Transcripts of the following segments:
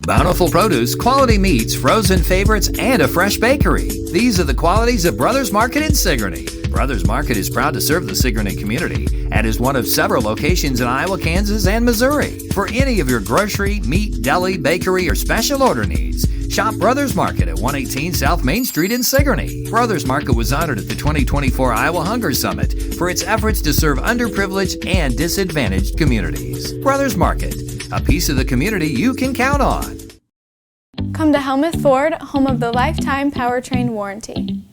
Bountiful produce, quality meats, frozen favorites, and a fresh bakery. These are the qualities of Brothers Market in Sigourney. Brothers Market is proud to serve the Sigourney community and is one of several locations in Iowa, Kansas, and Missouri. For any of your grocery, meat, deli, bakery, or special order needs, shop Brothers Market at 118 South Main Street in Sigourney. Brothers Market was honored at the 2024 Iowa Hunger Summit for its efforts to serve underprivileged and disadvantaged communities. Brothers Market, a piece of the community you can count on. Come to Helmuth Ford, home of the lifetime powertrain warranty.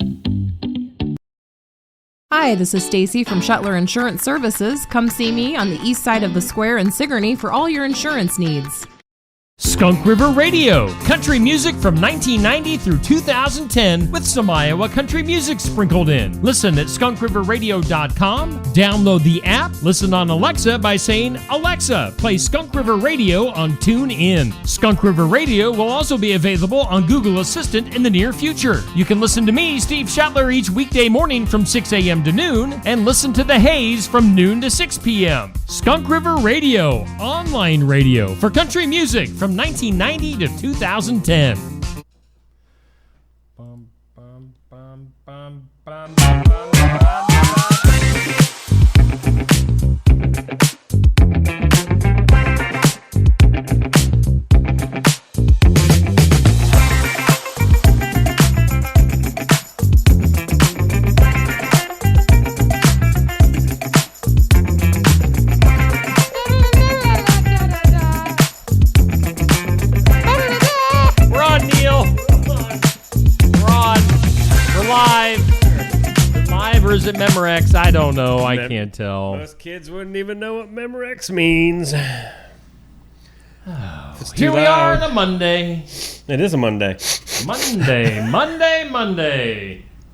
Hi, this is Stacy from Shuttler Insurance Services. Come see me on the east side of the square in Sigourney for all your insurance needs. Skunk River Radio, country music from 1990 through 2010 with some Iowa country music sprinkled in. Listen at skunkriverradio.com, download the app, listen on Alexa by saying, Alexa, play Skunk River Radio on TuneIn. Skunk River Radio will also be available on Google Assistant in the near future. You can listen to me, Steve Shuttler, each weekday morning from 6 a.m. to noon and listen to The Haze from noon to 6 p.m. Skunk River Radio, online radio for country music from 1990 to 2010. Bum, bum, bum, bum, bum, bum, bum. Or is it Memorex? I don't know. I can't tell. Most kids wouldn't even know what Memorex means. Here we are on a Monday. It is a Monday. Monday.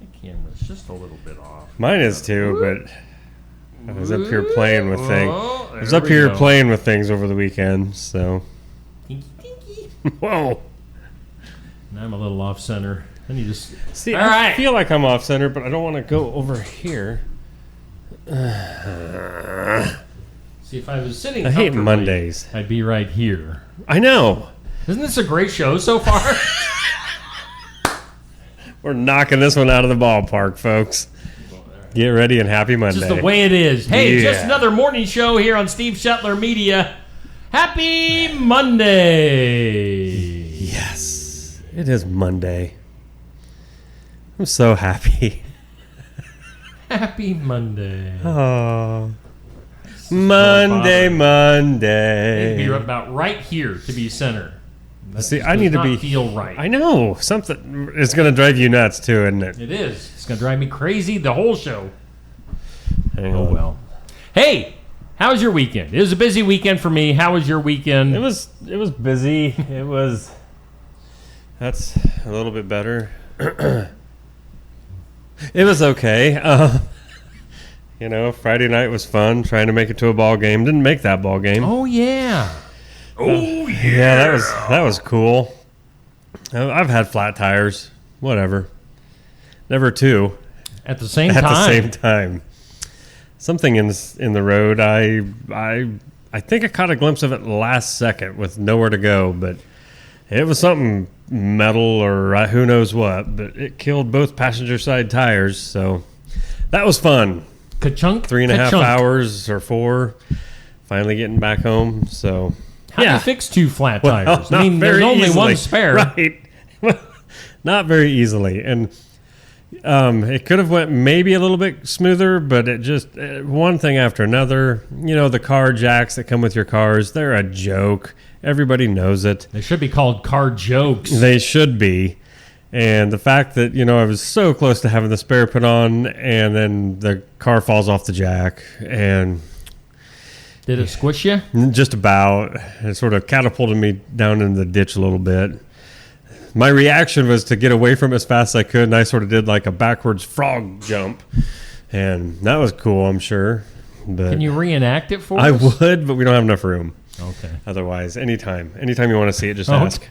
The camera's just a little bit off. Mine is too, but I was up here playing with things. Playing with things over the weekend, so. Tinky. Whoa. Now I'm a little off center. I need to see. I feel like I'm off center, but I don't want to go over here. See, if I was sitting, I hate Mondays. I'd be right here. I know. Isn't this a great show so far? We're knocking this one out of the ballpark, folks. Get ready and happy Monday. Just the way it is. Hey, just another morning show here on Steve Shuttler Media. Happy Monday. Yes, it is Monday. I'm so happy. Happy Monday. Oh. Monday. It'd be about right here to be center. See, I need to feel right. I know. Something is going to drive you nuts too, isn't it? It is. It's going to drive me crazy the whole show. Well. Hey, how was your weekend? It was a busy weekend for me. How was your weekend? It was busy. That's a little bit better. It was okay. Friday night was fun, trying to make it to a ball game. Didn't make that ball game. Oh, yeah. Yeah, that was cool. I've had flat tires. Whatever. Never two. At the same time. Something in the road. I think I caught a glimpse of it last second with nowhere to go, but it was something metal or who knows what, but it killed both passenger side tires, so that was fun. Ka-chunk. 3.5 hours or 4, finally getting back home, so. How do you fix two flat tires? There's only one spare. Right. Not very easily, and it could have went maybe a little bit smoother, but it just, one thing after another. The car jacks that come with your cars, they're a joke. Everybody knows it. They should be called car jokes. They should be. And the fact that, I was so close to having the spare put on, and then the car falls off the jack. And did it squish you? Just about. It sort of catapulted me down in the ditch a little bit. My reaction was to get away from it as fast as I could, and I sort of did like a backwards frog jump. And that was cool, I'm sure. But can you reenact it for us? I would, but we don't have enough room. Okay. Otherwise, anytime you want to see it, just ask.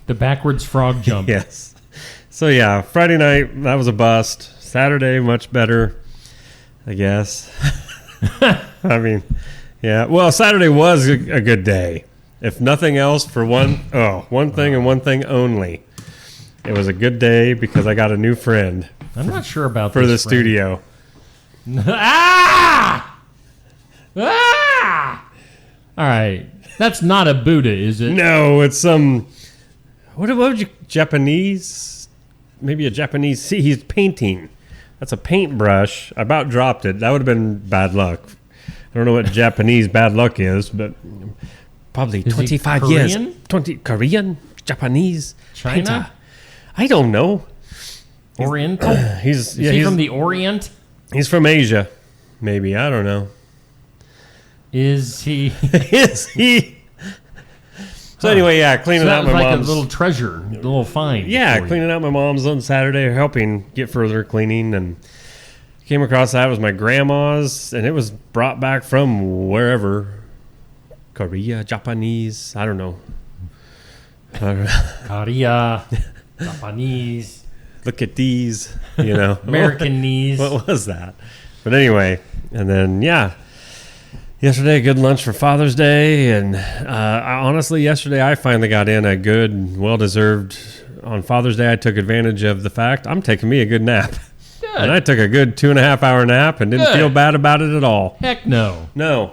The backwards frog jump. Yes. So yeah, Friday night, that was a bust. Saturday, much better, I guess. I mean, yeah. Well, Saturday was a good day. If nothing else, for one thing and one thing only. It was a good day because I got a new friend. I'm not sure about for the friend. studio. Ah! Ah! All right. That's not a Buddha, is it? No, it's some... What would you... Japanese? Maybe a Japanese... See, he's painting. That's a paintbrush. I about dropped it. That would have been bad luck. I don't know what Japanese bad luck is, but probably is 25 he years. Korean? 20 Korean? Japanese? China? Painter. I don't know. Oriental? Is he he's from the Orient? He's from Asia. Maybe. I don't know. Is he? Is he? So anyway, yeah, cleaning that out was my like mom's. a little treasure, a little find. Yeah, for you. cleaning out my mom's on Saturday, helping get further cleaning, and came across that. It was my grandma's, and it was brought back from wherever. Korea, Japanese, I don't know. Korea, Japanese, Look at these, you know. American knees. What was that? But anyway, and then, yeah. Yesterday, good lunch for Father's Day, and honestly, yesterday I finally got in a good, well-deserved. On Father's Day, I took advantage of the fact I'm taking me a good nap, Good. and I took a good 2.5-hour nap and didn't Good. feel bad about it at all. Heck no. No.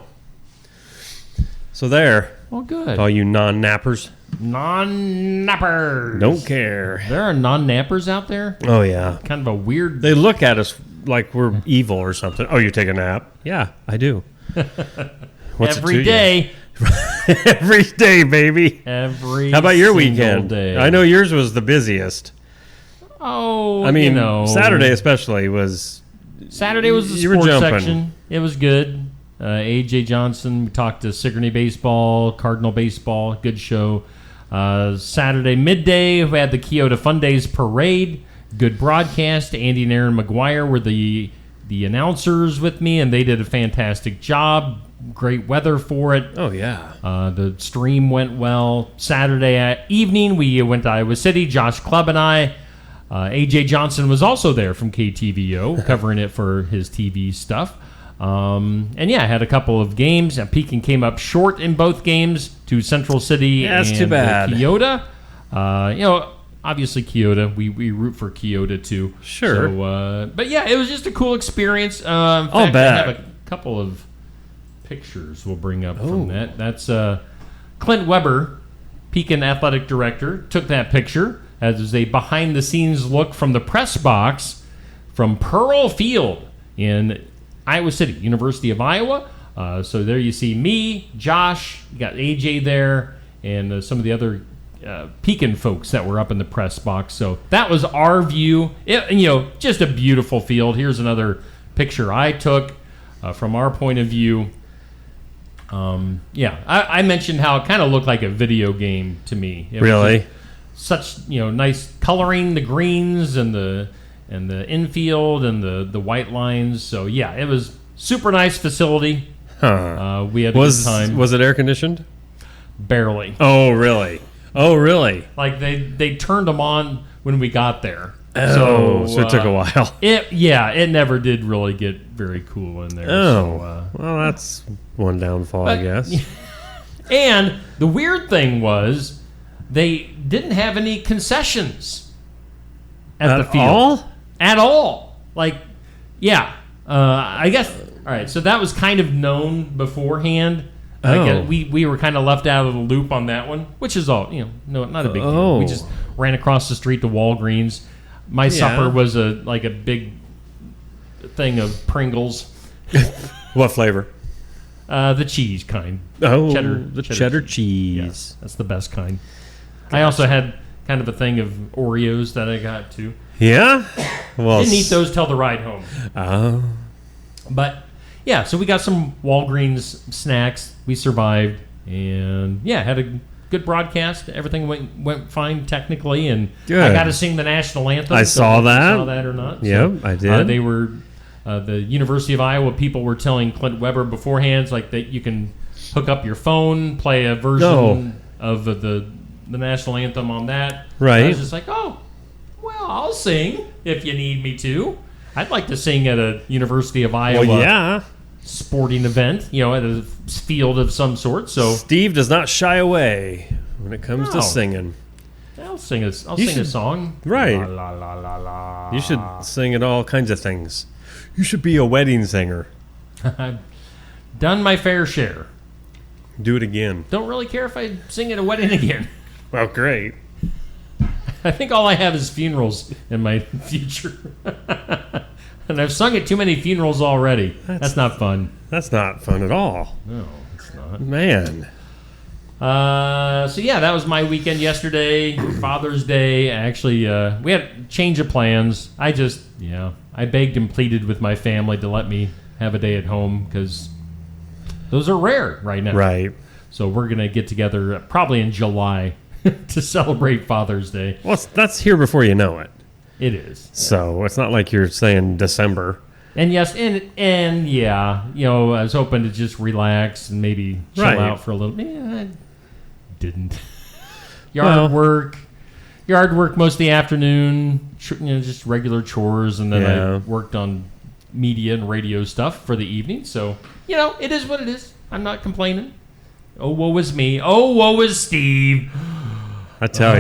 So there, Well, good. all you non-nappers, Non-nappers. don't care. There are non-nappers out there. Oh yeah, Kind of a weird. they look at us like we're evil or something. Oh, you take a nap? Yeah, I do. What's it every to you? day. Every day, baby. Every. How about your single weekend? Day. I know yours was the busiest. Oh, I mean, you know, Saturday especially was. Saturday was the You were sports jumping. section. It was good. AJ Johnson. We talked to Sigourney baseball, Cardinal baseball. Good show. Saturday midday, we had the Keota Fun Days parade. Good broadcast. Andy and Aaron McGuire were the announcers with me, and they did a fantastic job. Great weather for it. Oh yeah. The stream went well. Saturday evening, we went to Iowa City. Josh Clubb and I. AJ Johnson was also there from KTVO, covering it for his TV stuff. And yeah, I had a couple of games. Pekin came up short in both games to Central City. Yeah, that's and too bad. Keota. Obviously Keota. We root for Keota too. Sure. So, but yeah, it was just a cool experience. In fact, I'll bet. I have a couple of pictures we'll bring up from that. That's Clint Weber, Pekin athletic director, took that picture as a behind-the-scenes look from the press box from Pearl Field in Iowa City, University of Iowa. So there you see me, Josh, you got AJ there, and some of the other Pekin folks that were up in the press box. So that was our view. Just a beautiful field. Here's another picture I took from our point of view. I mentioned how it kind of looked like a video game to me. It was Really? just such nice coloring, the greens and the infield and the white lines. So yeah, it was super nice facility. Huh. We had a good time. Was it air conditioned? Barely. Oh really? Oh really? Like they turned them on when we got there. So it took a while. It never did really get very cool in there. Oh, well, that's one downfall, I guess. And the weird thing was they didn't have any concessions at the field. At all. Like, yeah. I guess, all right, so that was kind of known beforehand. We were kind of left out of the loop on that one, which is all, not a big deal. We just ran across the street to Walgreens. My supper was a big thing of Pringles. What flavor? The cheese kind. Oh, cheddar cheddar cheese. Yes, that's the best kind. I also had kind of a thing of Oreos that I got too. Yeah? Well, Didn't eat those till the ride home. Oh. But yeah, so we got some Walgreens snacks. We survived, and yeah, had a good broadcast. Everything went fine technically, and Good. I got to sing the national anthem. I saw that. You saw that or not? Yep, I did. They were the University of Iowa people were telling Clint Weber beforehand, like that you can hook up your phone, play a version of the national anthem on that. Right. I was just like, oh, well, I'll sing if you need me to. I'd like to sing at a University of Iowa. Well, yeah. sporting event, at a field of some sort. So Steve does not shy away when it comes to singing. I'll sing a song. Right. La, la, la, la. You should sing at all kinds of things. You should be a wedding singer. I've done my fair share. Do it again. Don't really care if I sing at a wedding again. Well, great. I think all I have is funerals in my future. And I've sung at too many funerals already. That's not fun. That's not fun at all. No, it's not. Man. So yeah, that was my weekend yesterday. Father's Day. Actually, we had a change of plans. I begged and pleaded with my family to let me have a day at home because those are rare right now. Right. So we're going to get together probably in July to celebrate Father's Day. Well, that's here before you know it. It is. So it's not like you're saying December. And yes, and yeah, I was hoping to just relax and maybe chill out for a little. I didn't. Yard work most of the afternoon. Just regular chores, and then I worked on media and radio stuff for the evening. So it is what it is. I'm not complaining. Oh, woe is me. Oh, woe is Steve. I tell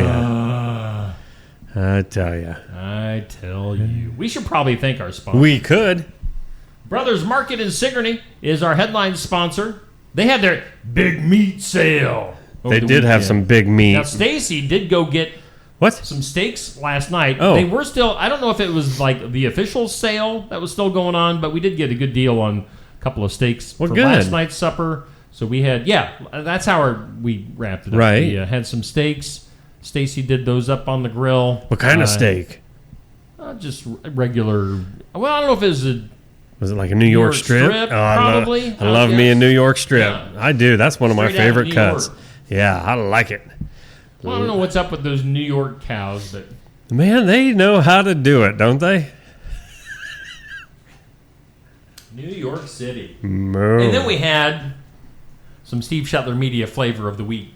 you. We should probably thank our sponsor. We could. Brothers Market in Sigourney is our headline sponsor. They had their big meat sale. They did have some big meat. Now, Stacy did go get some steaks last night. Oh. They were still, I don't know if it was like the official sale that was still going on, but we did get a good deal on a couple of steaks for last night's supper. So we had, that's how we wrapped it up. Right. We had some steaks. Stacy did those up on the grill. What kind of steak? Just regular. Well, I don't know if it was it like a New York strip? Probably. I love me a New York strip. Yeah. I do. That's one of my favorite cuts. York. Yeah, I like it. Well, I don't know what's up with those New York cows, but man, they know how to do it, don't they? New York City. No. And then we had some Steve Shetler Media flavor of the week.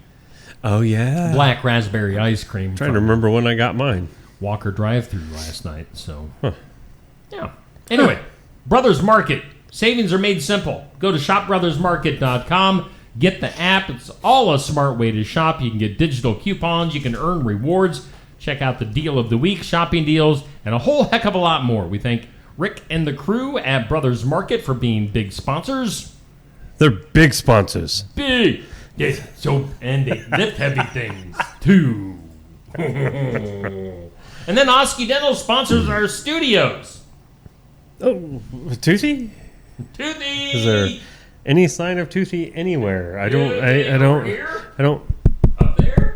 Oh, yeah. Black raspberry ice cream. I'm trying to remember when I got mine. Walker drive-thru last night. So, yeah. Anyway, Brothers Market. Savings are made simple. Go to shopbrothersmarket.com. Get the app. It's all a smart way to shop. You can get digital coupons. You can earn rewards. Check out the deal of the week, shopping deals, and a whole heck of a lot more. We thank Rick and the crew at Brothers Market for being big sponsors. They're big sponsors. Big. Yes, and they lift heavy things, too. And then Oski Dental sponsors our studios. Oh, Toothy? Toothy! Is there any sign of Toothy anywhere? I don't. Up there?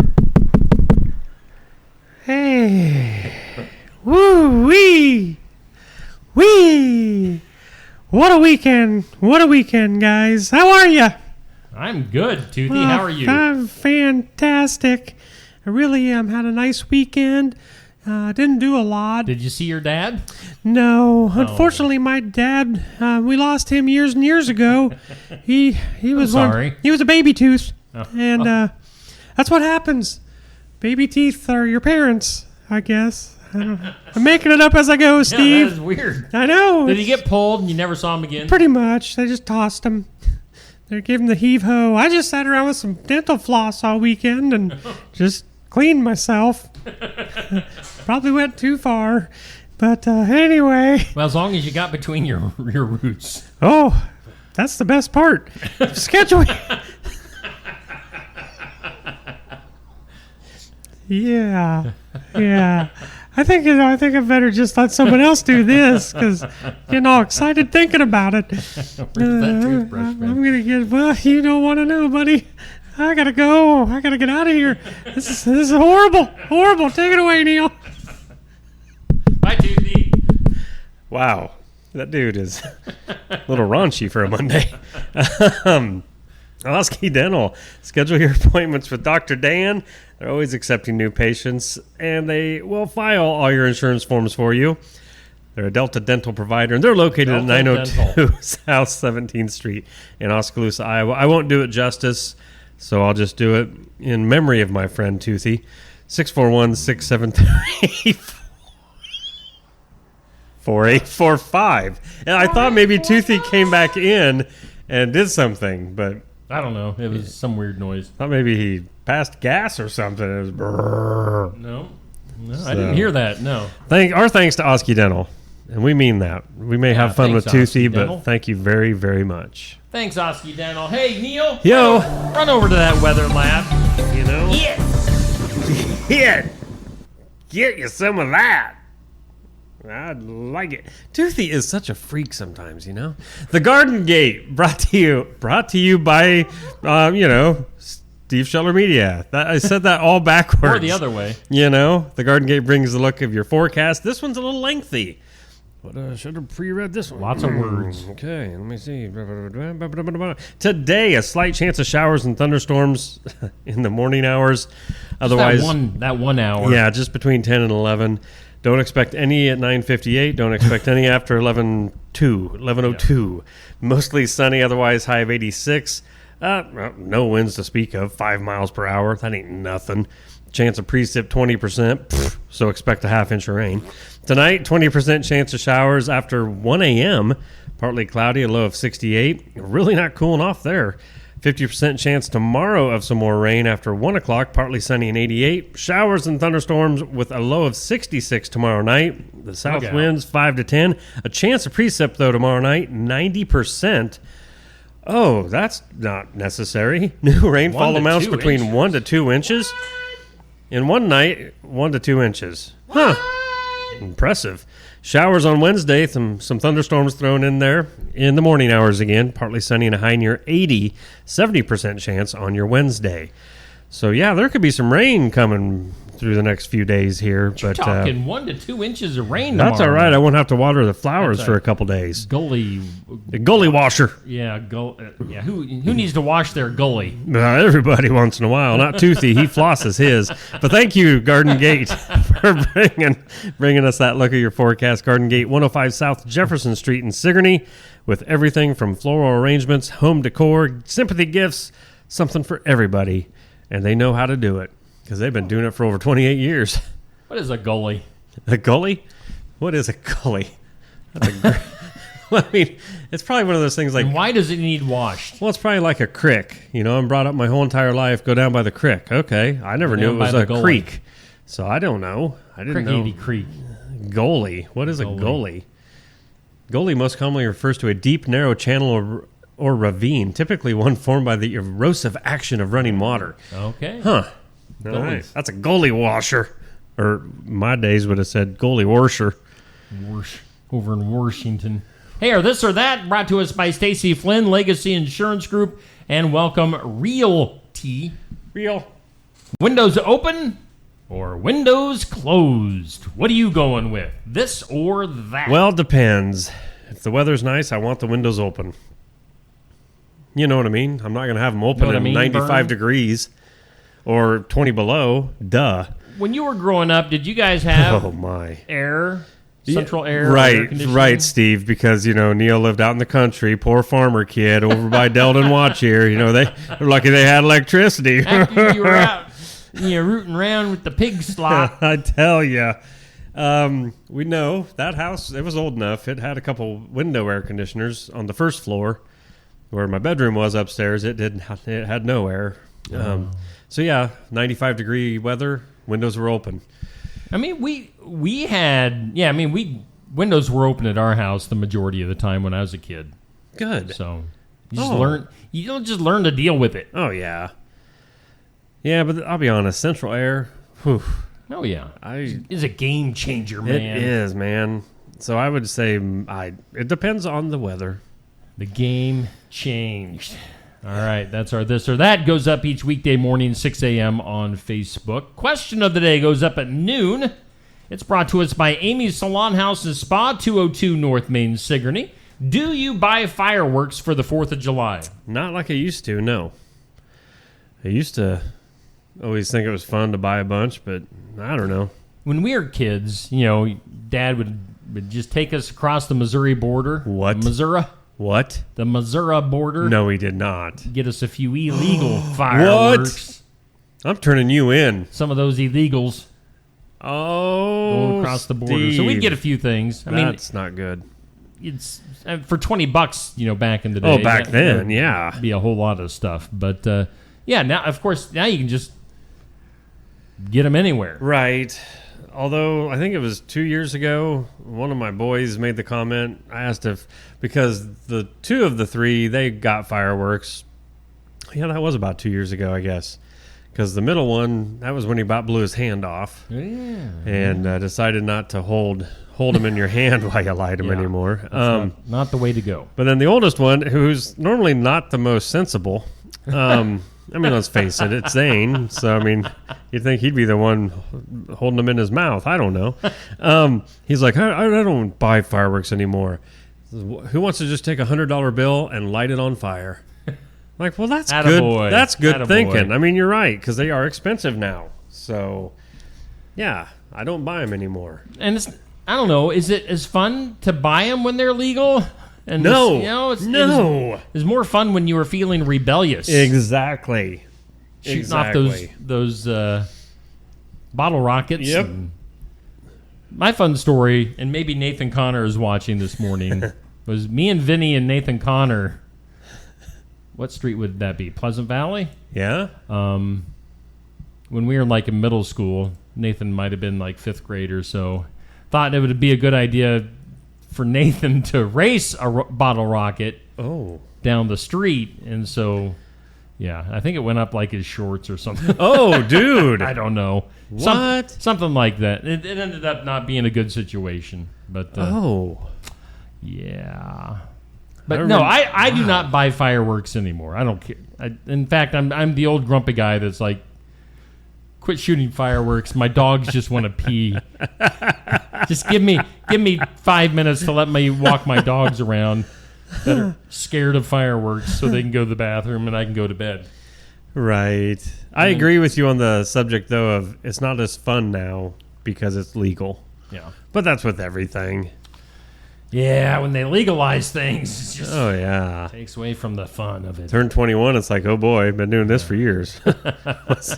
Hey. Woo wee. Wee. What a weekend. What a weekend, guys. How are you? I'm good, Toothy. How are you? I'm fantastic. I really am. Had a nice weekend. Didn't do a lot. Did you see your dad? No. Unfortunately, my dad, we lost him years and years ago. He was he was a baby tooth. And that's what happens. Baby teeth are your parents, I guess. I'm making it up as I go, Steve. Yeah, that is weird. I know. Did he get pulled and you never saw him again? Pretty much. They just tossed him. They gave him the heave-ho. I just sat around with some dental floss all weekend and just cleaned myself. Probably went too far. But anyway. Well, as long as you got between your roots. Oh, that's the best part. Scheduling. Yeah. I think I better just let someone else do this because getting all excited thinking about it. Where's that toothbrush, man? I'm gonna get. Well, you don't want to know, buddy. I gotta go. I gotta get out of here. This is horrible. Take it away, Neil. Bye, Toothy. Wow, that dude is a little raunchy for a Monday. Oski Dental. Schedule your appointments with Dr. Dan. They're always accepting new patients, and they will file all your insurance forms for you. They're a Delta Dental provider, and they're located at 902 South 17th Street in Oskaloosa, Iowa. I won't do it justice, so I'll just do it in memory of my friend Toothy. 641-673 4845. And I thought maybe Toothy came back in and did something, but I don't know. It was some weird noise. I thought maybe he passed gas or something. It was brrr. No, I didn't hear that. No. Our thanks to Oski Dental. And we mean that. We may have fun with Toothy, but thank you very, very much. Thanks, Oski Dental. Hey, Neil. Yo. Run over to that weather lab. You know? Yeah. Get you some of that. I'd like it. Toothy is such a freak sometimes, you know? The Garden Gate, brought to you by, Steve Scheller Media. I said that all backwards. Or the other way. You know, the Garden Gate brings the look of your forecast. This one's a little lengthy. But I should have pre-read this one. Lots of words. Okay, let me see. Today, a slight chance of showers and thunderstorms in the morning hours. Otherwise, that 1 hour. Yeah, just between 10 and 11. Don't expect any at 9:58. Don't expect any after 11:02. Mostly sunny, otherwise high of 86. No winds to speak of, 5 miles per hour. That ain't nothing. Chance of precip 20%, so expect a half-inch of rain. Tonight, 20% chance of showers after 1 a.m. Partly cloudy, a low of 68. Really not cooling off there. 50% chance tomorrow of some more rain after 1 o'clock, partly sunny and 88. Showers and thunderstorms with a low of 66 tomorrow night. The south winds 5 to 10. A chance of precip, though, tomorrow night, 90%. Oh, that's not necessary. New rainfall amounts between 1 to 2 inches. In one night, 1 to 2 inches. Huh. Impressive. Showers on Wednesday, some thunderstorms thrown in there in the morning hours again. Partly sunny and a high near 80, 70% chance on your Wednesday. So, yeah, there could be some rain coming through the next few days here. You're talking 1 to 2 inches of rain That's tomorrow. all right. I won't have to water the flowers for a couple days. Gully washer. Yeah, Who needs to wash their gully? Everybody once in a while. Not Toothy. He flosses his. But thank you, Garden Gate, for bringing us that look at your forecast. Garden Gate, 105 South Jefferson Street in Sigourney, with everything from floral arrangements, home decor, sympathy gifts, something for everybody. And they know how to do it because they've been doing it for over 28 years. What is a gully? A gully? What is a gully? Well, I mean, it's probably one of those things like... And why does it need washed? Well, it's probably like a creek. You know, I'm brought up my whole entire life, go down by the creek. Okay, I never knew it was a creek. So I don't know. I didn't know. Creek. Gully. What is a gully? Gully most commonly refers to a deep, narrow channel or ravine, typically one formed by the erosive action of running water. Okay. Huh. All right. That's a gully washer. Or my days would have said gully washer. Over in Washington. Hey, or this or that, brought to us by Stacy Flynn, Legacy Insurance Group, and Welcome Realty. Real. Windows open or windows closed? What are you going with? This or that? Well, it depends. If the weather's nice, I want the windows open. You know what I mean? I'm not going to have them open at 95 degrees or 20 below. Duh. When you were growing up, did you guys have central air? Right, Steve, because, Neil lived out in the country, poor farmer kid over by Delden Watch here. They're lucky they had electricity. After you were out, rooting around with the pig slop. I tell you. We know that house, it was old enough. It had a couple window air conditioners on the first floor where my bedroom was upstairs. It had no air. So yeah, 95 degree weather, windows were open. I mean, windows were open at our house the majority of the time when I was a kid. Good. So you don't just learn to deal with it. Oh yeah. Yeah, but I'll be honest, central air, whew. Oh yeah. It's a game changer, man. It is, man. So I would say it depends on the weather. The game changed. All right, that's our this or that. Goes up each weekday morning, 6 a.m. on Facebook. Question of the day goes up at noon. It's brought to us by Amy's Salon House and Spa, 202 North Main, Sigourney. Do you buy fireworks for the 4th of July? Not like I used to, no. I used to always think it was fun to buy a bunch, but I don't know. When we were kids, Dad would just take us across the Missouri border. What? Missouri. What? The Missouri border. No, he did not. Get us a few illegal fireworks. What? I'm turning you in. Some of those illegals. Oh, go across the border. So we'd get a few things. I mean, that's not good. It's for $20, back in the day. Oh, back then, yeah. Be a whole lot of stuff. But now, of course, now you can just get them anywhere. Right. Although I think it was 2 years ago, one of my boys made the comment. I asked if, because the two of the three, they got fireworks. Yeah, that was about 2 years ago, I guess. Because the middle one, that was when he about blew his hand off. Yeah. And decided not to hold him in your hand while you light them anymore. Not the way to go. But then the oldest one, who's normally not the most sensible, I mean, let's face it, it's Zane. So, I mean, you'd think he'd be the one holding them in his mouth. I don't know. He's like, I don't buy fireworks anymore. Who wants to just take $100 bill and light it on fire? I'm like, well, that's good. That's good thinking. I mean, you're right, because they are expensive now. So, yeah, I don't buy them anymore. And I don't know. Is it as fun to buy them when they're legal? And no, it's more fun when you were feeling rebellious. Exactly. Shooting off those bottle rockets. Yep. My fun story, and maybe Nathan Connor is watching this morning, was me and Vinny and Nathan Connor. What street would that be? Pleasant Valley? Yeah. When we were in middle school, Nathan might have been fifth grade or so. Thought it would be a good idea for Nathan to race a bottle rocket down the street. And so, yeah, I think it went up his shorts or something. Oh, dude. I don't know. What? Something like that. It ended up not being a good situation. But yeah. But no, I do not buy fireworks anymore. I don't care. In fact, I'm the old grumpy guy that's like, quit shooting fireworks. My dogs just want to pee. Just give me 5 minutes to let me walk my dogs around that are scared of fireworks so they can go to the bathroom and I can go to bed. Right. I agree with you on the subject, though, of it's not as fun now because it's legal. Yeah. But that's with everything. Yeah, when they legalize things, it just takes away from the fun of it. Turn 21, it's like, oh boy, I've been doing this for years. What's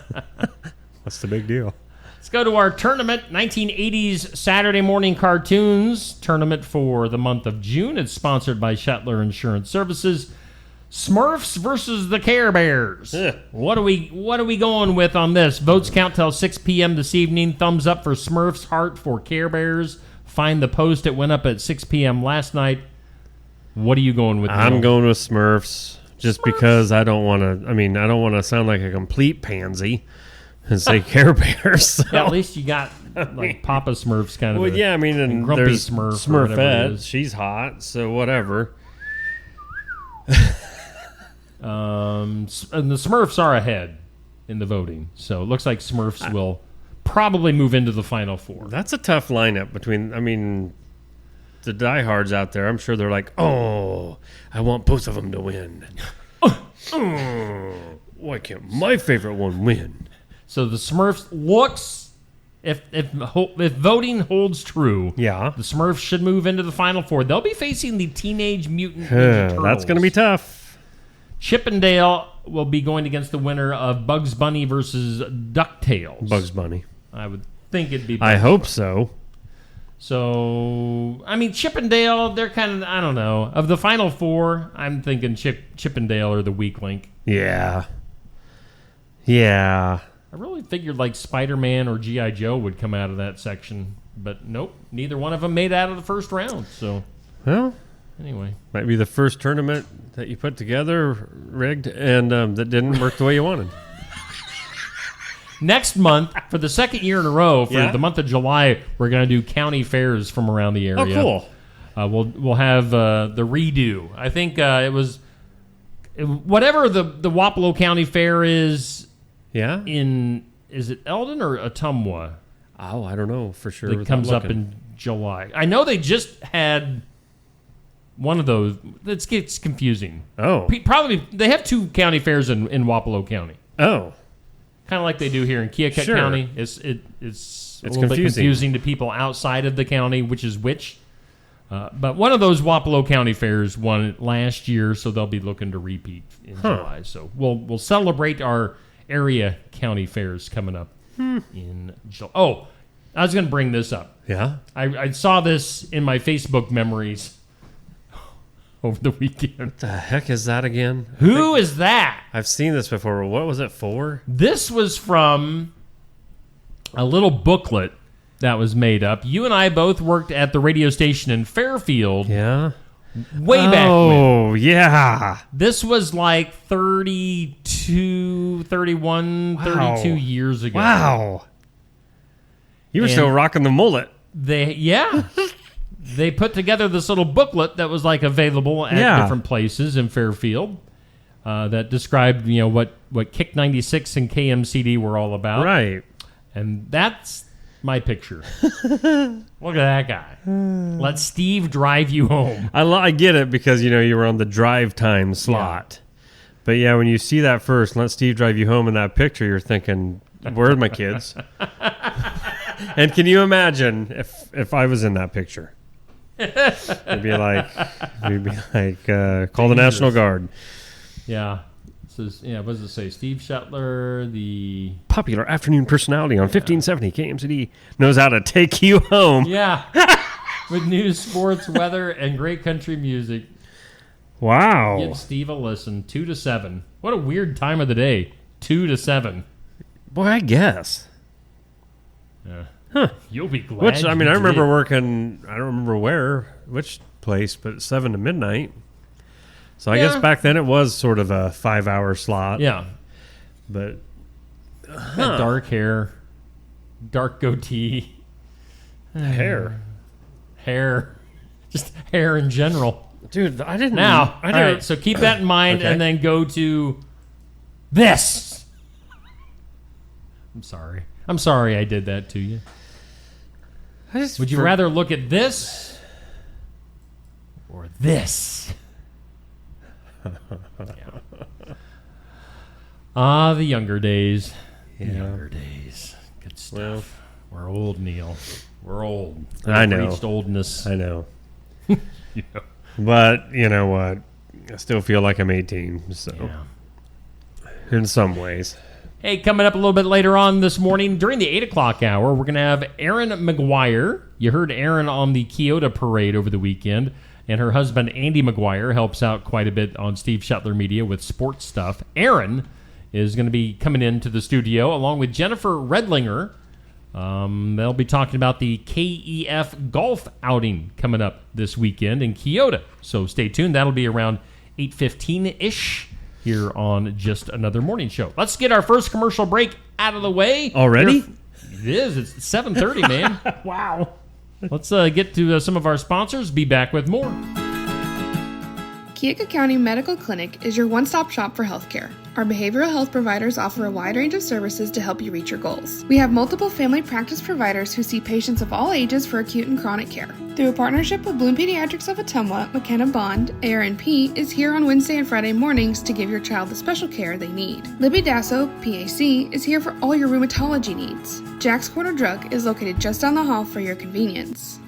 the big deal? Let's go to our tournament, 1980s Saturday Morning Cartoons tournament for the month of June. It's sponsored by Shetler Insurance Services. Smurfs versus the Care Bears. What are we going with on this? Votes count till 6 p.m. this evening. Thumbs up for Smurfs, heart for Care Bears. Find the post. It went up at 6 p.m. last night. What are you going with? I'm going with Smurfs just because I don't want to sound like a complete pansy and say Care Bears. So. Yeah, at least you got Papa Smurf's kind of. Well, yeah, and grumpy there's Smurf. Smurfette. She's hot, so whatever. And the Smurfs are ahead in the voting, so it looks like Smurfs will probably move into the Final Four. That's a tough lineup between. The diehards out there. I'm sure they're like, oh, I want both of them to win. Why can't my favorite one win? So the Smurfs looks, if voting holds true, the Smurfs should move into the Final Four. They'll be facing the Teenage Mutant Ninja Turtles. That's going to be tough. Chippendale will be going against the winner of Bugs Bunny versus DuckTales. Bugs Bunny. I would think it'd be Bugs I hope Bunny. so. So, Chippendale, they're kind of, I don't know. Of the Final Four, I'm thinking Chippendale or the weak link. Yeah. Yeah. I really figured Spider-Man or G.I. Joe would come out of that section. But nope, neither one of them made out of the first round. So, well, anyway. Might be the first tournament that you put together, rigged, and that didn't work the way you wanted. Next month, for the second year in a row, for the month of July, we're going to do county fairs from around the area. Oh, cool. We'll have the redo. I think it was whatever the Wapello County Fair is. Yeah. Is it Eldon or Ottumwa? Oh, I don't know for sure. It comes up in July. I know they just had one of those. It gets confusing. Oh. Probably they have two county fairs in Wapello County. Oh. Kind of like they do here in Keokuk County. It's a little bit confusing to people outside of the county, which is which. But one of those Wapello County fairs won last year, so they'll be looking to repeat in July. So we'll celebrate our area county fairs coming up in July. Oh, I was going to bring this up. Yeah? I saw this in my Facebook memories over the weekend. What the heck is that again? Who is that? I've seen this before. What was it for? This was from a little booklet that was made up. You and I both worked at the radio station in Fairfield. Yeah? Way back when. Oh, yeah. This was like 32, 31, Wow. 32 years ago. Wow. You were still rocking the mullet. They put together this little booklet that was like available at different places in Fairfield that described, what Kick 96 and KMCD were all about. Right. And that's my picture. Look at that guy. Let Steve drive you home. I get it because, you were on the drive time slot. Yeah. But yeah, when you see that first, let Steve drive you home in that picture, you're thinking, where are my kids? And can you imagine if I was in that picture? We'd be like, call the National Guard. Yeah. What does it say? Steve Shetler, the popular afternoon personality on 1570 KMCD, knows how to take you home. Yeah. With news, sports, weather, and great country music. Wow. Give Steve a listen. 2 to 7. What a weird time of the day. 2 to 7. Boy, I guess. Yeah. Huh. You'll be glad. Which, I remember working, I don't remember which place, but 7 to midnight. So I guess back then it was sort of a 5-hour slot. Yeah. But dark hair, dark goatee. Hair. Just hair in general. Dude, I didn't. All right, so keep that in mind and then go to this. I'm sorry I did that to you. Would you rather look at this or this? The younger days. The younger days. Good stuff. Well, we're old, Neil. We're old. I know. Reached oldness. I know. But you know what? I still feel like I'm 18. So, in some ways. Hey, coming up a little bit later on this morning, during the 8 o'clock hour, we're going to have Erin McGuire. You heard Erin on the Keota parade over the weekend. And her husband, Andy McGuire, helps out quite a bit on Steve Shetler Media with sports stuff. Erin is going to be coming into the studio along with Jennifer Redlinger. They'll be talking about the KEF golf outing coming up this weekend in Keota. So stay tuned. That'll be around 8:15-ish here on Just Another Morning Show. Let's get our first commercial break out of the way. Already? It is. It's 7:30, man. Wow. Let's get to some of our sponsors. Be back with more. Keota County Medical Clinic is your one-stop shop for healthcare. Our behavioral health providers offer a wide range of services to help you reach your goals. We have multiple family practice providers who see patients of all ages for acute and chronic care. Through a partnership with Bloom Pediatrics of Ottumwa, McKenna Bond, ARNP is here on Wednesday and Friday mornings to give your child the special care they need. Libby Dasso, PAC, is here for all your rheumatology needs. Jack's Corner Drug is located just down the hall for your convenience.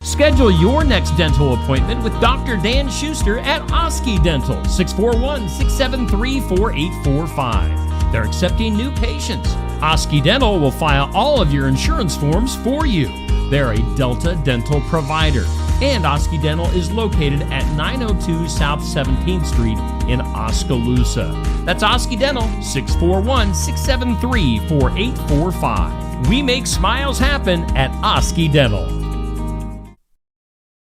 Schedule your next dental appointment with Dr. Dan Schuster at Oski Dental, 641-673-4845. They're accepting new patients. Oski Dental will file all of your insurance forms for you. They're a Delta dental provider. And Oski Dental is located at 902 South 17th Street in Oskaloosa. That's Oski Dental, 641-673-4845. We make smiles happen at Oski Dental.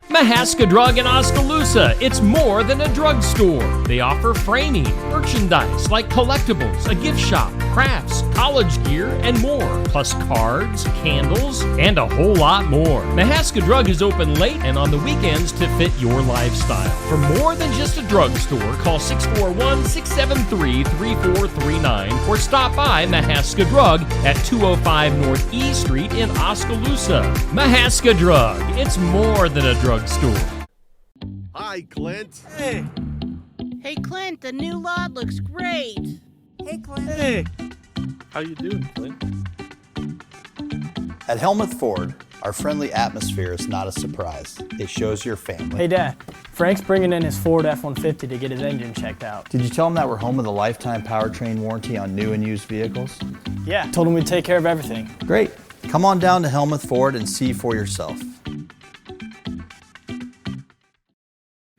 Mahaska Drug in Oskaloosa. It's more than a drugstore. They offer framing, merchandise like collectibles, a gift shop, crafts, college gear, and more, plus cards, candles, and a whole lot more. Mahaska Drug is open late and on the weekends to fit your lifestyle. For more than just a drugstore, call 641-673-3439 or stop by Mahaska Drug at 205 North E Street in Oskaloosa. Mahaska Drug. It's more than a drugstore. Hi, Clint. Hey. Hey, Clint, the new lot looks great. Hey, Clint. Hey. How you doing, Clint? At Helmuth Ford, Our friendly atmosphere is not a surprise. It shows your family. Hey, Dad. Frank's bringing in his Ford F-150 to get his engine checked out. Did you tell him that we're home with a lifetime powertrain warranty on new and used vehicles? Yeah, told him we'd take care of everything. Great. Come on down to Helmuth Ford and see for yourself.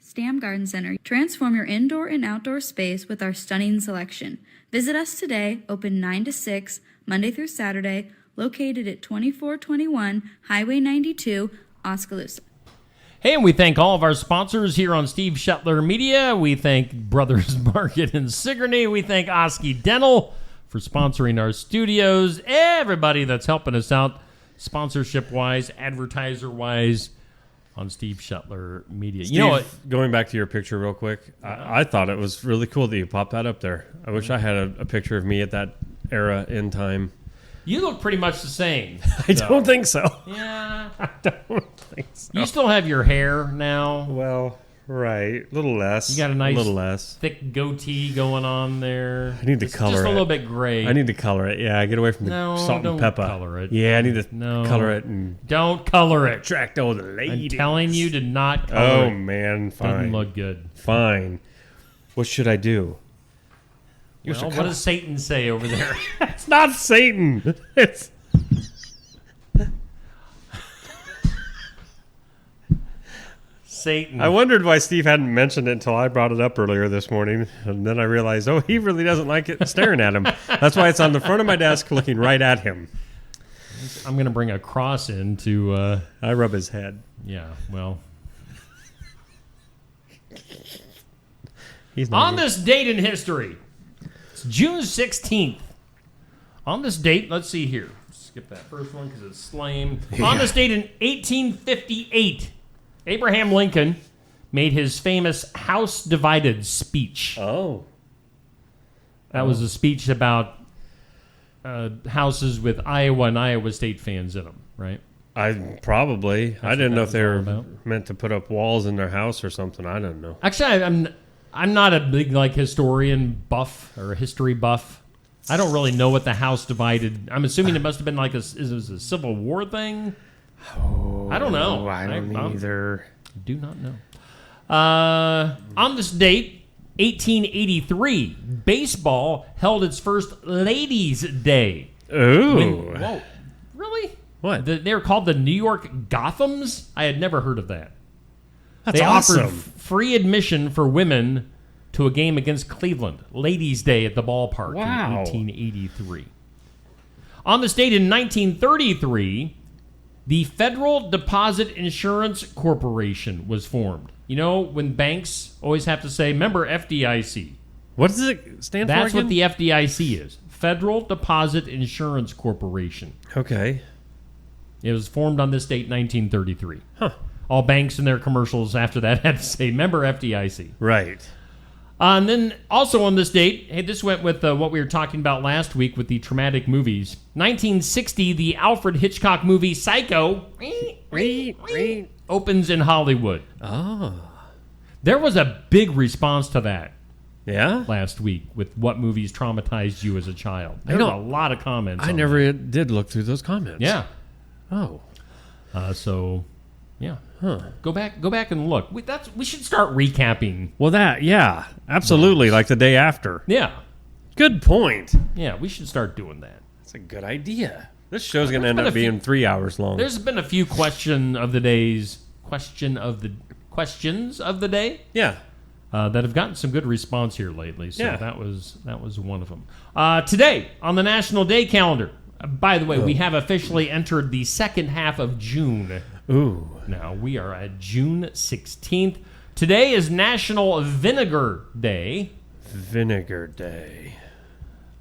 Stam Garden Center. Transform your indoor and outdoor space with our stunning selection. Visit us today, open 9 to 6, Monday through Saturday, located at 2421 Highway 92, Oskaloosa. Hey, and we thank all of our sponsors here on Steve Shetler Media. We thank Brothers Market in Sigourney. We thank Oski Dental for sponsoring our studios. Everybody that's helping us out sponsorship-wise, advertiser-wise on Steve Shetler Media. Steve, you know what? Going back to your picture real quick, I thought it was really cool that you popped that up there. I wish I had a picture of me at that era in time. You look pretty much the same. I don't think so. Yeah. I don't think so. You still have your hair now. Well, right. A little less. You got a nice little less thick goatee going on there. I need to color it. Just a little bit gray. I need to color it. Yeah, get away from the salt and pepper. Color it. Yeah, I need to color it and don't color it. Attract all the ladies. I'm telling you to not color it. Oh man, fine. Doesn't look good. Fine. What should I do? Well, what does Satan say over there? It's not Satan. It's Satan. I wondered why Steve hadn't mentioned it until I brought it up earlier this morning, and then I realized, he really doesn't like it staring at him. That's why it's on the front of my desk, looking right at him. I'm going to bring a cross in to. I rub his head. Yeah. Well. He's not on this date in history. It's June 16th. On this date, let's see here. Skip that first one because it's lame. Yeah. On this date in 1858, Abraham Lincoln made his famous House Divided speech. Oh. That was a speech about houses with Iowa and Iowa State fans in them, right? I didn't know if they were meant to put up walls in their house or something. I don't know. Actually, I'm not a big historian buff or a history buff. I don't really know what the House Divided. I'm assuming it must have been like it was a Civil War thing. Oh, I don't know. I don't either. Do not know. On this date, 1883, baseball held its first Ladies' Day. Ooh. Whoa. Really? What? They were called the New York Gothams? I had never heard of that. That's they awesome. offered free admission for women to a game against Cleveland. Ladies' Day at the ballpark in 1883. On this date in 1933, the Federal Deposit Insurance Corporation was formed. You know, when banks always have to say, member FDIC. What does it stand for That's again? what the FDIC is. Federal Deposit Insurance Corporation. Okay. It was formed on this date, 1933. Huh. All banks in their commercials after that had to say, member FDIC. Right. And then also on this date, hey, this went with what we were talking about last week with the traumatic movies. 1960, the Alfred Hitchcock movie Psycho opens in Hollywood. Oh. There was a big response to that. Yeah? Last week with what movies traumatized you as a child. There were a lot of comments. I never did look through those comments. Yeah. Oh. So, yeah. Huh. Go back and look. We should start recapping. Well, yeah, absolutely, like the day after. Yeah. Good point. Yeah, we should start doing that. That's a good idea. This show's going to end up being 3 hours long. There's been a few questions of the day. Yeah. That have gotten some good response here lately. So yeah. that was one of them. Today on the National Day calendar. By the way, we have officially entered the second half of June. Ooh. Now we are at June 16th. Today is National Vinegar Day. Vinegar Day.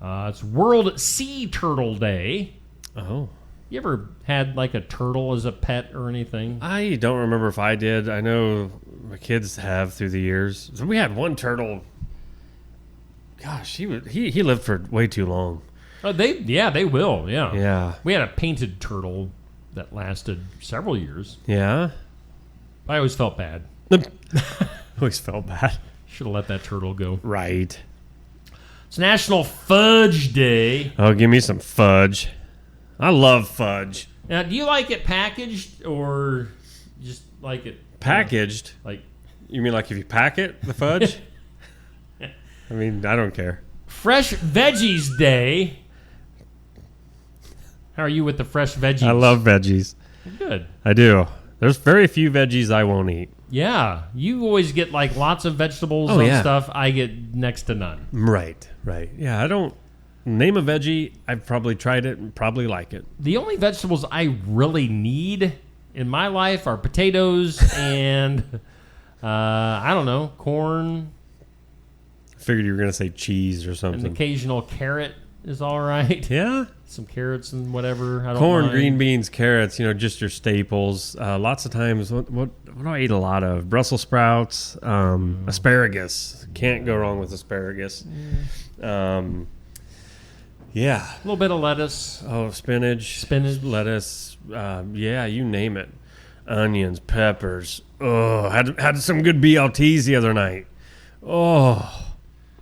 It's World Sea Turtle Day. Oh. You ever had like a turtle as a pet or anything? I don't remember if I did. I know my kids have through the years. So we had one turtle. Gosh, he lived for way too long. They will. Yeah. Yeah. We had a painted turtle that lasted several years. Yeah. I always felt bad. Always felt bad. Should have let that turtle go. Right. It's National Fudge Day. Oh, give me some fudge. I love fudge. Now, do you like it packaged or just like it Packaged? Like, you mean like if you pack it, the fudge? I mean, I don't care. Fresh Veggies Day. How are you with the fresh veggies? I love veggies. Good. I do. There's very few veggies I won't eat. Yeah. You always get like lots of vegetables and stuff. I get next to none. Right. Yeah, I don't... Name a veggie, I've probably tried it and probably like it. The only vegetables I really need in my life are potatoes and, I don't know, corn. I figured you were going to say cheese or something. An occasional carrot is all right. Yeah? Some carrots and whatever. I don't Corn, mind. green beans, carrots, just your staples. Lots of times, what do I eat a lot of? Brussels sprouts, asparagus. Can't go wrong with asparagus. Yeah. A little bit of lettuce. Oh, spinach, lettuce. You name it. Onions, peppers. Oh, had some good BLTs the other night. Oh.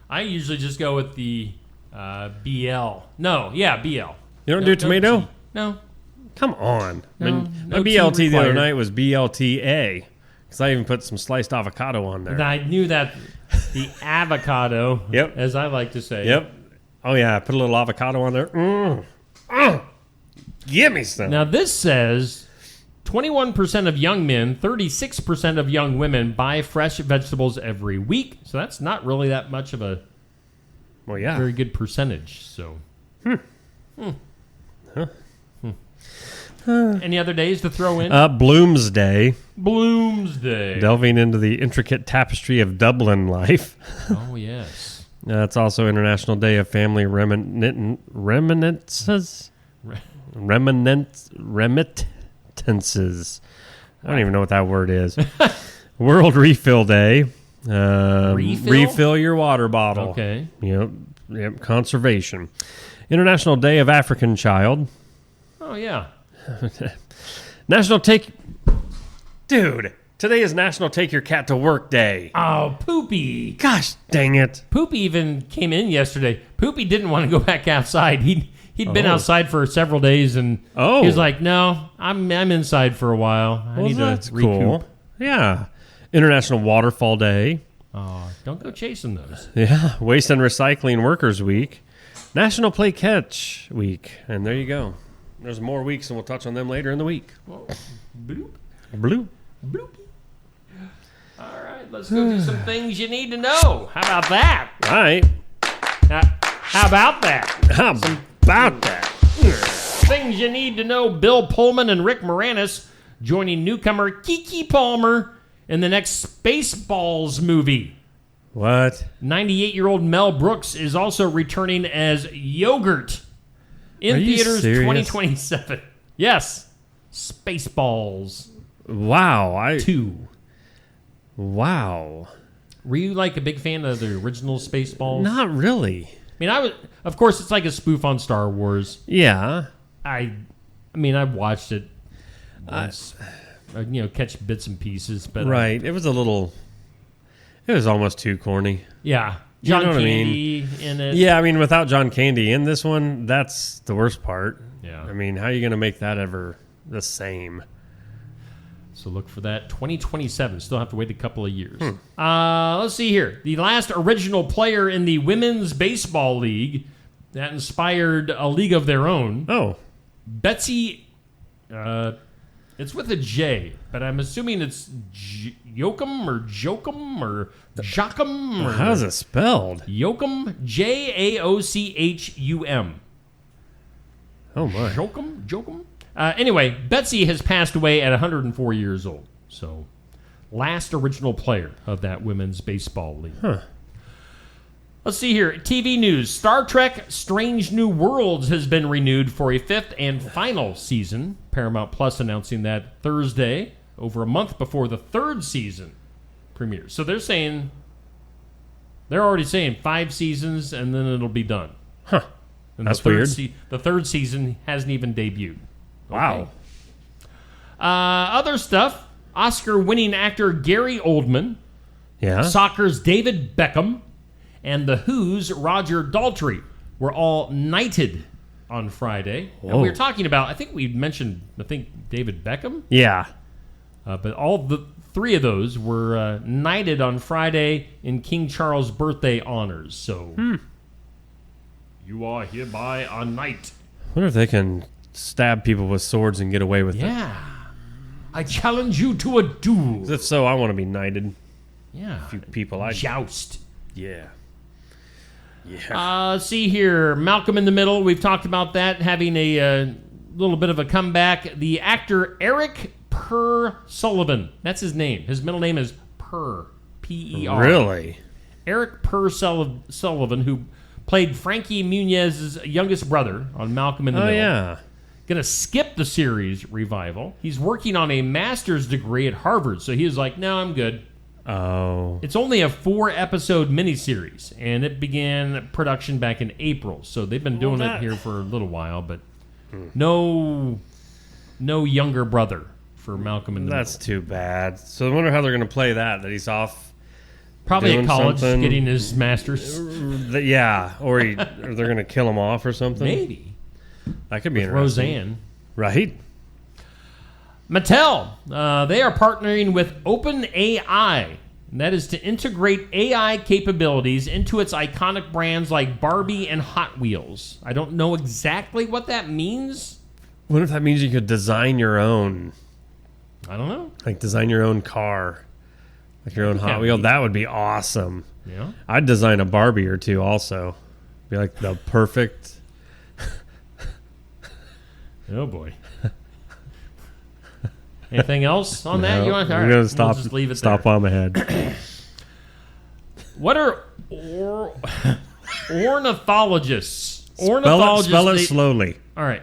I usually just go with the BL. No, yeah, BL. You don't do tomato? No. Come on. No, my BLT the other night was BLTA. Because I even put some sliced avocado on there. I knew that. The avocado, yep, as I like to say. Yep. Oh, yeah. I put a little avocado on there. Give me some. Now, this says 21% of young men, 36% of young women buy fresh vegetables every week. So that's not really that much of a very good percentage. So, Any other days to throw in? Bloomsday. Bloomsday. Delving into the intricate tapestry of Dublin life. Oh, yes. It's also International Day of Family Remittances. I don't even know what that word is. World Refill Day. Refill your water bottle. Okay. Yep. Conservation. International Day of African Child. Oh, yeah. Dude, today is National Take Your Cat to Work Day. Oh, Poopy. Gosh dang it. Poopy even came in yesterday. Poopy didn't want to go back outside. He'd been outside for several days, and he was like, no, I'm inside for a while. I need to recoup. Cool. Yeah. International Waterfall Day. Oh, don't go chasing those. Yeah. Waste and Recycling Workers Week. National Play Catch Week. And there you go. There's more weeks, and we'll touch on them later in the week. Whoa. Bloop. Bloop. Bloop. All right, let's go do some things you need to know. How about that? All right. How about that? Things you need to know. Bill Pullman and Rick Moranis joining newcomer Keke Palmer in the next Spaceballs movie. What? 98-year-old Mel Brooks is also returning as Yogurt in theaters 2027. Yes. Spaceballs. Wow. 2. Wow. Were you like a big fan of the original Spaceballs? Not really. I mean, of course, it's like a spoof on Star Wars. Yeah. I watched it once. Catch bits and pieces. But right. It was almost too corny. Yeah. John Candy in it. Yeah, without John Candy in this one, that's the worst part. Yeah. How are you going to make that ever the same? So look for that. 2027. Still have to wait a couple of years. Let's see here. The last original player in the Women's Baseball League that inspired a league of their own. Oh. Betsy, it's with a J, but I'm assuming it's Joachim or Joachim or Joachim. How's it spelled? Joachim, Jaochum. Oh, my. Joachim. Anyway, Betsy has passed away at 104 years old. So, last original player of that Women's Baseball League. Huh. Let's see here. TV news. Star Trek Strange New Worlds has been renewed for a 5th and final season. Paramount Plus announcing that Thursday, over a month before the 3rd season premieres. So they're already saying 5 seasons and then it'll be done. Huh. And that's weird. The 3rd season hasn't even debuted. Wow. Okay. Other stuff. Oscar-winning actor Gary Oldman. Yeah. Soccer's David Beckham. And The Who's Roger Daltrey were all knighted on Friday. Whoa. And we were talking about, I think we mentioned, David Beckham? Yeah. But all the three of those were knighted on Friday in King Charles' birthday honors. So, you are hereby a knight. I wonder if they can stab people with swords and get away with it. Yeah. I challenge you to a duel. If so, I want to be knighted. Yeah. A few people I joust. Yeah. Yeah. See here, Malcolm in the Middle. We've talked about that having a little bit of a comeback. The actor Eric Purr Sullivan. That's his name. His middle name is Purr. P-E-R. Really? Eric Purr Sullivan, who played Frankie Muniz's youngest brother on Malcolm in the Middle. Oh, yeah. Going to skip the series revival. He's working on a master's degree at Harvard, so he was like, no, I'm good. Oh. It's only a 4-episode miniseries, and it began production back in April. So they've been doing it here for a little while, but no younger brother for Malcolm in the That's too bad. So I wonder how they're going to play that he's off. Probably at college, something. getting his master's. Yeah, or they're going to kill him off or something. Maybe. That could be With interesting. Roseanne. Right. Mattel, they are partnering with OpenAI. And that is to integrate AI capabilities into its iconic brands like Barbie and Hot Wheels. I don't know exactly what that means. What if that means you could design your own? I don't know. Like design your own car. Like your own Hot Wheel. That would be awesome. Yeah. I'd design a Barbie or two also. Be like the perfect... Oh, boy. Anything else on that? No, You want? All we're right, gonna stop, we'll just leave it stop there. on my head. What are ornithologists? Spell it slowly. All right.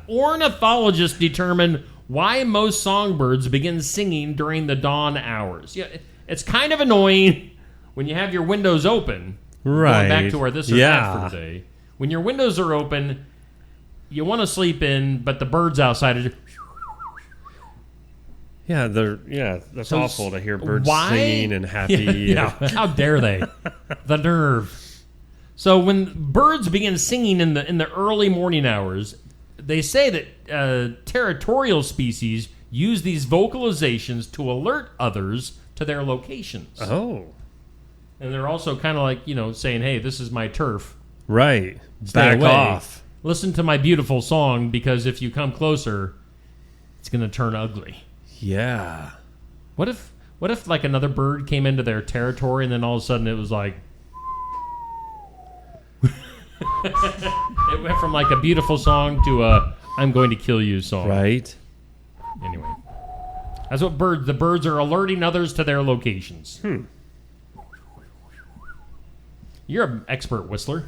Ornithologists determine why most songbirds begin singing during the dawn hours. Yeah, it's kind of annoying when you have your windows open. Right. Going back to our this or that for today. When your windows are open, you want to sleep in, but the birds outside are just... That's So awful to hear birds why? singing and happy. Yeah, how dare they? The nerve. So when birds begin singing in the early morning hours, they say that territorial species use these vocalizations to alert others to their locations. Oh. And they're also kind of like, saying, hey, this is my turf. Right. Stay Back away. off. Listen to my beautiful song, because if you come closer, it's going to turn ugly. Yeah. What if like another bird came into their territory and then all of a sudden it was like... It went from like a beautiful song to a I'm going to kill you song. Right. Anyway. That's what the birds are alerting others to their locations. You're an expert whistler.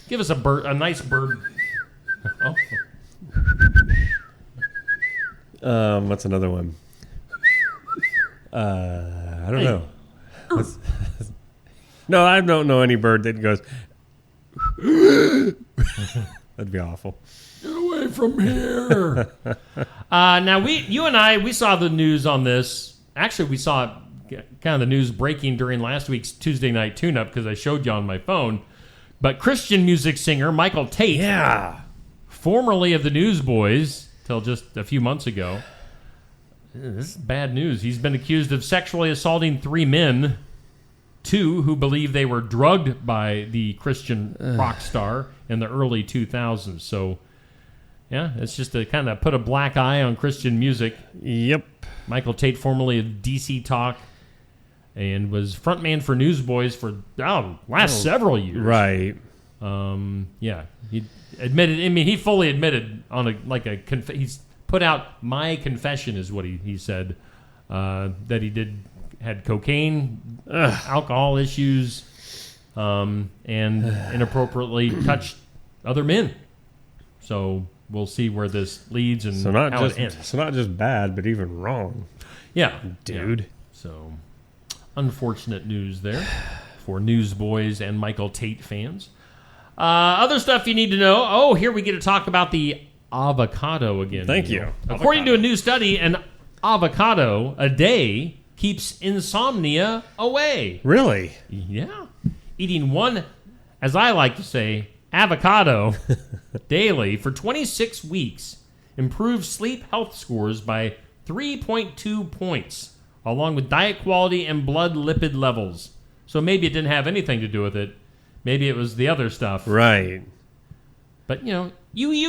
Give us a nice bird. What's another one? I don't know. No, I don't know any bird that goes. That'd be awful. Get away from here. Now, you and I saw the news on this. Actually, we saw kind of the news breaking during last week's Tuesday Night Tune-Up because I showed you on my phone. But Christian music singer Michael Tate, formerly of the Newsboys till just a few months ago, this is bad news. He's been accused of sexually assaulting 3 men, 2 who believe they were drugged by the Christian rock star in the early 2000s. So, yeah, it's just to kind of put a black eye on Christian music. Yep. Michael Tate, formerly of DC Talk, and was frontman for Newsboys for last several years. Right. He admitted. I mean, he fully admitted on he's put out my confession is what he said that he had cocaine, alcohol issues, and inappropriately touched other men. So we'll see where this leads and how it ends. So not just bad, but even wrong. Yeah, dude. Yeah. So unfortunate news there for Newsboys and Michael Tate fans. Other stuff you need to know. Oh, here we get to talk about the avocado again. Thank you. According to a new study, an avocado a day keeps insomnia away. Really? Yeah. Eating one, as I like to say, avocado daily for 26 weeks improved sleep health scores by 3.2 points, along with diet quality and blood lipid levels. So maybe it didn't have anything to do with it. Maybe it was the other stuff. Right. But, you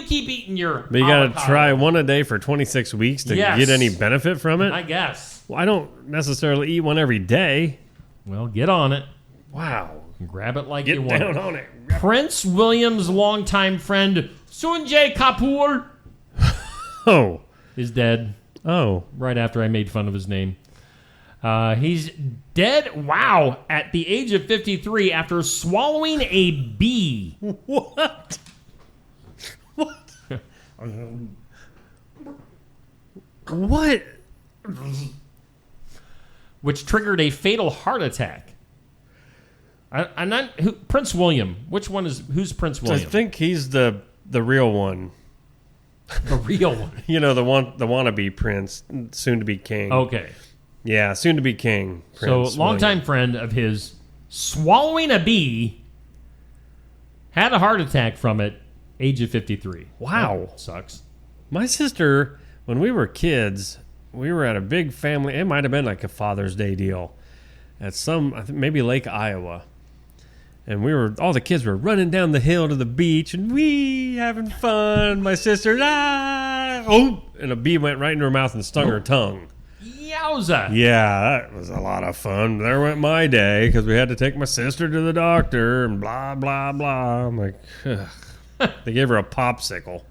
keep eating your But you got to avocado. try one a day for 26 weeks to get any benefit from it? I guess. Well, I don't necessarily eat one every day. Well, get on it. Wow. Grab it like Get you want. down on it. Prince William's longtime friend, Sanjay Kapoor, Oh. is dead. Oh. Right after I made fun of his name. He's dead, wow, at the age of 53 after swallowing a bee. What? What? Which triggered a fatal heart attack. Prince William. Who's Prince I William? think he's the real one. The real one. The wannabe prince, soon to be king. Okay. Yeah, soon to be king. Prince So, longtime friend of his, swallowing a bee, had a heart attack from it, age of 53. Wow. That sucks. My sister, when we were kids, we were at a big family. It might have been like a Father's Day deal at maybe Lake Iowa. And all the kids were running down the hill to the beach and having fun. My sister, and a bee went right into her mouth and stung her tongue. Yowza. Yeah, that was a lot of fun. There went my day because we had to take my sister to the doctor and blah, blah, blah. I'm like, ugh. They gave her a popsicle.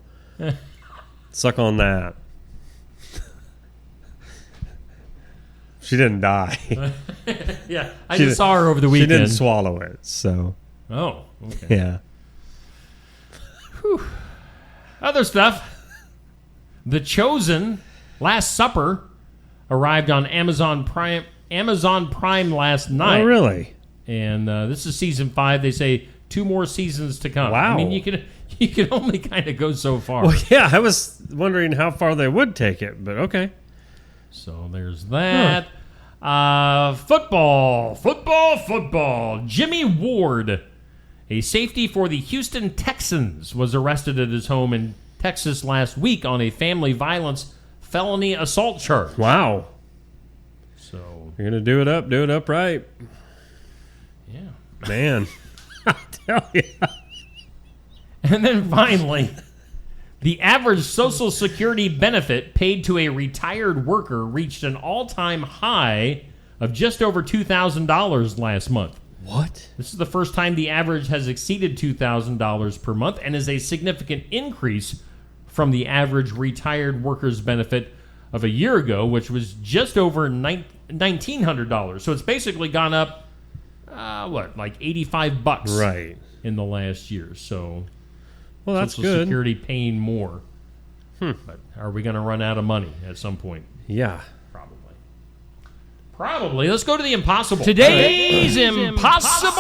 Suck on that. She didn't die. Yeah, I just saw her over the weekend. She didn't swallow it, so. Oh, okay. Yeah. Whew. Other stuff. The Chosen, Last Supper, arrived on Amazon Prime last night. Oh, really? And this is season 5. They say 2 more seasons to come. Wow. I mean, you can only kind of go so far. Well, yeah, I was wondering how far they would take it, but okay. So there's that. Football. Jimmy Ward, a safety for the Houston Texans, was arrested at his home in Texas last week on a family violence felony assault charge. Wow. So you're going to do it up right. Yeah. Man. I tell you. And then finally, the average Social Security benefit paid to a retired worker reached an all-time high of just over $2,000 last month. What? This is the first time the average has exceeded $2,000 per month and is a significant increase from the average retired worker's benefit of a year ago, which was just over $1,900. So it's basically gone up, like $85 right in the last year. So... Well, that's Social good. Security paying more. But are we going to run out of money at some point? Yeah. Probably. Let's go to the impossible. Today's impossible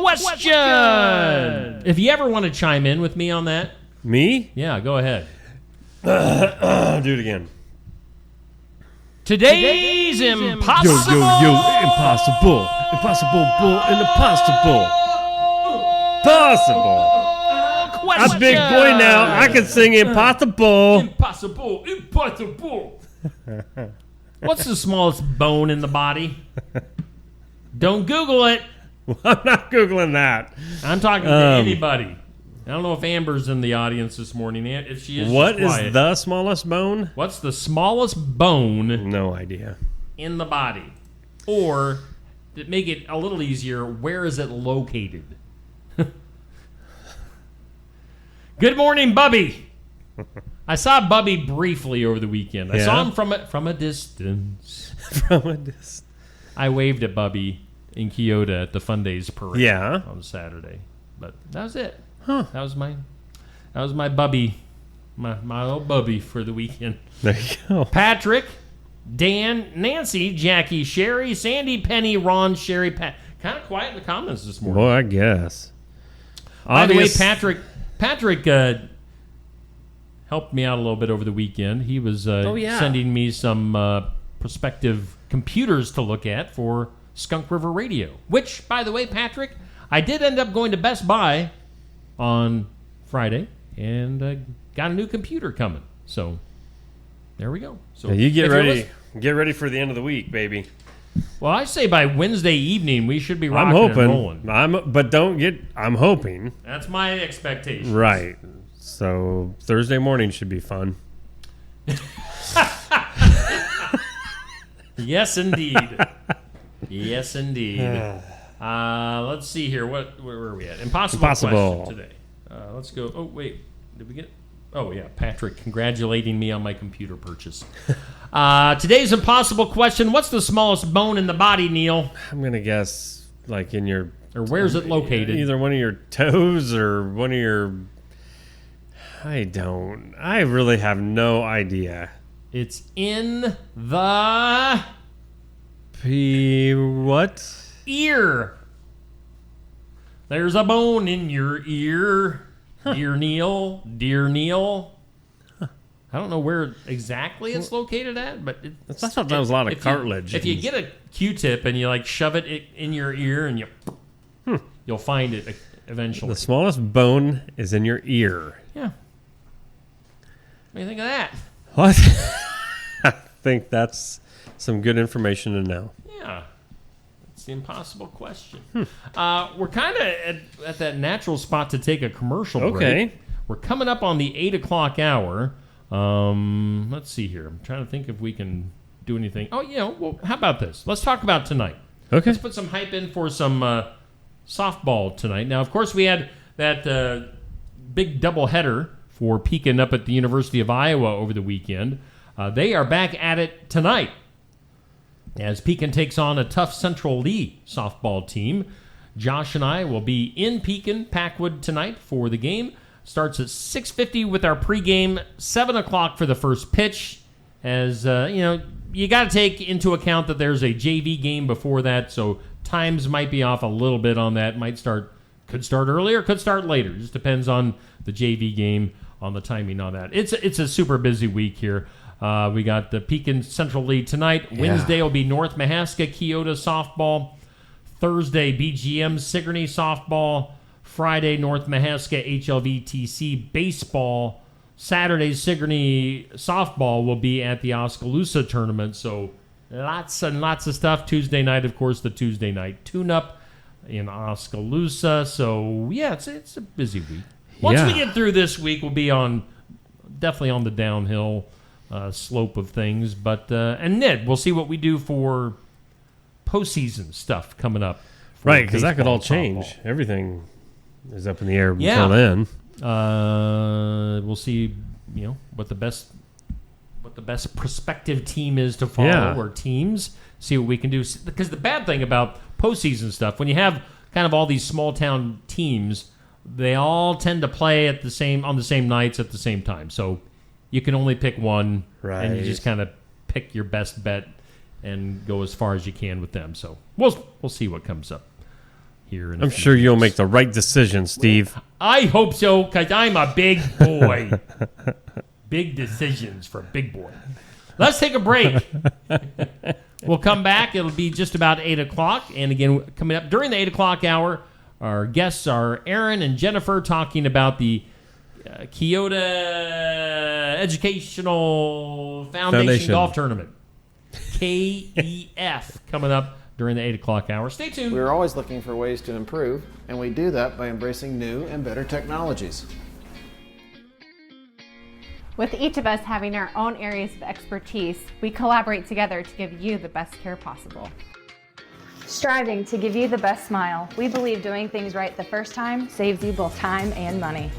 question. If you ever want to chime in with me on that. Me? Yeah, go ahead. Do it again. Today's impossible. Impossible. Impossible, bull, and impossible. Possible. Question. I'm a big boy now. I can sing impossible. Impossible. What's the smallest bone in the body? Don't Google it. I'm not Googling that. I'm talking to anybody. I don't know if Amber's in the audience this morning. If she is, what is the smallest bone? What's the smallest bone? No idea. In the body. Or, to make it a little easier, where is it located? Good morning, Bubby. I saw Bubby briefly over the weekend. I saw him from a distance. From a distance. I waved at Bubby in Keota at the Fun Days Parade on Saturday. But that was it. Huh. That was my Bubby, my old Bubby for the weekend. There you go. Patrick, Dan, Nancy, Jackie, Sherry, Sandy, Penny, Ron, Sherry, Pat. Kind of quiet in the comments this morning. Well, I guess. By the way, Patrick helped me out a little bit over the weekend. He was sending me some prospective computers to look at for Skunk River Radio, which, by the way, Patrick, I did end up going to Best Buy on Friday and got a new computer coming. So there we go. So you get ready. Get ready for the end of the week, baby. Well, I say by Wednesday evening we should be rocking and rolling. I'm hoping. That's my expectation. Right. So Thursday morning should be fun. Yes, indeed. Yes, indeed. Let's see here. Where are we at? Impossible question today. Let's go. Oh, wait. Did we get... Oh, yeah. Patrick congratulating me on my computer purchase. Today's impossible question. What's the smallest bone in the body, Neil? I'm going to guess like in your... Or where's it located? Either one of your toes or one of your... I really have no idea. It's in the... What? Ear. There's a bone in your ear. Dear Neil. I don't know where exactly it's located at, but I thought that was a lot of cartilage. If you get a Q-tip and you like shove it in your ear and you'll find it eventually. The smallest bone is in your ear. Yeah. What do you think of that? What? I think that's some good information to know. Yeah. It's the impossible question. We're kind of at that natural spot to take a commercial break. Okay. We're coming up on the 8 o'clock hour. Let's see here. I'm trying to think if we can do anything. Oh, well, how about this? Let's talk about tonight. Okay. Let's put some hype in for some softball tonight. Now, of course, we had that big doubleheader for Pekin up at the University of Iowa over the weekend. They are back at it tonight as Pekin takes on a tough Central Lee softball team. Josh and I will be in Pekin, Packwood tonight for the game. Starts at 6:50 with our pregame, 7 o'clock for the first pitch. As, you got to take into account that there's a JV game before that, so times might be off a little bit on that. Could start earlier, could start later. Just depends on the JV game, on the timing on that. It's a super busy week here. We got the Pekin Central League tonight. Yeah. Wednesday will be North Mahaska Keota softball. Thursday, BGM Sigourney softball. Friday, North Mahaska HLVTC baseball. Saturday, Sigourney softball will be at the Oskaloosa tournament. So lots and lots of stuff. Tuesday night, of course, the Tuesday night tune-up in Oskaloosa. So, yeah, it's a busy week. Once we get through this week, we'll be definitely on the downhill slope of things. But and Ned, we'll see what we do for postseason stuff coming up. Right, because that could all change. Everything is up in the air until then. We'll see, what the best prospective team is to follow or teams. See what we can do. Because the bad thing about postseason stuff, when you have kind of all these small town teams, they all tend to play on the same nights at the same time. So you can only pick one, and you just kind of pick your best bet and go as far as you can with them. So we'll see what comes up here. I'm sure you'll make the right decision, Steve. I hope so, because I'm a big boy. Big decisions for a big boy. Let's take a break. We'll come back. It'll be just about 8 o'clock. And again, coming up during the 8 o'clock hour, our guests are Aaron and Jennifer talking about the Keota Educational Foundation Golf Tournament. KEF coming up during the 8 o'clock hour. Stay tuned. We're always looking for ways to improve, and we do that by embracing new and better technologies. With each of us having our own areas of expertise, we collaborate together to give you the best care possible. Striving to give you the best smile, we believe doing things right the first time saves you both time and money.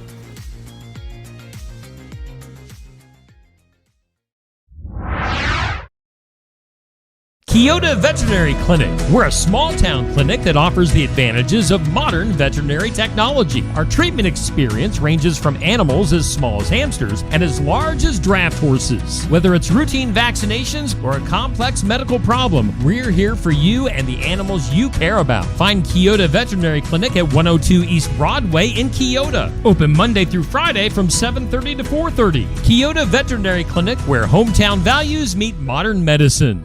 Keota Veterinary Clinic. We're a small-town clinic that offers the advantages of modern veterinary technology. Our treatment experience ranges from animals as small as hamsters and as large as draft horses. Whether it's routine vaccinations or a complex medical problem, we're here for you and the animals you care about. Find Keota Veterinary Clinic at 102 East Broadway in Keota. Open Monday through Friday from 7:30 to 4:30. Keota Veterinary Clinic, where hometown values meet modern medicine.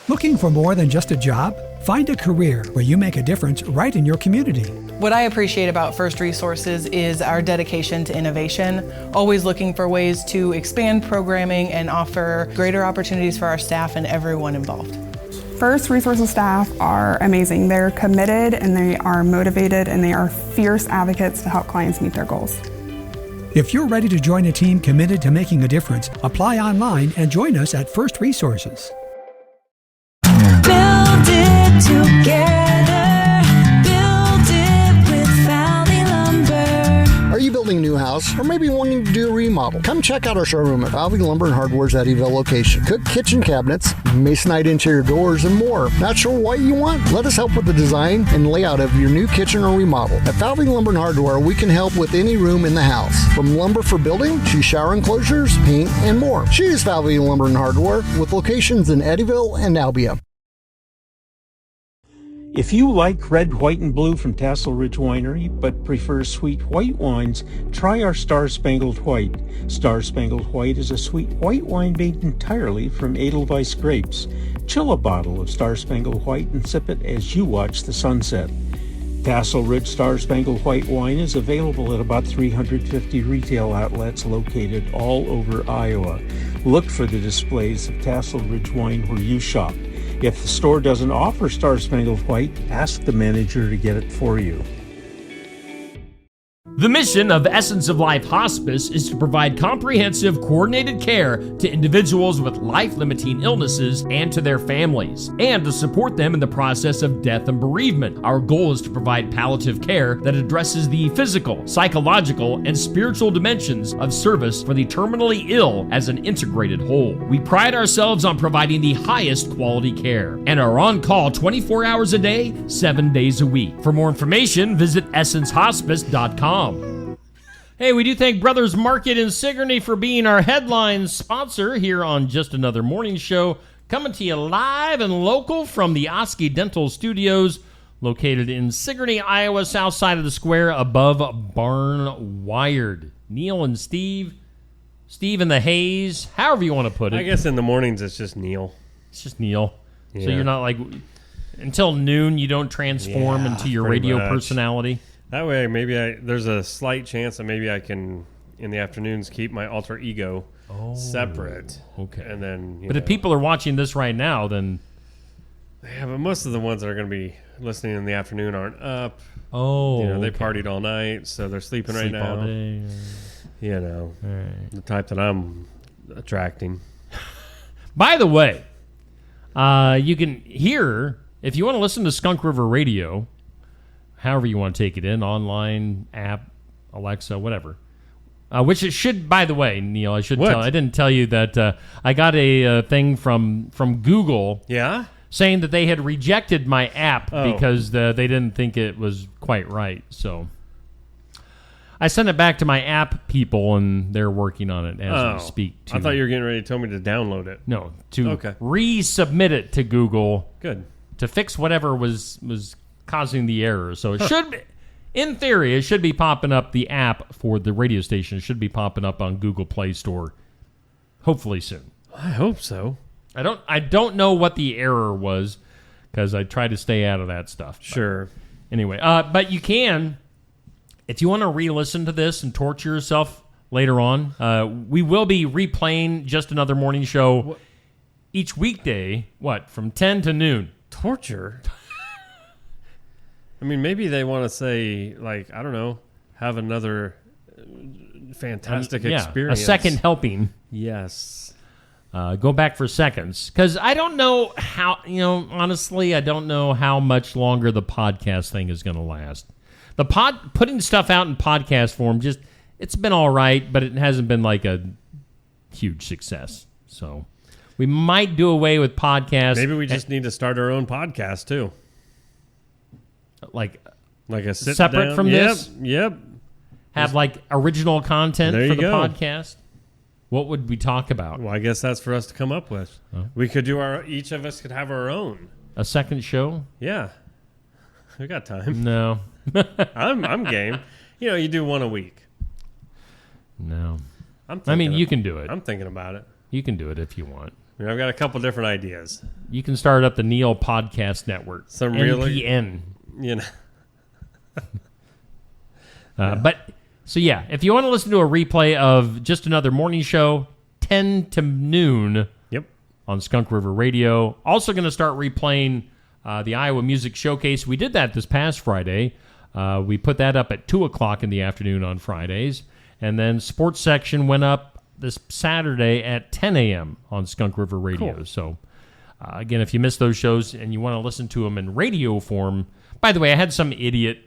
Looking for more than just a job? Find a career where you make a difference right in your community. What I appreciate about First Resources is our dedication to innovation, always looking for ways to expand programming and offer greater opportunities for our staff and everyone involved. First Resources staff are amazing. They're committed and they are motivated and they are fierce advocates to help clients meet their goals. If you're ready to join a team committed to making a difference, apply online and join us at First Resources. Build it together. Build it with Valley Lumber. Are you building a new house or maybe wanting to do a remodel? Come check out our showroom at Valley Lumber and Hardware's Eddyville location. Cook kitchen cabinets, masonite interior doors, and more. Not sure what you want? Let us help with the design and layout of your new kitchen or remodel. At Valley Lumber and Hardware, we can help with any room in the house, from lumber for building to shower enclosures, paint, and more. Choose Valley Lumber and Hardware with locations in Eddyville and Albia. If you like red, white, and blue from Tassel Ridge Winery, but prefer sweet white wines, try our Star Spangled White. Star Spangled White is a sweet white wine made entirely from Edelweiss grapes. Chill a bottle of Star Spangled White and sip it as you watch the sunset. Tassel Ridge Star Spangled White wine is available at about 350 retail outlets located all over Iowa. Look for the displays of Tassel Ridge wine where you shop. If the store doesn't offer Star Spangled White, ask the manager to get it for you. The mission of Essence of Life Hospice is to provide comprehensive, coordinated care to individuals with life-limiting illnesses and to their families, and to support them in the process of death and bereavement. Our goal is to provide palliative care that addresses the physical, psychological, and spiritual dimensions of service for the terminally ill as an integrated whole. We pride ourselves on providing the highest quality care and are on call 24 hours a day, 7 days a week. For more information, visit essencehospice.com. Hey, we do thank Brothers Market in Sigourney for being our headline sponsor here on Just Another Morning Show, coming to you live and local from the Oski Dental Studios, located in Sigourney, Iowa, south side of the square above Barn Wired. Neil and Steve and the Haze, however you want to put it. I guess in the mornings it's just Neil. It's just Neil. Yeah. So you're not like, until noon you don't transform into your radio personality? That way, there's a slight chance that maybe I can, in the afternoons, keep my alter ego separate. Okay. And then, but if people are watching this right now, then... Yeah, but most of the ones that are going to be listening in the afternoon aren't up. They partied all night, so they're sleeping right now. All day. The type that I'm attracting. By the way, you can hear, if you want to listen to Skunk River Radio... however you want to take it in, online, app, Alexa, whatever. Which it should, by the way, Neil, I didn't tell you that I got a thing from Google saying that they had rejected my app because they didn't think it was quite right. So I sent it back to my app people, and they're working on it as we speak. I thought you were getting ready to tell me to download it. No, to resubmit it to Google. Good. To fix whatever was causing the error. So it should be, in theory, it should be popping up, the app for the radio station should be popping up on Google Play Store hopefully soon. I hope so. I don't know what the error was because I try to stay out of that stuff. Sure. Anyway, but you can, if you want to re-listen to this and torture yourself later on, we will be replaying Just Another Morning Show each weekday, from 10 to noon. Torture? I mean, maybe they want to say, like, I don't know, have another fantastic experience. A second helping. Yes. Go back for seconds. Because I don't know how, honestly, I don't know how much longer the podcast thing is going to last. Putting stuff out in podcast form it's been all right, but it hasn't been like a huge success. So we might do away with podcasts. Maybe we just need to start our own podcast too. Like a sit separate down. from this? Yep. Have like original content There for you the go. podcast? What would we talk about? Well, I guess that's for us to come up with. We could do each of us could have our own. A second show? Yeah. We got time. No. I'm game. You do one a week. No. You you can do it. I'm thinking about it. You can do it if you want. I've got a couple different ideas. You can start up the Neil Podcast Network. Some really, NPN. So yeah, if you want to listen to a replay of just another morning show, 10 to noon on Skunk River Radio. Also going to start replaying the Iowa Music Showcase. We did that this past Friday. We put that up at 2 o'clock in the afternoon on Fridays. And then sports section went up this Saturday at 10 a.m. on Skunk River Radio. Cool. So again, if you missed those shows and you want to listen to them in radio form, by the way, I had some idiot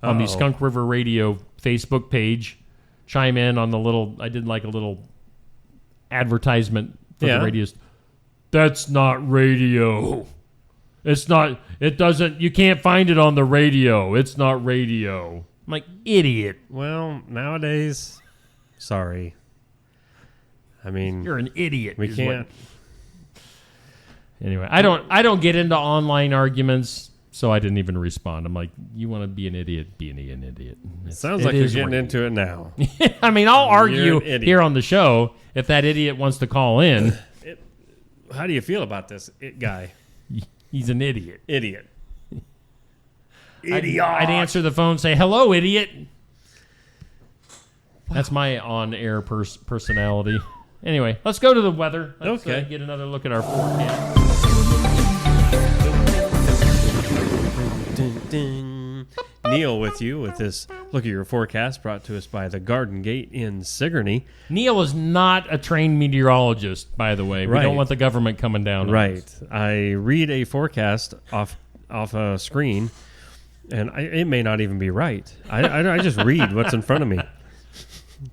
on the Skunk River Radio Facebook page chime in on I did like a little advertisement for the radio. That's not radio. It's not, you can't find it on the radio. It's not radio. I'm like, idiot. Well, nowadays, sorry. I mean, you're an idiot. We can't. Anyway, I don't get into online arguments. So I didn't even respond. I'm like, you want to be an idiot, be an idiot. Sounds like you're getting into it now. I mean, I'll argue here on the show if that idiot wants to call in. How do you feel about this guy? He's an idiot. Idiot. I'd answer the phone and say, hello, idiot. Wow. That's my on-air personality. Anyway, let's go to the weather. Let's get another look at our forecast. Neil with you with this look at your forecast brought to us by the Garden Gate in Sigourney. Neil is not a trained meteorologist, by the way. We don't want the government coming down on us. I read a forecast off a screen, and it may not even be right. I just read what's in front of me.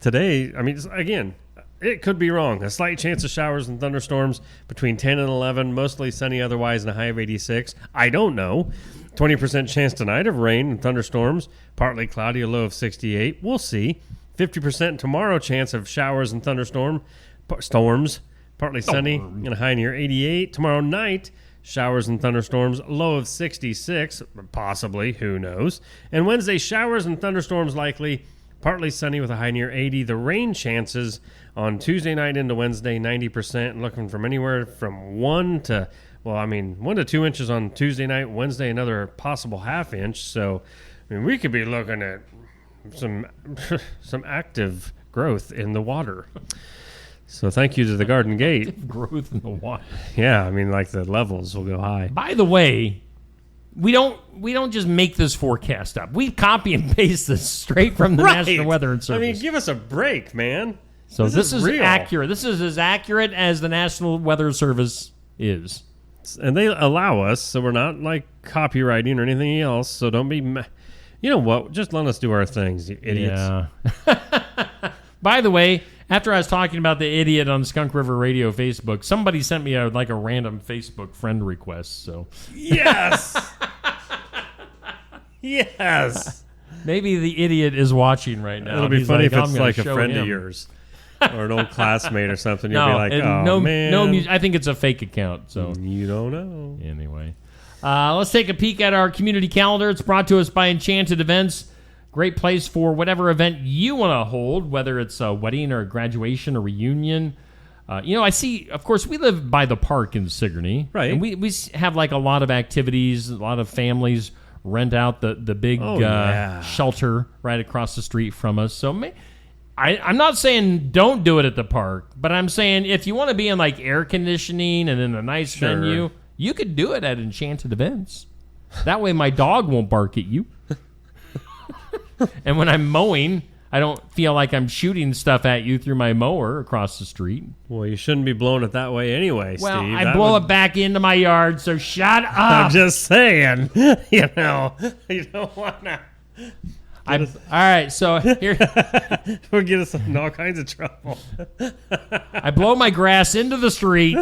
Today, I mean, again, it could be wrong. A slight chance of showers and thunderstorms between 10 and 11, mostly sunny otherwise, and a high of 86. I don't know. 20% chance tonight of rain and thunderstorms, partly cloudy, a low of 68. We'll see. 50% tomorrow chance of showers and storms, partly sunny, and a high near 88. Tomorrow night, showers and thunderstorms, low of 66, possibly, who knows. And Wednesday, showers and thunderstorms likely, partly sunny with a high near 80. The rain chances on Tuesday night into Wednesday, 90%, looking from anywhere from 1 to 2 inches on Tuesday night. Wednesday, another possible half inch. So, I mean, we could be looking at some active growth in the water. So thank you to the Garden Gate. Growth in the water. Yeah, I mean, like the levels will go high. By the way, we don't just make this forecast up. We copy and paste this straight from the National Weather Service. I mean, give us a break, man. So this is real. accurate. This is as accurate as the National Weather Service is. And they allow us, so we're not like copywriting or anything else. So don't be, you know what? Just let us do our things, you idiots. Yeah. By the way, after I was talking about the idiot on Skunk River Radio Facebook, somebody sent me a random Facebook friend request. So yes, yes. Maybe the idiot is watching right now. It'll be funny if it's like a friend of yours. Or an old classmate or something. You'll be like, oh, man. I think it's a fake account. So you don't know. Anyway, let's take a peek at our community calendar. It's brought to us by Enchanted Events. Great place for whatever event you want to hold, whether it's a wedding or a graduation or reunion. I see, of course, we live by the park in Sigourney. Right. And we have a lot of activities. A lot of families rent out the big shelter right across the street from us. So I'm not saying don't do it at the park, but I'm saying if you want to be in air conditioning and in a nice venue, you could do it at Enchanted Events. That way my dog won't bark at you. And when I'm mowing, I don't feel like I'm shooting stuff at you through my mower across the street. Well, you shouldn't be blowing it that way anyway, well, Steve. I blow it back into my yard, so shut up. I'm just saying, you don't want to. All right, so here we'll get us in all kinds of trouble. I blow my grass into the street,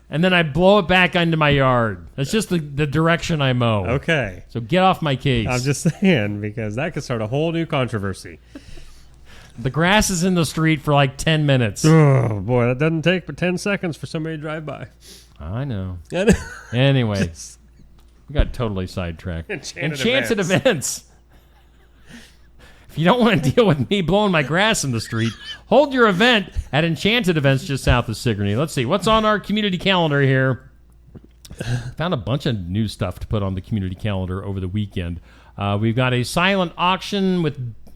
and then I blow it back into my yard. That's just the direction I mow. Okay. So get off my case. I'm just saying, because that could start a whole new controversy. The grass is in the street for like 10 minutes. Oh, boy, that doesn't take but 10 seconds for somebody to drive by. I know. Anyway, we got totally sidetracked. Enchanted events. If you don't want to deal with me blowing my grass in the street, hold your event at Enchanted Events just south of Sigourney. Let's see. What's on our community calendar here? Found a bunch of new stuff to put on the community calendar over the weekend. We've got a silent auction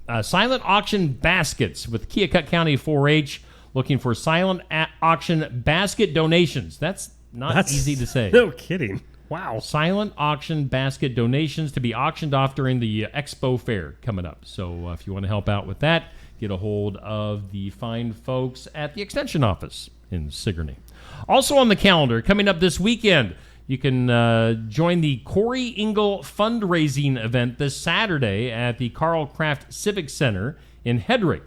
baskets with Keokuk County 4-H looking for silent auction basket donations. That's easy to say. No kidding. Wow. Silent auction basket donations to be auctioned off during the Expo Fair coming up. So if you want to help out with that, get a hold of the fine folks at the Extension Office in Sigourney. Also on the calendar, coming up this weekend, you can join the Corey Engel fundraising event this Saturday at the Carl Kraft Civic Center in Hedrick.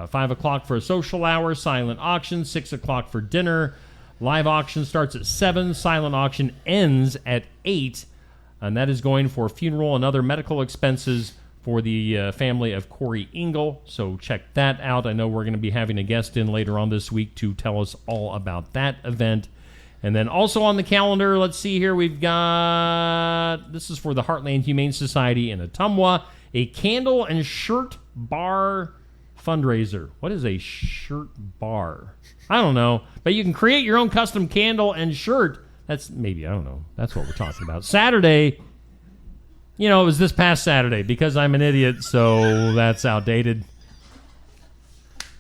5 o'clock for a social hour, silent auction, 6 o'clock for dinner. Live auction starts at 7. Silent auction ends at 8. And that is going for funeral and other medical expenses for the family of Corey Engel. So check that out. I know we're going to be having a guest in later on this week to tell us all about that event. And then also on the calendar, let's see here, we've got, this is for the Heartland Humane Society in Ottumwa, a candle and shirt bar fundraiser. What is a shirt bar? I don't know, but you can create your own custom candle and shirt. That's maybe, I don't know. That's what we're talking about. Saturday, it was this past Saturday because I'm an idiot, so that's outdated.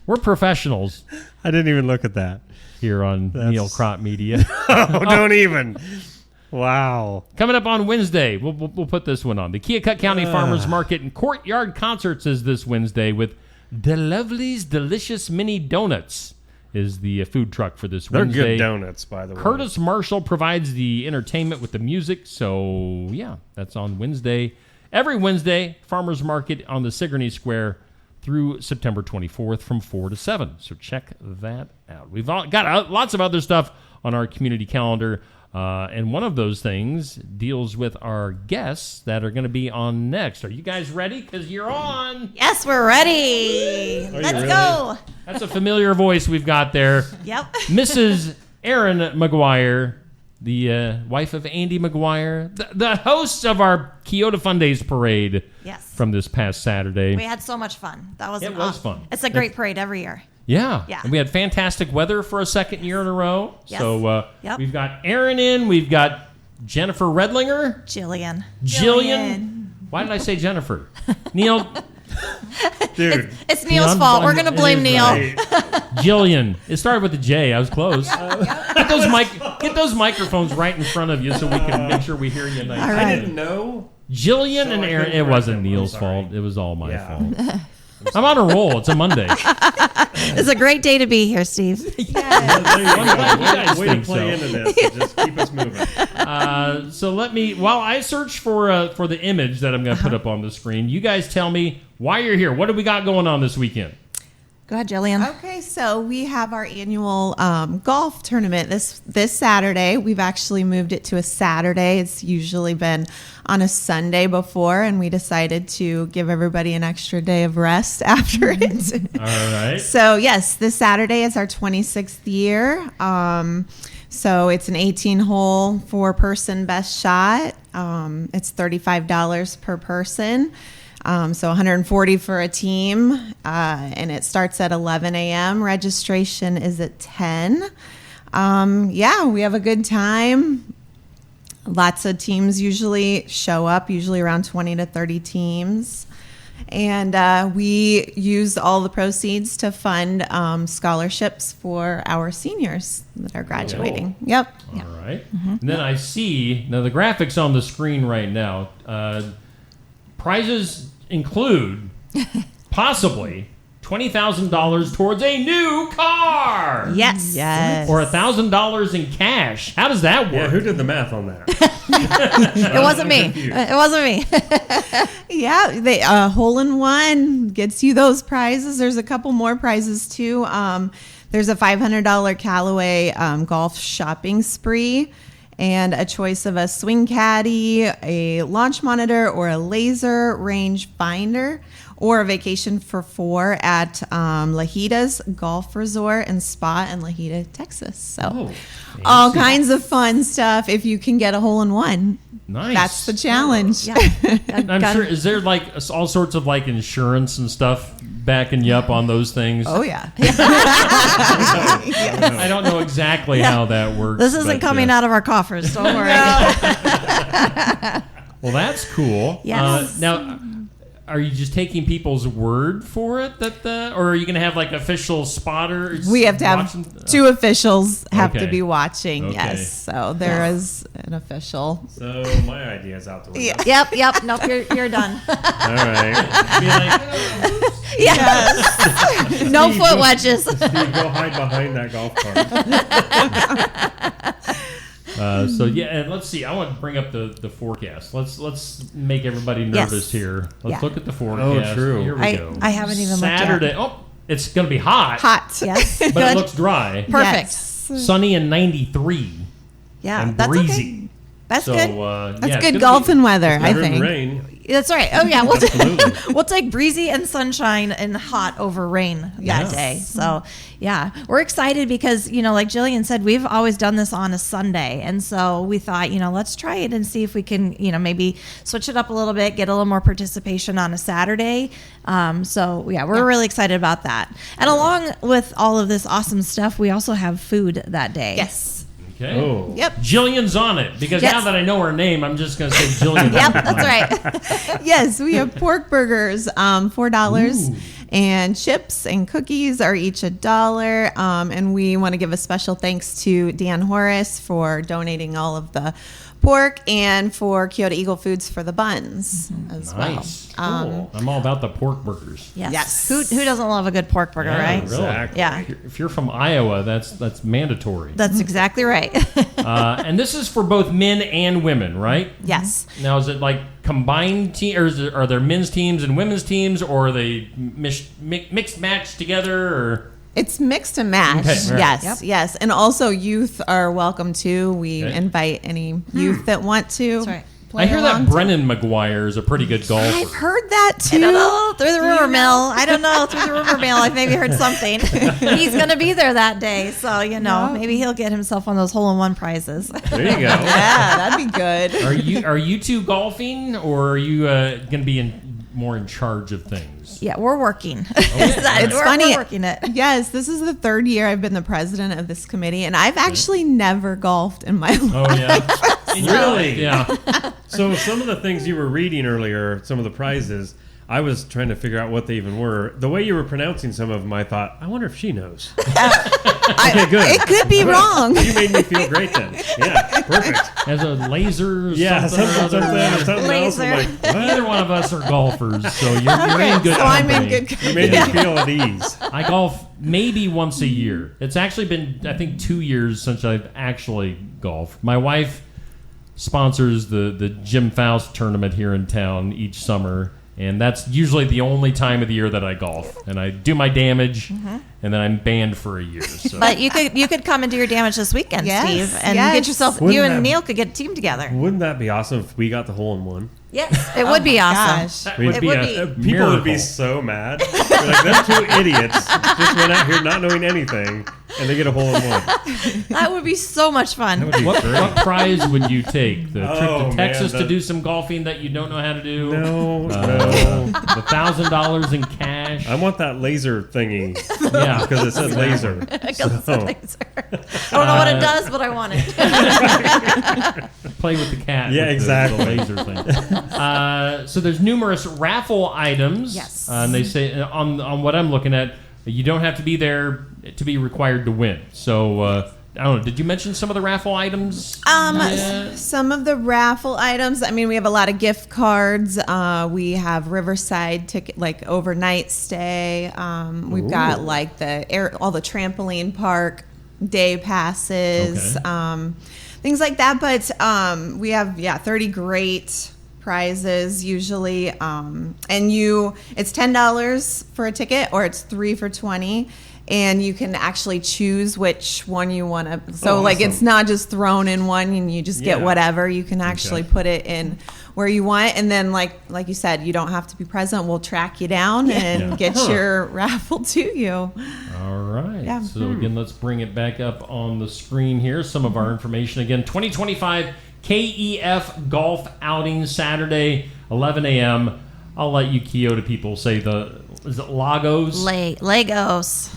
We're professionals. I didn't even look at that. Here on Neil Crop Media. Oh, don't even. Wow. Coming up on Wednesday, we'll put this one on. The Keokuk County Farmers Market and Courtyard Concerts is this Wednesday with the Lovely's Delicious Mini Donuts is the food truck for this Wednesday. They're good donuts, by the way. Curtis Marshall provides the entertainment with the music. So, yeah, that's on Wednesday. Every Wednesday, Farmers Market on the Sigourney Square through September 24th from 4 to 7. So check that out. We've got lots of other stuff on our community calendar. And one of those things deals with our guests that are going to be on next. Are you guys ready? Because you're on. Yes, we're ready. Let's go. That's a familiar voice we've got there. Yep. Mrs. Erin McGuire, the wife of Andy McGuire, the hosts of our Keota Fun Days parade. Yes. From this past Saturday. We had so much fun. That was fun. It's a great parade every year. Yeah. Yeah. And we had fantastic weather for a second year in a row. Yes. So we've got Erin in. We've got Jennifer Redlinger. Jillian. Why did I say Jennifer? Neil. Dude. It's Neil's fault. We're going to blame Neil. Right. Jillian. It started with a J. I was close. Get those microphones right in front of you so we can make sure we hear you nice. Right. I didn't know. Jillian and Erin. It wasn't Neil's fault. It was all my fault. I'm on a roll. It's a Monday. It's a great day to be here, Steve. Way to play into this. So just keep us moving. So while I search for the image that I'm going to put up on the screen, you guys tell me why you're here. What do we got going on this weekend? Go ahead, Jillian. Okay, so we have our annual golf tournament this Saturday. We've actually moved it to a Saturday. It's usually been on a Sunday before, and we decided to give everybody an extra day of rest after it. All right. So, yes, this Saturday is our 26th year. So it's an 18-hole, 4-person best shot. It's $35 per person. So $140 for a team, and it starts at 11 a.m. Registration is at 10. We have a good time. Lots of teams usually show up, usually around 20 to 30 teams. And we use all the proceeds to fund scholarships for our seniors that are graduating. Cool. Yep. All right. Mm-hmm. And then I see, now the graphics on the screen right now, prizes include possibly $20,000 towards a new car. Yes. Or $1,000 in cash. How does that work? Yeah, who did the math on that? It wasn't me. It wasn't me. Yeah, they hole in one gets you those prizes. There's a couple more prizes too. There's a $500 Callaway golf shopping spree, and a choice of a swing caddy, a launch monitor, or a laser range finder, or a vacation for 4 at Lajitas Golf Resort and Spa in Lajita, Texas. So all kinds of fun stuff if you can get a hole in one. Nice. That's the challenge. Yeah. I'm sure, is there like all sorts of like insurance and stuff backing you up on those things? Oh, yeah. I don't know exactly how that works. This isn't coming out of our coffers. Don't worry. Well, that's cool. Yes. Now, are you just taking people's word for it or are you going to have like official spotters? We have to have two officials have to be watching. Okay. Yes. So there is an official. So my idea is out the window. Yep. Nope, you're done. All right. Yes. No foot wedges. Steve, go hide behind that golf cart. So yeah, and let's see. I want to bring up the forecast. Let's make everybody nervous here. Let's look at the forecast. Oh, true. Here we go. I haven't even Saturday. looked Oh, it's going to be hot. Hot. Yes. But it looks dry. Perfect. Yes. Sunny and 93. Yeah, and that's breezy. okay. That's So, good. That's good golfing weather, I Better than think. rain. That's right. Oh yeah, we'll take breezy and sunshine and hot over rain that day. So yeah, we're excited because like Jillian said, we've always done this on a Sunday, and so we thought let's try it and see if we can maybe switch it up a little bit, get a little more participation on a Saturday. So yeah, we're really excited about that. And along with all of this awesome stuff, we also have food that day. Yes. Okay. Oh. Yep. Jillian's on it because now that I know her name, I'm just going to say Jillian. Yep, that's right. Yes, we have pork burgers, $4, and chips and cookies are each $1. And we want to give a special thanks to Dan Horace for donating all of the pork and for Keota Eagle Foods for the buns as Nice. well. Cool. I'm all about the pork burgers. Yes. Who doesn't love a good pork burger, right? Really. Yeah. If you're from Iowa, that's mandatory. That's exactly right. And this is for both men and women, right? Yes. Now, is it like combined team, or are there men's teams and women's teams, or are they mixed match together, or? It's mixed and match. Okay, right. Yes. And also youth are welcome too. We invite any youth that want to. That's right. I hear that Brennan McGuire is a pretty good golfer. I've heard that too. I don't know, through the rumor mill. I don't know, through the rumor mill. I've maybe heard something. He's going to be there that day. So, maybe he'll get himself one of those hole-in-one prizes. There you go. Yeah, that'd be good. Are you two golfing, or are you going to be more in charge of things? Yeah, we're working. It's funny. We're working it. Yes, this is the 3rd year I've been the president of this committee, and I've actually never golfed in my life. Oh, yeah. Really? Yeah. So some of the things you were reading earlier, some of the prizes, I was trying to figure out what they even were. The way you were pronouncing some of them, I thought, I wonder if she knows. Okay, good. It could be wrong. You made me feel great then. Yeah, perfect. As a laser, something else. I'm like, what? Neither one of us are golfers, so you're in good company. So I'm in good company. You made me feel at ease. I golf maybe once a year. It's actually been, I think, 2 years since I've actually golfed. My wife sponsors the Jim Faust tournament here in town each summer, and that's usually the only time of the year that I golf. And I do my damage, and then I'm banned for a year. So. But you could come and do your damage this weekend, Steve, and get yourself. You and Neil could get a team together. Wouldn't that be awesome if we got the hole in one? Yes, it would be awesome. It would be people would be so mad. They're like, them two idiots just went out here not knowing anything, and they get a hole in one. That would be so much fun. What prize would you take? The trip to Texas man, to do some golfing that you don't know how to do? No. The $1,000 in cash. I want that laser thingy. Yeah, because it says laser. It's a laser. I don't know what it does, but I want it. Play with the cat. Yeah, with exactly. The laser thing. So there's numerous raffle items. Yes. And they say on what I'm looking at, you don't have to be there to be required to win. So I don't know. Did you mention some of the raffle items? Some of the raffle items. I mean, we have a lot of gift cards. We have Riverside ticket, like overnight stay. We've got like all the trampoline park day passes, things like that. But we have 30 great prizes usually, and it's $10 for a ticket, or it's $3 for $20. And you can actually choose which one you want to. So, like, it's not just thrown in one and you just get whatever. You can actually put it in where you want. And then, like you said, you don't have to be present. We'll track you down and get your raffle to you. All right. Yeah. So, again, let's bring it back up on the screen here. Some of our information. Again, 2025 KEF Golf Outing Saturday, 11 a.m. I'll let you Keota people say is it Lagos? Legos.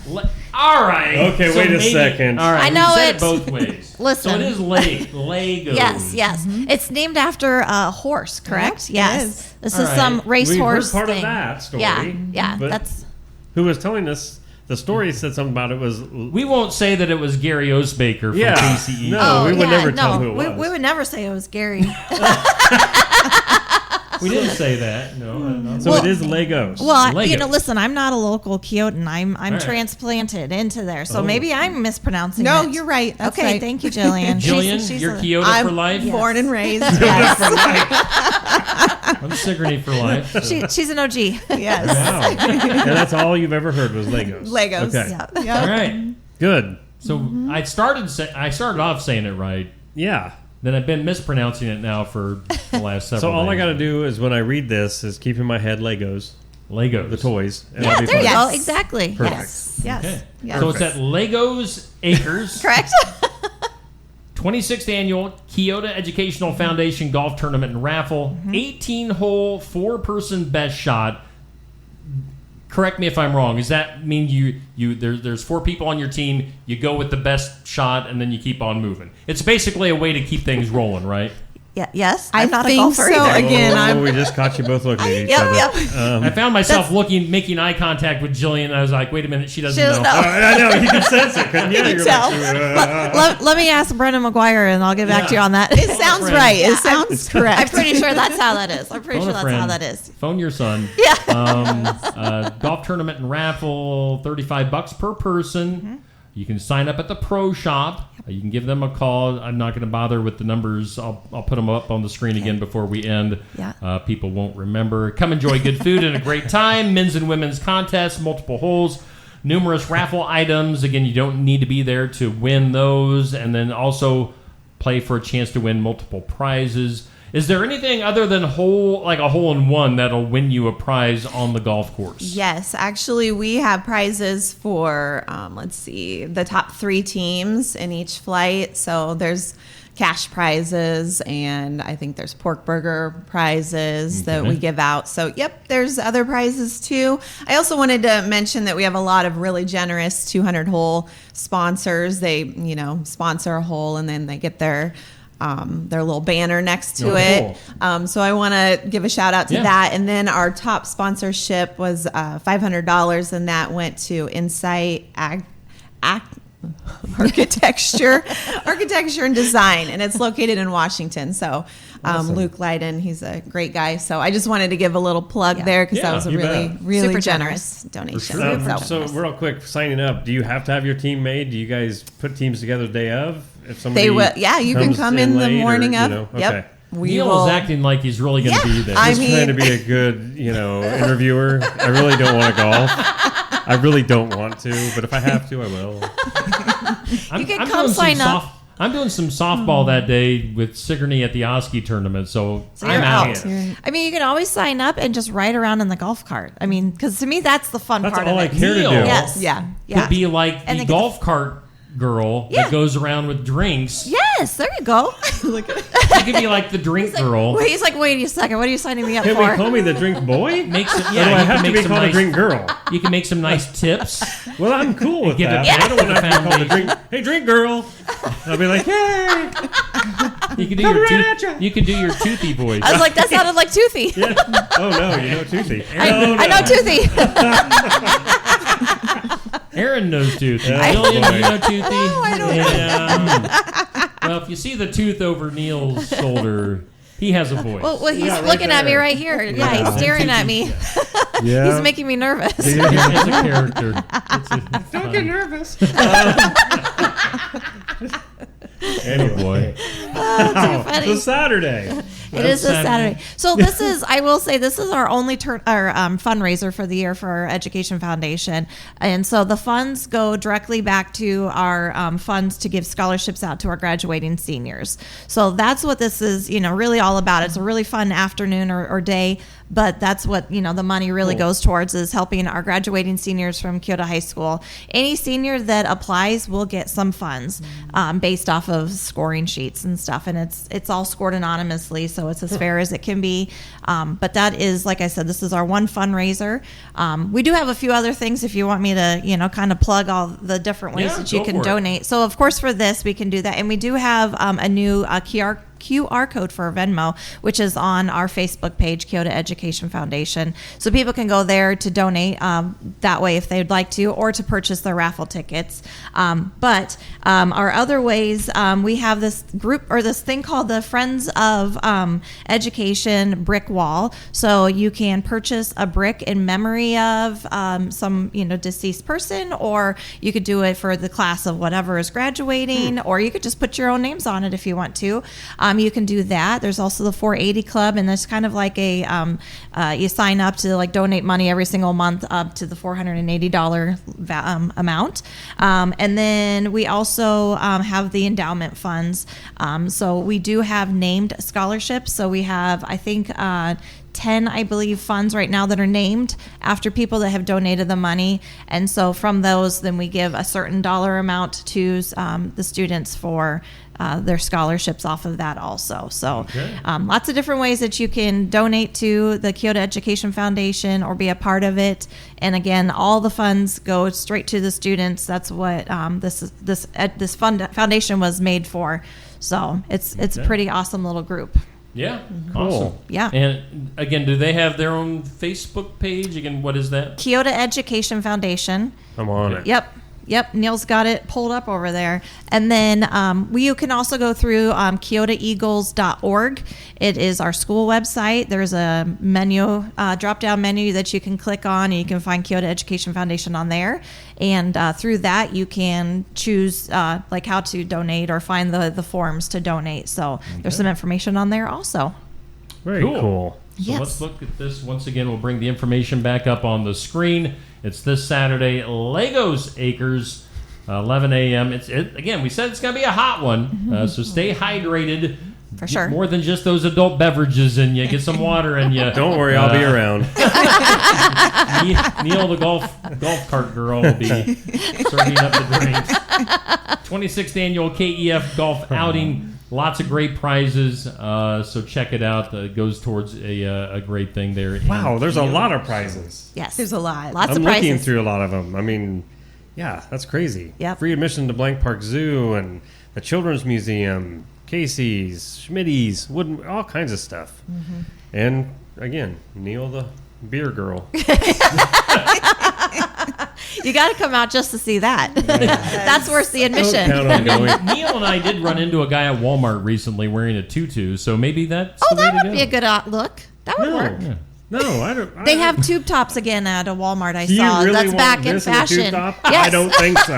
All right. Okay, wait a second. All right. I know said it both ways. Listen. So it is Legos. Yes. Mm-hmm. It's named after a horse, correct? Yes. This is some racehorse We've heard part thing. of that story. Yeah. But That's who was telling us the story said something about it was. We won't say that it was Gary Osebaker from KCE. No, we would never tell who it was. We would never say it was Gary. We didn't say that. No. So it is Legos. Well, Legos. Listen, I'm not a local Keotan. I'm right. transplanted into there, so maybe I'm mispronouncing No, it. you're right. That's okay, right. Thank you, Jillian. Jillian, you're Keota for life? I'm born and raised. Keota for life. I'm Sigourney for life. So. She's an OG. Yes. Wow. And that's all you've ever heard was Legos. Legos. Okay. Yeah. All right. Good. So I started off saying it right. Yeah. Then I've been mispronouncing it now for the last several So all I days. got to do is when I read this is keep in my head Legos, the toys. And I'll be there you fine. go. Exactly. Perfect. Yes. Okay. Yes. So it's at Legos Acres. Correct. 26th Annual Keota Educational Foundation Golf Tournament and Raffle. 18-hole, 4-person best shot. Correct me if I'm wrong. Does that mean there's 4 people on your team, you go with the best shot, and then you keep on moving? It's basically a way to keep things rolling, right? Yeah. Yes. I'm not a think golfer so. either. Again, we just caught you both looking at each other. Yep. I found myself making eye contact with Jillian, and I was like, wait a minute, she doesn't know. I know, you can sense it, couldn't you? You can tell. Let me ask Brendan McGuire, and I'll get back to you on that. It sounds right. It sounds correct. I'm pretty sure that's how that is. How that is. Phone your son. Yeah. Golf tournament and raffle, $35 per person. You can sign up at the pro shop. You can give them a call. I'm not going to bother with the numbers. I'll put them up on the screen again before we end. Yeah. People won't remember. Come enjoy good food and a great time. Men's and women's contests, multiple holes, numerous raffle items. Again, you don't need to be there to win those. And then also play for a chance to win multiple prizes. Is there anything other than a hole-in-one that'll win you a prize on the golf course? Yes, actually, we have prizes for, the top 3 teams in each flight. So there's cash prizes, and I think there's pork burger prizes that we give out. So, there's other prizes too. I also wanted to mention that we have a lot of really generous 200-hole sponsors. They, sponsor a hole, and then they get their little banner next to it. Cool. So I want to give a shout out to that. And then our top sponsorship was $500, and that went to Insight Architecture and Design, and it's located in Washington. So Awesome. Luke Leiden, he's a great guy. So I just wanted to give a little plug there because that was a really Super generous donation. Sure. So real quick, signing up, do you have to have your team made? Do you guys put teams together the day of? If somebody they will. Yeah, you can come in the morning of. Okay. Yep. Neil is acting like he's really going to be there. He's trying to be a good, interviewer. I really don't want to golf. I really don't want to, but if I have to, I will. You can come sign up. I'm doing some softball that day with Sigourney at the Oski tournament, so I'm out. I mean, you can always sign up and just ride around in the golf cart. I mean, because to me, that's the fun part all of it. I care to do. Yes. Yeah. Could be like the golf cart girl that goes around with drinks. Yes, there you go. You could be like the drink girl. He's like, wait a second, what are you signing me up Can for? we call me the drink boy? Make some, Or do I have to be called a drink girl? You can make some nice tips. Well, I'm cool with that. I don't want to be called a drink. Hey, drink girl. I'll be like, hey. You can do you can do your toothy voice. I was like, that sounded like Toothy. Yeah. Oh no, you know Toothy. I know Toothy. Aaron knows Toothy. Yeah. Jillian, do you know Toothy? No, I don't Yeah. Well, if you see the tooth over Neil's shoulder, he has a voice. Well, he's Yeah, right looking at me there. right here. Yeah, he's staring at me. Yeah. He's making me nervous. It's a character. Don't get nervous. Anyway. Oh, too funny. It's a Saturday. It is a Saturday. So this is, I will say, this is our only fundraiser for the year for our Education Foundation. And so the funds go directly back to our funds to give scholarships out to our graduating seniors. So that's what this is, really all about. It's a really fun afternoon or day, but that's what, the money really goes towards, is helping our graduating seniors from Keota High School. Any senior that applies will get some funds based off of scoring sheets and stuff. And it's all scored anonymously, so it's as fair as it can be. But that is, like I said, this is our one fundraiser. We do have a few other things if you want me to, kind of plug all the different ways that you can donate. So, of course, for this, we can do that. And we do have a new QR code for Venmo, which is on our Facebook page, Keota Education Foundation. So people can go there to donate that way if they'd like to, or to purchase their raffle tickets. But our other ways, we have this group or this thing called the Friends of Education Brick Wall. So you can purchase a brick in memory of some deceased person, or you could do it for the class of whatever is graduating, or you could just put your own names on it if you want to. You can do that. There's also the 480 Club, and there's kind of like a you sign up to like donate money every single month up to the $480 amount. And then we also have the endowment funds. So we do have named scholarships. So we have, I think, 10, I believe, funds right now that are named after people that have donated the money. And so from those, then we give a certain dollar amount to the students for their scholarships off of that also. So lots of different ways that you can donate to the Keota Education Foundation or be a part of it. And again, all the funds go straight to the students. That's what this foundation was made for. So it's a pretty awesome little group. Yeah, cool. Awesome. Yeah. And again, do they have their own Facebook page? Again, what is that? Keota Education Foundation. I'm on it. Yep, Neil's got it pulled up over there. And then you can also go through KeotaEagles.org. It is our school website. There's a menu, drop-down menu that you can click on, and you can find Keota Education Foundation on there. And through that, you can choose like how to donate or find the forms to donate. So there's some information on there also. Very cool. So let's look at this once again. We'll bring the information back up on the screen. It's this Saturday, Lagos Acres, 11 a.m. Again, we said it's going to be a hot one, so stay hydrated. For sure. More than just those adult beverages in you. Get some water in you. Don't worry, I'll be around. Neil, the golf cart girl, will be serving up the drinks. 26th annual KEF golf outing. Lots of great prizes, so check it out. It goes towards a great thing there. Wow, there's a lot of prizes. Yes, there's a lot. Lots of I'm prizes. looking through a lot of them. I mean, yeah, that's crazy. Yep. Free admission to Blank Park Zoo and the Children's Museum, Casey's, Schmitty's, all kinds of stuff. Mm-hmm. And again, Neil the beer girl. You got to come out just to see that. That's worth the admission. Neil and I did run into a guy at Walmart recently wearing a tutu, so maybe that's the way that to would go. be a good look. That would work. Yeah. No, I don't. They have tube tops again at a Walmart. I Do you saw. really That's want back in this in a tube fashion. top? Yes. I don't think so.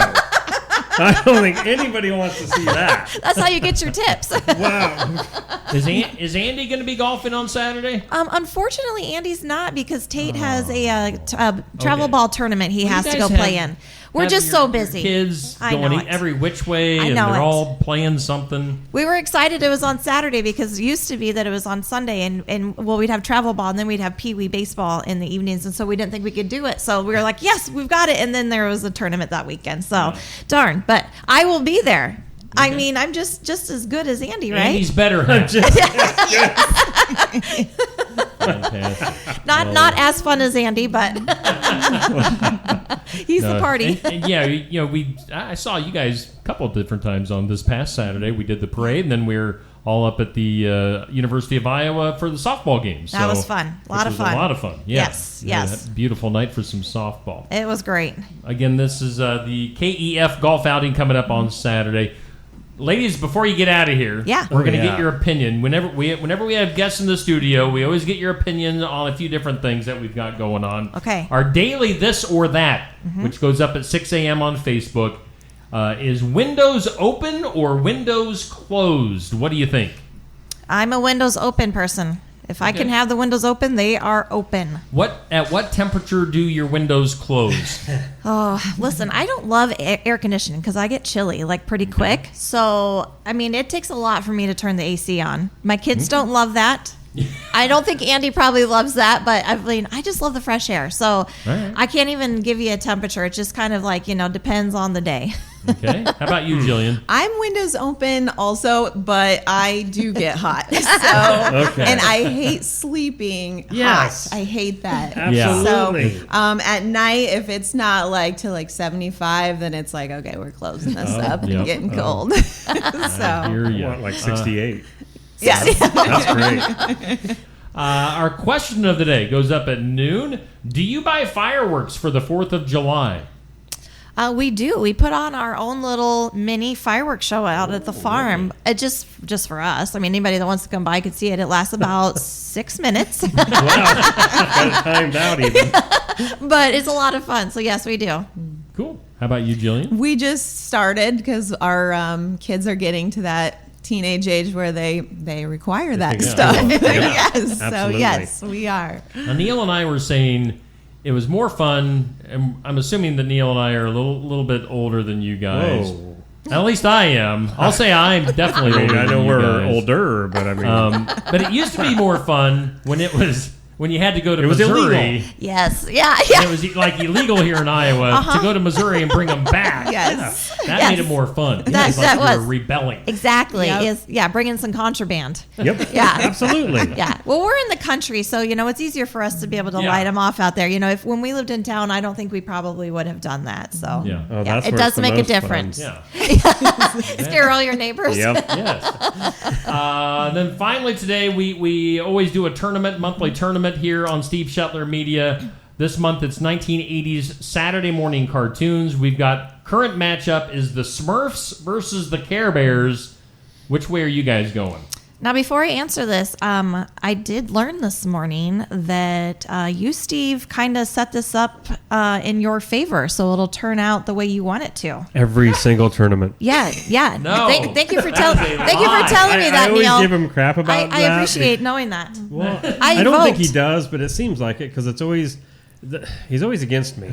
I don't think anybody wants to see that. That's how you get your tips. Wow. Is Andy going to be golfing on Saturday? Unfortunately, Andy's not, because Tate has a travel ball tournament he has to go play in. We're just so busy. Kids I know going it. every which way, I and know they're it. all playing something. We were excited it was on Saturday, because it used to be that it was on Sunday, and we'd have travel ball, and then we'd have Pee Wee baseball in the evenings, and so we didn't think we could do it. So we were like, yes, we've got it. And then there was a tournament that weekend. So darn, but I will be there. I mean, I'm just as good as Andy, right? Andy's better. Fantastic. Not as fun as Andy, but he's the party. And yeah, I saw you guys a couple of different times on this past Saturday. We did the parade, and then we were all up at the University of Iowa for the softball game. That was fun. A lot of fun. A lot of fun. Yeah. Yes. Beautiful night for some softball. It was great. Again, this is the KEF golf outing coming up on Saturday. Ladies, before you get out of here, we're going to get your opinion. Whenever we have guests in the studio, we always get your opinion on a few different things that we've got going on. Okay. Our daily this or that, which goes up at 6 a.m. on Facebook, is Windows open or Windows closed? What do you think? I'm a Windows open person. If I can have the windows open, they are open. At what temperature do your windows close? Oh, listen, I don't love air conditioning because I get chilly like pretty quick. So, I mean, it takes a lot for me to turn the AC on. My kids don't love that. I don't think Andy probably loves that, but I mean, I just love the fresh air. So I can't even give you a temperature. It just kind of like, depends on the day. Okay. How about you, Jillian? I'm windows open also, but I do get hot. So, and I hate sleeping hot. I hate that. Absolutely. So at night, if it's not like to like 75, then it's like, okay, we're closing this up and getting cold. So I want like 68. Yes. That's great. Our question of the day goes up at noon. Do you buy fireworks for the 4th of July? We do. We put on our own little mini fireworks show out at the farm. It just for us. I mean, anybody that wants to come by could see it. It lasts about 6 minutes. Wow. Got it timed out even. But it's a lot of fun. So yes, we do. Cool. How about you, Jillian? We just started because our kids are getting to that teenage age where they require that stuff. Yes. Absolutely. So yes, we are. Now, Neil and I were saying it was more fun, and I'm assuming that Neil and I are a little bit older than you guys. Whoa. At least I am. I'll say I'm definitely older. I know than we're you guys. older, but I mean, but it used to be more fun when you had to go to It was Missouri. illegal. Yes. Yeah. And it was like illegal here in Iowa to go to Missouri and bring them back. Yes. That made it more fun. It was like you were rebelling. Exactly. Yep. Bringing some contraband. Yep. Yeah. Absolutely. Yeah. Well, we're in the country, so it's easier for us to be able to light them off out there. If when we lived in town, I don't think we probably would have done that. So That's it where does it's the make a most difference. fun. Yeah. Scare all your neighbors. Yep. Yes. Then finally today, we always do a monthly tournament here on Steve Shetler Media. This month it's 1980s Saturday morning cartoons. We've got current matchup is the Smurfs versus the Care Bears. Which way are you guys going? Now, before I answer this, I did learn this morning that you, Steve, kind of set this up in your favor, so it'll turn out the way you want it to. Every single tournament. Yeah. No. Thank you for telling me that, I always Neil. give him crap about that. I appreciate knowing that. Well, I don't think vote. he does, but it seems like it because it's always he's always against me.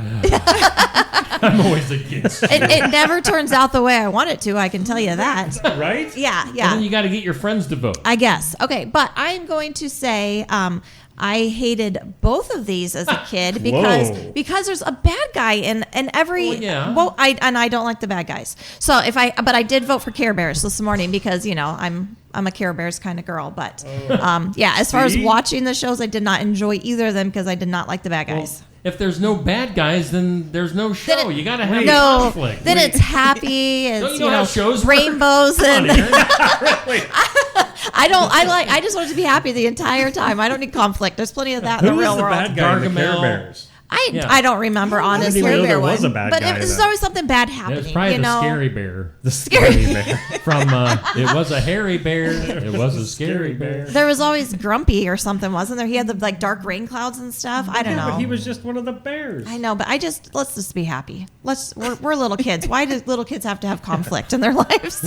I'm always against it. It never turns out the way I want it to, I can tell you that. Right? Yeah. And then you got to get your friends to vote. I guess. Okay, but I'm going to say I hated both of these as a kid because there's a bad guy in every. Well, I don't like the bad guys. So but I did vote for Care Bears this morning because I'm a Care Bears kind of girl. But as far as watching the shows, I did not enjoy either of them because I did not like the bad guys. If there's no bad guys, then there's no show. You got to have conflict. Then it's happy. It's, don't you know how shows rainbows work? and. Really? I just want to be happy the entire time. I don't need conflict. There's plenty of that in the real world. Who is the bad guy in the Care Bears? I don't remember, honestly. I didn't even know there was a bad but guy. There's always something bad happening. It was probably the scary bear. The scary bear. From it was a hairy bear. It was a scary bear. There was always Grumpy or something, wasn't there? He had the dark rain clouds and stuff. I don't know. But he was just one of the bears. I know, but let's just be happy. We're little kids. Why do little kids have to have conflict in their lives?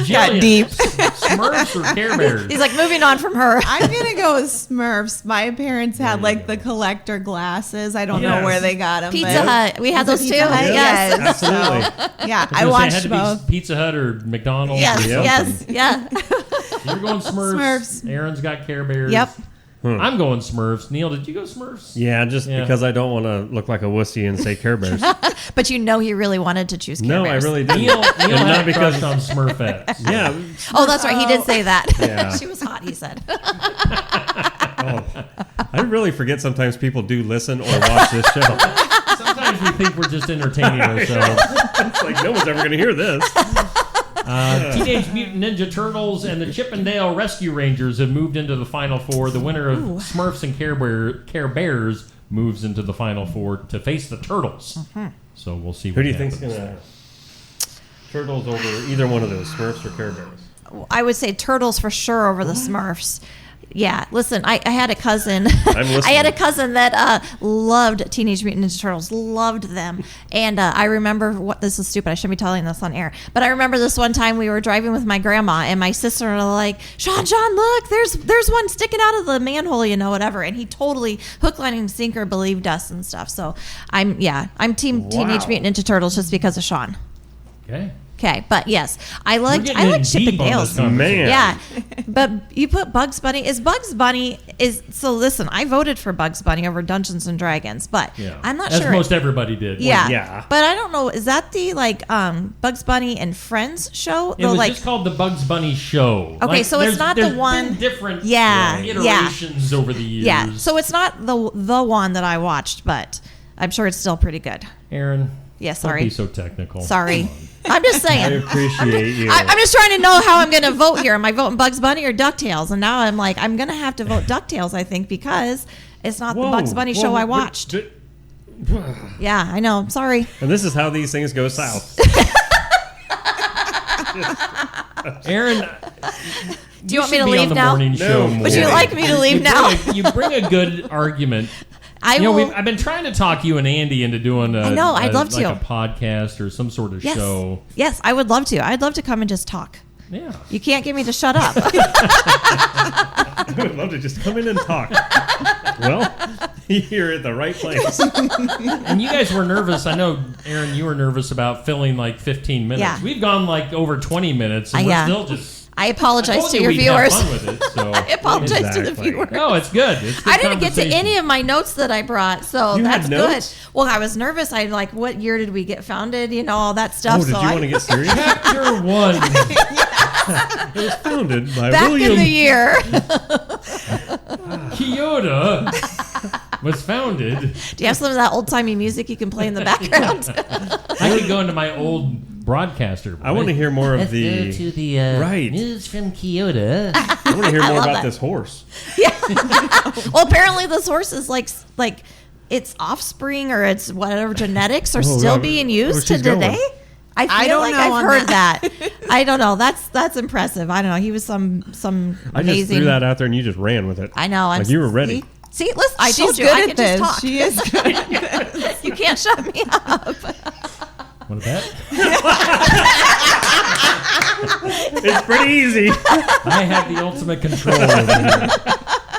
Got deep. Smurfs or Care Bears? He's like moving on from her. I'm gonna go with Smurfs. My parents had the collector glasses. I don't know where they got them. Pizza Hut. We had those too. Yes. Absolutely. Yeah, I watched it had to both. be Pizza Hut or McDonald's. Yes. Yeah. You're going Smurfs. Aaron's got Care Bears. Yep. I'm going Smurfs. Neil, did you go Smurfs? Yeah, because I don't want to look like a wussy and say Care Bears. But he really wanted to choose Care Bears. I really didn't. Neil had not a crush on Smurfettes. Yeah. Oh, that's right. He did say that. Yeah. She was hot, he said. I really forget sometimes people do listen or watch this show. Sometimes we think we're just entertaining ourselves. It's like no one's ever going to hear this. Teenage Mutant Ninja Turtles and the Chippendale Rescue Rangers have moved into the Final Four. The winner of Smurfs and Care Bears moves into the Final Four to face the Turtles. So we'll see what Who do you happens. think's going to Turtles over either one of those, Smurfs or Care Bears? I would say Turtles for sure over the Smurfs. Yeah, listen, I had a cousin. I had a cousin that loved Teenage Mutant Ninja Turtles, loved them. And I remember, this is stupid, I shouldn't be telling this on air, but I remember this one time we were driving with my grandma, and my sister were like, Sean, look, there's one sticking out of the manhole, whatever. And he totally, hook, line, and sinker, believed us and stuff. So I'm team Teenage Mutant Ninja Turtles just because of Sean. Okay, but yes, I like Chippendales. Man. Yeah, but you put Bugs Bunny. So listen, I voted for Bugs Bunny over Dungeons and Dragons, but I'm not sure. As most everybody did. Yeah, but I don't know. Is that the Bugs Bunny and Friends show? It was just called the Bugs Bunny Show. Okay, so it's not the one. Been different iterations over the years. Yeah, so it's not the one that I watched, but I'm sure it's still pretty good. Aaron. Yeah, sorry. Don't be so technical. Sorry. I'm just saying. I appreciate you. I'm just trying to know how I'm going to vote here. Am I voting Bugs Bunny or DuckTales? And now I'm like, I'm going to have to vote DuckTales, I think, because it's not the Bugs Bunny show I watched. Yeah, I know. Sorry. And this is how these things go south. Aaron, do you want me to leave now? No. Would you like me to leave now? You bring a good argument. I've been trying to talk you and Andy into doing I'd love to. a podcast or some sort of show. Yes, I would love to. I'd love to come and just talk. Yeah. You can't get me to shut up. I would love to just come in and talk. Well, you're at the right place. And you guys were nervous. I know, Aaron, you were nervous about filling 15 minutes. Yeah. We've gone over 20 minutes, and we're still just... I apologize to your viewers. I apologize to the viewers. No, it's good. I didn't get to any of my notes that I brought, so that's good. Well, I was nervous. I what year did we get founded? All that stuff. Oh, did you want to get serious? Chapter 1. It was founded by back William. in the year. Keota was founded. Do you have some of that old-timey music you can play in the background? I could go into my old broadcaster. I want to hear more of Let's the... go to the news from Keota. I want to hear more about this horse. Yeah. Well, apparently this horse is like its offspring or its whatever genetics are still being used to today. I feel like I've heard that. I don't know. That's impressive. I don't know. He was some amazing. I just threw that out there and you just ran with it. I know. You were ready. See, listen, I told you I can just talk. She is good at this. You can't shut me up. Want to bet? It's pretty easy. I have the ultimate control over here.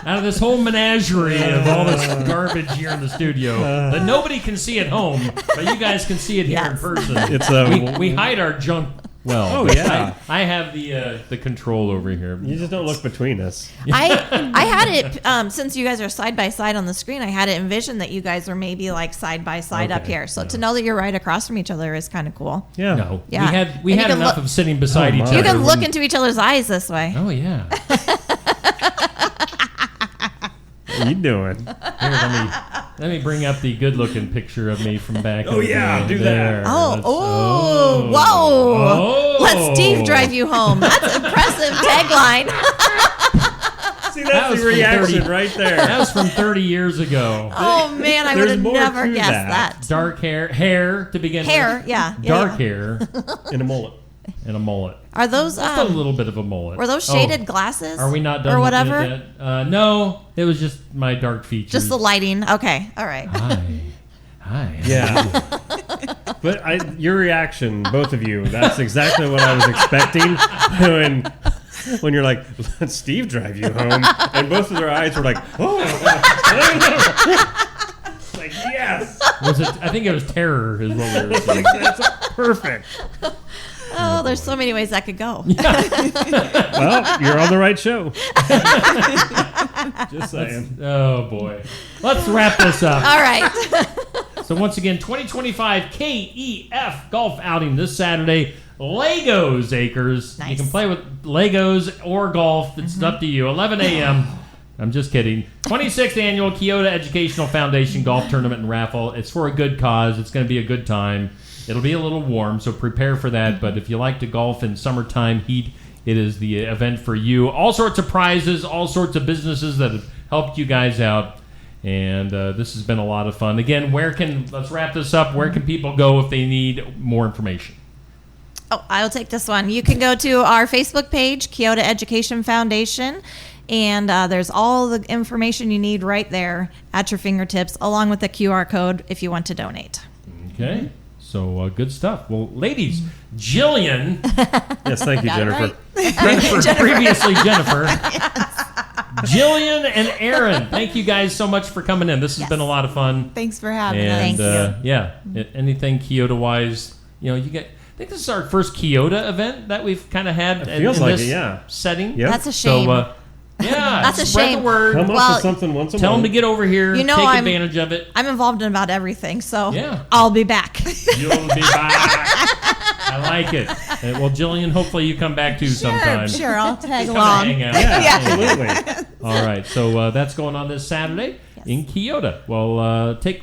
Out of this whole menagerie of all this garbage here in the studio that nobody can see at home, but you guys can see it here in person. It's we hide our junk well. Oh yeah, I have the control over here. You just don't look between us. I had it since you guys are side by side on the screen. I had it envisioned that you guys are maybe side by side up here. So to know that you're right across from each other is kind of cool. Yeah. No. Yeah. We had enough of sitting beside each other. You can look into each other's eyes this way. Oh yeah. What are you doing? Here, let me bring up the good-looking picture of me from back. Oh yeah, do that. Whoa! Oh. Let Steve drive you home. That's an impressive tagline. See, that's the reaction right there. That was from 30 years ago. Oh man, I would have never guessed that. Dark hair to begin with. Yeah. Dark hair and a mullet. Are those just a little bit of a mullet? Were those shaded glasses? Are we not done or with whatever? It yet? No, it was just my dark features. Just the lighting. Okay, all right. Hi. Yeah. But your reaction, both of you—that's exactly what I was expecting when you're like, "Let Steve drive you home," and both of their eyes were like, "Oh." Like yes. Was it? I think it was terror. Is what we were saying. That's perfect. Oh, there's so many ways that could go. Well, you're on the right show. Just saying. Oh, boy. Let's wrap this up. All right. So, once again, 2025 KEF golf outing this Saturday. Legos Acres. Nice. You can play with Legos or golf. It's up to you. 11 a.m. I'm just kidding. 26th annual Keota Educational Foundation golf tournament and raffle. It's for a good cause. It's going to be a good time. It'll be a little warm, so prepare for that. But if you like to golf in summertime heat, it is the event for you. All sorts of prizes, all sorts of businesses that have helped you guys out. And this has been a lot of fun. Again, let's wrap this up. Where can people go if they need more information? Oh, I'll take this one. You can go to our Facebook page, Keota Education Foundation, and there's all the information you need right there at your fingertips, along with the QR code if you want to donate. Okay. So good stuff. Well, ladies, Jillian. Yes, thank you, Jennifer. Jennifer. Previously Jennifer. Yes. Jillian and Erin, thank you guys so much for coming in. This has been a lot of fun. Thanks for having us. Thank you. Yeah, anything Keota-wise, you get. I think this is our first Keota event that we've kind of had in this setting. Yep. That's a shame. So, that's a spread shame. the word. Come up with something once a month. Tell them to get over here. Take advantage of it. I'm involved in about everything, so I'll be back. You'll be back. I like it. Well, Jillian, hopefully you come back too sometime. Sure, I'll tag along. Hang out. Yeah, absolutely. All right, so that's going on this Saturday in Keota. Well,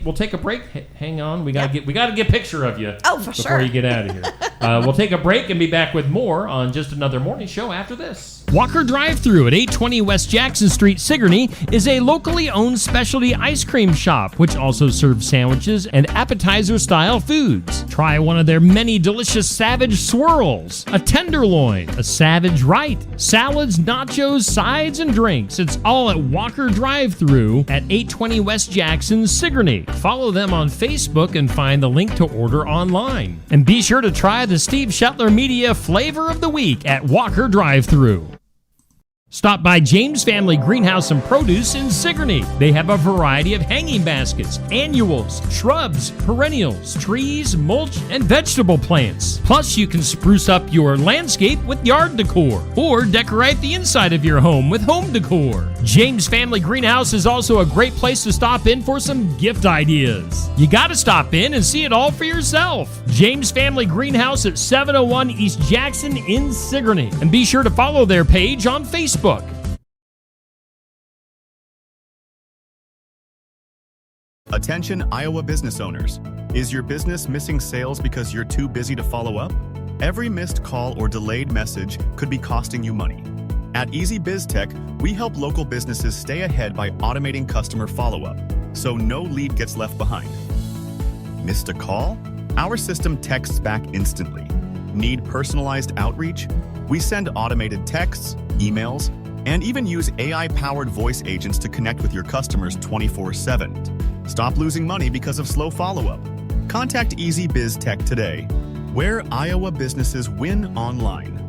we'll take a break. Hang on, we gotta get a picture of you. Oh, for before sure. you get out of here. We'll take a break and be back with more on Just Another Morning Show after this. Walker Drive-Thru at 820 West Jackson Street, Sigourney, is a locally owned specialty ice cream shop, which also serves sandwiches and appetizer-style foods. Try one of their many delicious Savage Swirls, a Tenderloin, a Savage Right, salads, nachos, sides, and drinks. It's all at Walker Drive-Thru at 820 West Jackson, Sigourney. Follow them on Facebook and find the link to order online. And be sure to try the Steve Shetler Media Flavor of the Week at Walker Drive-Thru. Stop by James Family Greenhouse and Produce in Sigourney. They have a variety of hanging baskets, annuals, shrubs, perennials, trees, mulch, and vegetable plants. Plus, you can spruce up your landscape with yard decor or decorate the inside of your home with home decor. James Family Greenhouse is also a great place to stop in for some gift ideas. You got to stop in and see it all for yourself. James Family Greenhouse at 701 East Jackson in Sigourney. And be sure to follow their page on Facebook. Attention Iowa business owners. Is your business missing sales because you're too busy to follow up? Every missed call or delayed message could be costing you money. At Easy Biz Tech, we help local businesses stay ahead by automating customer follow-up, so no lead gets left behind. Missed a call? Our system texts back instantly. Need personalized outreach? We send automated texts, emails, and even use AI-powered voice agents to connect with your customers 24/7. Stop losing money because of slow follow-up. Contact Easy Biz Tech today, where Iowa businesses win online.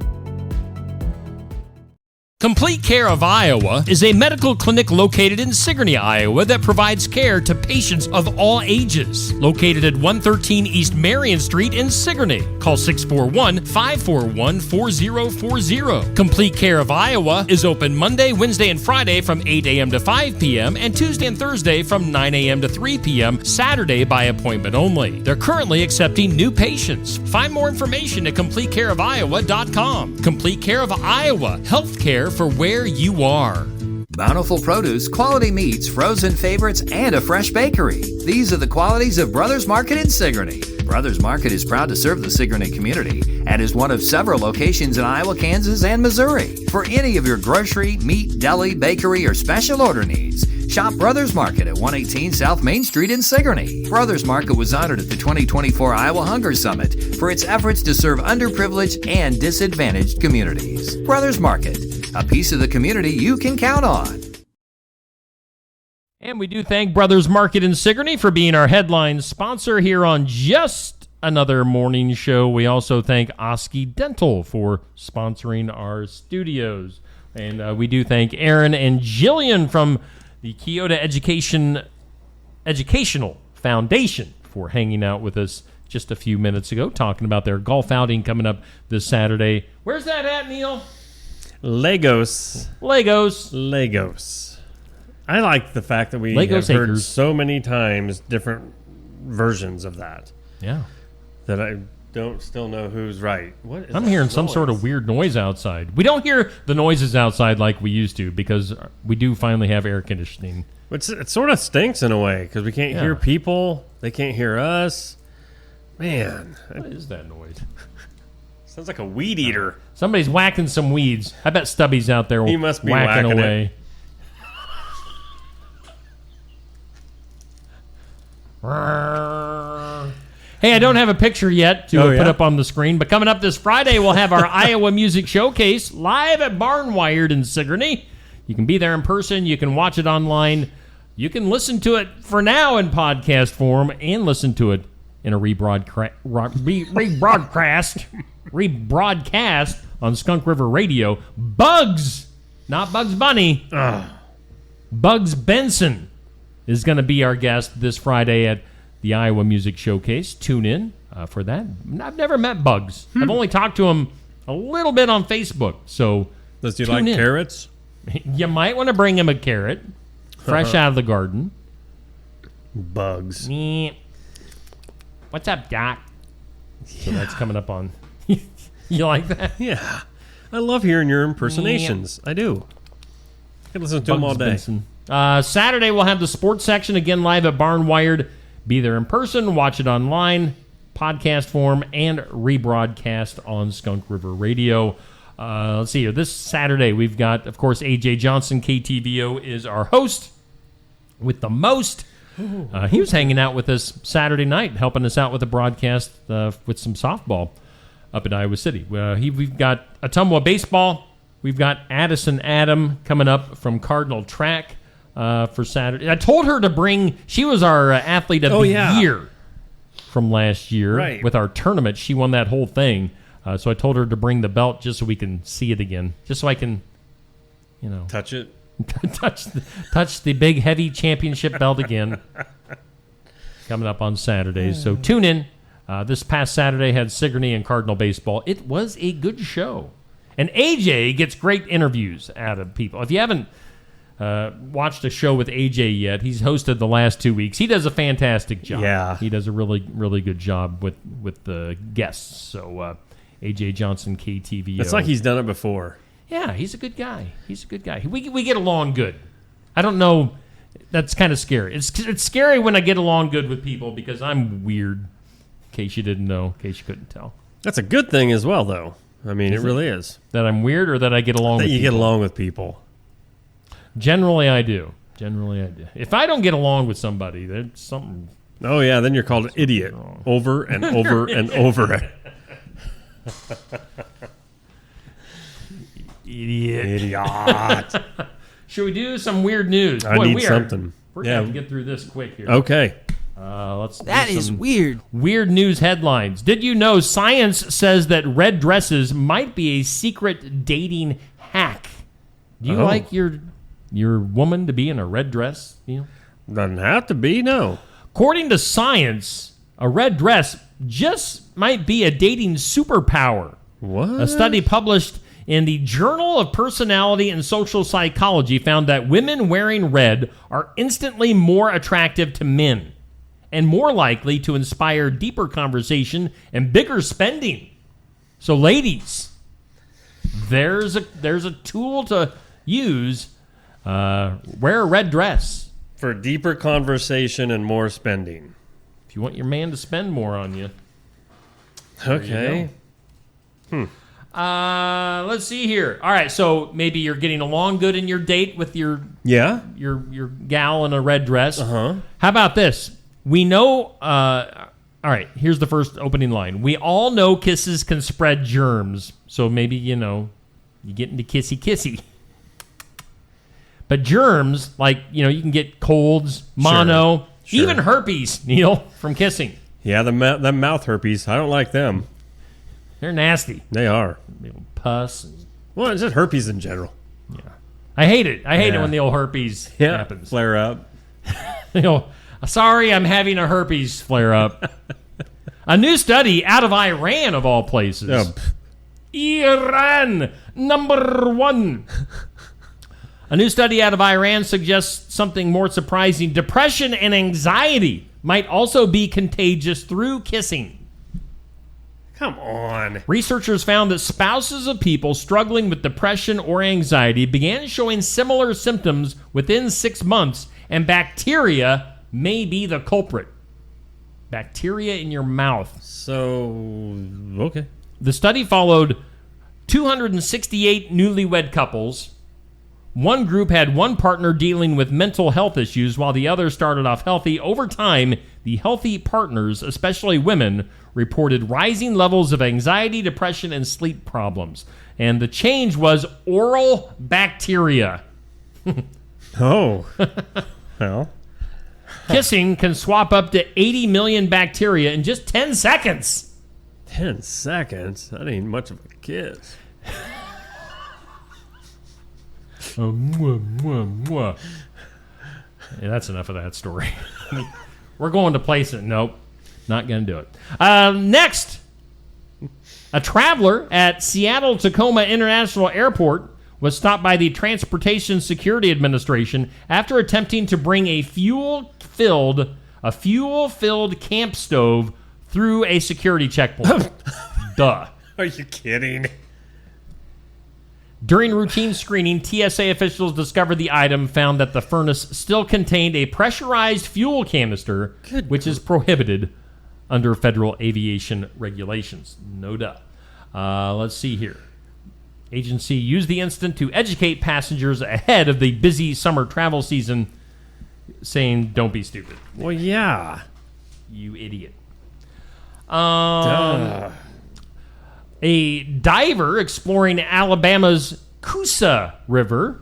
Complete Care of Iowa is a medical clinic located in Sigourney, Iowa that provides care to patients of all ages. Located at 113 East Marion Street in Sigourney. Call 641-541-4040. Complete Care of Iowa is open Monday, Wednesday, and Friday from 8 a.m. to 5 p.m. and Tuesday and Thursday from 9 a.m. to 3 p.m. Saturday by appointment only. They're currently accepting new patients. Find more information at CompleteCareOfIowa.com. Complete Care of Iowa. Healthcare for where you are. Bountiful produce, quality meats, frozen favorites, and a fresh bakery. These are the qualities of Brothers Market in Sigourney. Brothers Market is proud to serve the Sigourney community and is one of several locations in Iowa, Kansas, and Missouri. For any of your grocery, meat, deli, bakery, or special order needs, shop Brothers Market at 118 South Main Street in Sigourney. Brothers Market was honored at the 2024 Iowa Hunger Summit for its efforts to serve underprivileged and disadvantaged communities. Brothers Market, a piece of the community you can count on. And we do thank Brothers Market in Sigourney for being our headline sponsor here on Just Another Morning Show. We also thank Oski Dental for sponsoring our studios. And we do thank Erin and Jillian from the Keota Educational Foundation for hanging out with us just a few minutes ago, talking about their golf outing coming up this Saturday. Where's that at, Neil? Legos. I like the fact that we have heard so many times different versions of that. Yeah. That I don't still know who's right. What is I'm hearing some sort of weird noise outside. We don't hear the noises outside like we used to because we do finally have air conditioning. It sort of stinks in a way because we can't hear people. They can't hear us. Man, what is that noise? Sounds like a weed eater. Somebody's whacking some weeds. I bet Stubby's out there. He must be whacking away. It. Hey, I don't have a picture yet to put up on the screen, but coming up this Friday, we'll have our Iowa Music Showcase live at Barnwired in Sigourney. You can be there in person. You can watch it online. You can listen to it for now in podcast form and listen to it in a rebroadcast on Skunk River Radio. Bugs, not Bugs Bunny. Bugs Benson is going to be our guest this Friday at the Iowa Music Showcase. Tune in for that. I've never met Bugs. I've only talked to him a little bit on Facebook. So does he like carrots? You might want to bring him a carrot, fresh out of the garden. Bugs. What's up, Doc? So that's coming up on. You like that? Yeah. I love hearing your impersonations. I do. I can listen to them all day. Benson. Saturday, we'll have the sports section again live at Barnwired. Be there in person, watch it online, podcast form, and rebroadcast on Skunk River Radio. Let's see here. This Saturday, we've got, of course, AJ Johnson. KTVO is our host with the most. He was hanging out with us Saturday night, helping us out with the broadcast with some softball up in Iowa City. We've got Ottumwa baseball. We've got Addison Adam coming up from Cardinal Track for Saturday. I told her to bring, she was our athlete of the year from last year with our tournament. She won that whole thing. So I told her to bring the belt just so we can see it again, just so I can, touch it. touch the big heavy championship belt again. Coming up on Saturdays. So tune in. This past Saturday had Sigourney and Cardinal baseball. It was a good show. And AJ gets great interviews out of people. If you haven't watched a show with AJ yet, he's hosted the last 2 weeks. He does a fantastic job. Yeah. He does a really, really good job with the guests. So AJ Johnson, KTVO. It's like he's done it before. Yeah, he's a good guy. We get along good. I don't know. That's kind of scary. It's scary when I get along good with people because I'm weird. In case you didn't know, in case you couldn't tell. That's a good thing as well, though. I mean, it really is. That I'm weird or that I get along with people? That you get along with people. Generally, I do. If I don't get along with somebody, there's something... Oh, yeah, then you're called an idiot. Wrong. Over and over and over. Idiot. Should we do some weird news? I need something. We're going to have to get through this quick here. Okay. That is weird. Weird news headlines. Did you know science says that red dresses might be a secret dating hack? Do you like your woman to be in a red dress? Doesn't have to be, no. According to science, a red dress just might be a dating superpower. What? A study published in the Journal of Personality and Social Psychology found that women wearing red are instantly more attractive to men and more likely to inspire deeper conversation and bigger spending. So, ladies, there's a tool to use. Wear a red dress for deeper conversation and more spending. If you want your man to spend more on you. Okay. Let's see here. All right, so maybe you're getting along good in your date with your gal in a red dress. Uh-huh. How about this? We know. All right, here's the first opening line. We all know kisses can spread germs, so maybe you get into kissy. But germs, like you can get colds, mono, Sure. even herpes, Neil, from kissing. Yeah, the mouth herpes. I don't like them. They're nasty. They are. Pus. Well, it's just herpes in general. Yeah. I hate it. I hate it when the old herpes happens. Flare up. Sorry, I'm having a herpes flare up. A new study out of Iran, of all places. Iran, number one. A new study out of Iran suggests something more surprising. Depression and anxiety might also be contagious through kissing. Come on. Researchers found that spouses of people struggling with depression or anxiety began showing similar symptoms within 6 months, and bacteria may be the culprit. Bacteria in your mouth. So, okay. The study followed 268 newlywed couples. One group had one partner dealing with mental health issues while the other started off healthy. Over time, the healthy partners, especially women, reported rising levels of anxiety, depression, and sleep problems. And the change was oral bacteria. Oh. Well. Kissing can swap up to 80 million bacteria in just 10 seconds. 10 seconds? That ain't much of a kiss. Yeah, that's enough of that story. We're going to place it. Nope. Not going to do it. Next, a traveler at Seattle-Tacoma International Airport was stopped by the Transportation Security Administration after attempting to bring a fuel-filled camp stove through a security checkpoint. Duh. Are you kidding? During routine screening, TSA officials discovered the item, found that the furnace still contained a pressurized fuel canister, which is prohibited under federal aviation regulations. No duh. Let's see here. Agency used the incident to educate passengers ahead of the busy summer travel season, saying, don't be stupid. Well, yeah. You idiot. Duh. A diver exploring Alabama's Coosa River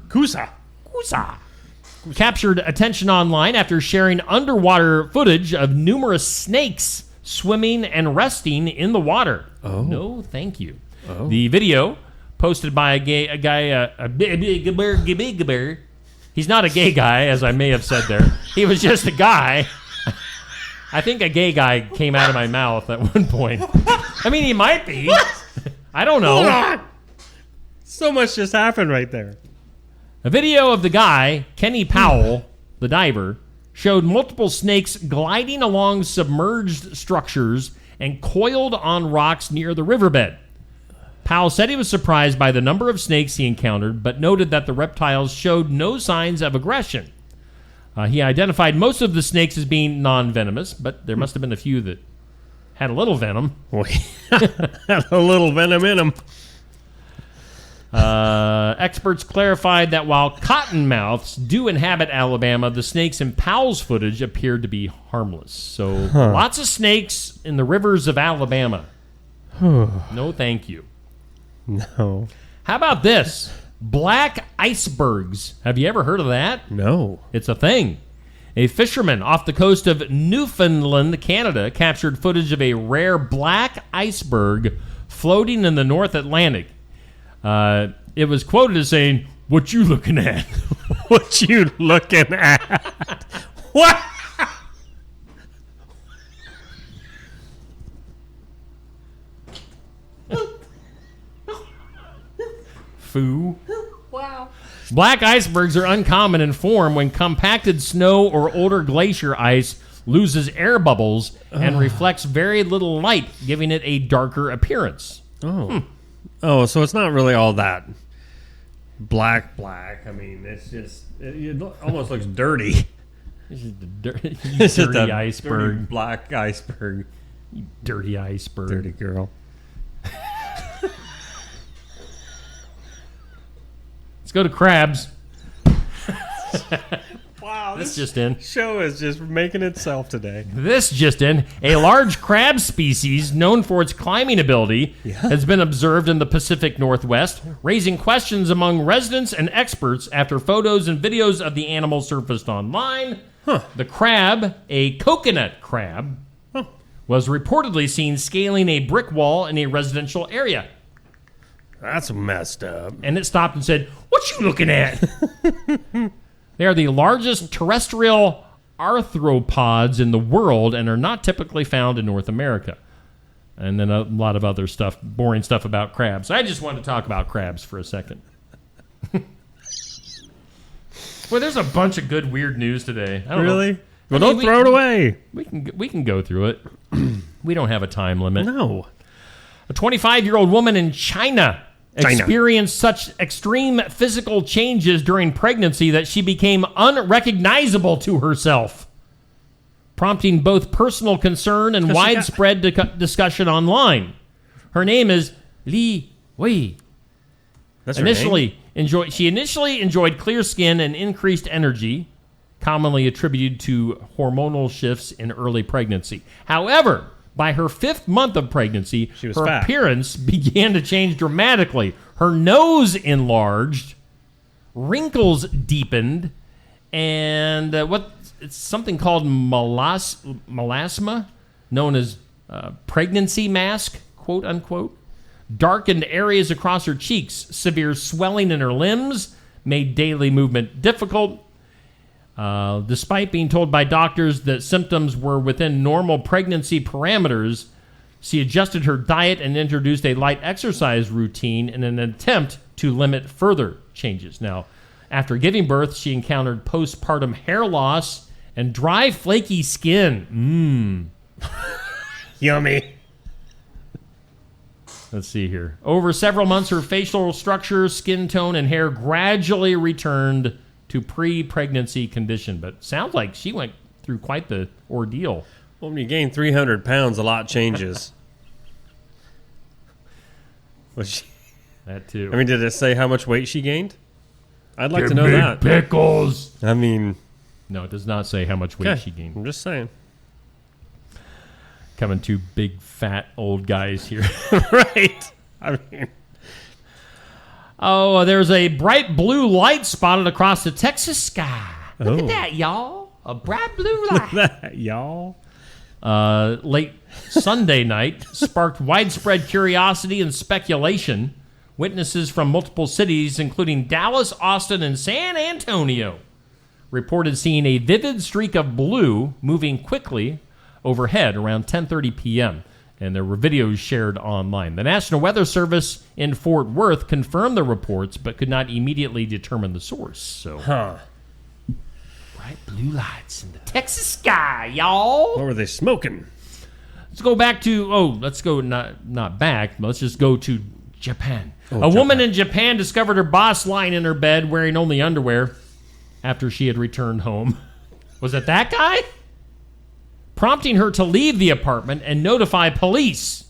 captured attention online after sharing underwater footage of numerous snakes swimming and resting in the water. Oh. No, thank you. Oh. The video, posted by a big bear. He's not a gay guy, as I may have said there. He was just a guy. I think a gay guy came out of my mouth at one point. I mean, he might be. I don't know. Hold on. So much just happened right there. A video of the guy, Kenny Powell, the diver, showed multiple snakes gliding along submerged structures and coiled on rocks near the riverbed. Powell said he was surprised by the number of snakes he encountered, but noted that the reptiles showed no signs of aggression. He identified most of the snakes as being non-venomous, but there must have been a few that had a little venom. Had a little venom in them. Experts clarified that while cottonmouths do inhabit Alabama, the snakes in Powell's footage appeared to be harmless. So lots of snakes in the rivers of Alabama. No, thank you. No. How about this? Black icebergs. Have you ever heard of that? No. It's a thing. A fisherman off the coast of Newfoundland, Canada, captured footage of a rare black iceberg floating in the North Atlantic. It was quoted as saying, "What you looking at?" What you looking at? What? Foo. Wow. Black icebergs are uncommon in form when compacted snow or older glacier ice loses air bubbles and reflects very little light, giving it a darker appearance. Oh, so it's not really all that black. I mean, it's just, it almost looks dirty. It's just a dirty iceberg. Dirty black iceberg. You dirty iceberg. Dirty girl. Let's go to crabs. Wow, this just in. Show is just making itself today. This just in. A large crab species known for its climbing ability has been observed in the Pacific Northwest, raising questions among residents and experts after photos and videos of the animal surfaced online. The crab, a coconut crab, was reportedly seen scaling a brick wall in a residential area. That's messed up. And it stopped and said, "What you looking at?" They are the largest terrestrial arthropods in the world and are not typically found in North America. And then a lot of other stuff, boring stuff about crabs. I just wanted to talk about crabs for a second. Well, there's a bunch of good, weird news today. I don't know. Well, don't throw it away. We can go through it. We don't have a time limit. No. A 25-year-old woman in China experienced such extreme physical changes during pregnancy that she became unrecognizable to herself. prompting both personal concern and widespread discussion online. Her name is Li Wei. That's her name? She initially enjoyed clear skin and increased energy, commonly attributed to hormonal shifts in early pregnancy. However, by her 5th month of pregnancy, her fat. appearance began to change dramatically. Her nose enlarged, wrinkles deepened, and it's something called melasma, known as pregnancy mask, quote unquote. Darkened areas across her cheeks, severe swelling in her limbs, made daily movement difficult. Despite being told by doctors that symptoms were within normal pregnancy parameters, she adjusted her diet and introduced a light exercise routine in an attempt to limit further changes. Now, after giving birth, she encountered postpartum hair loss and dry, flaky skin. Yummy. Let's see here. Over several months, her facial structure, skin tone, and hair gradually returned to pre-pregnancy condition. But sounds like she went through quite the ordeal. Well, when you gain 300 pounds, a lot changes. That too. I mean, did it say how much weight she gained? I'd like to know that. Pickles. I mean, no, it does not say how much weight she gained. I'm just saying. Coming two big, fat, old guys here. Right. I mean. Oh, there's a bright blue light spotted across the Texas sky. Look at that, y'all. A bright blue light. Look at that, y'all. Late Sunday night sparked widespread curiosity and speculation. Witnesses from multiple cities, including Dallas, Austin, and San Antonio, reported seeing a vivid streak of blue moving quickly overhead around 10:30 p.m., and there were videos shared online. The National Weather Service in Fort Worth confirmed the reports, but could not immediately determine the source. So, bright blue lights in the Texas sky, y'all. What were they smoking? Let's go back to, let's go not back, but let's just go to Japan. Oh, woman in Japan discovered her boss lying in her bed wearing only underwear after she had returned home. Was it that guy? Prompting her to leave the apartment and notify police.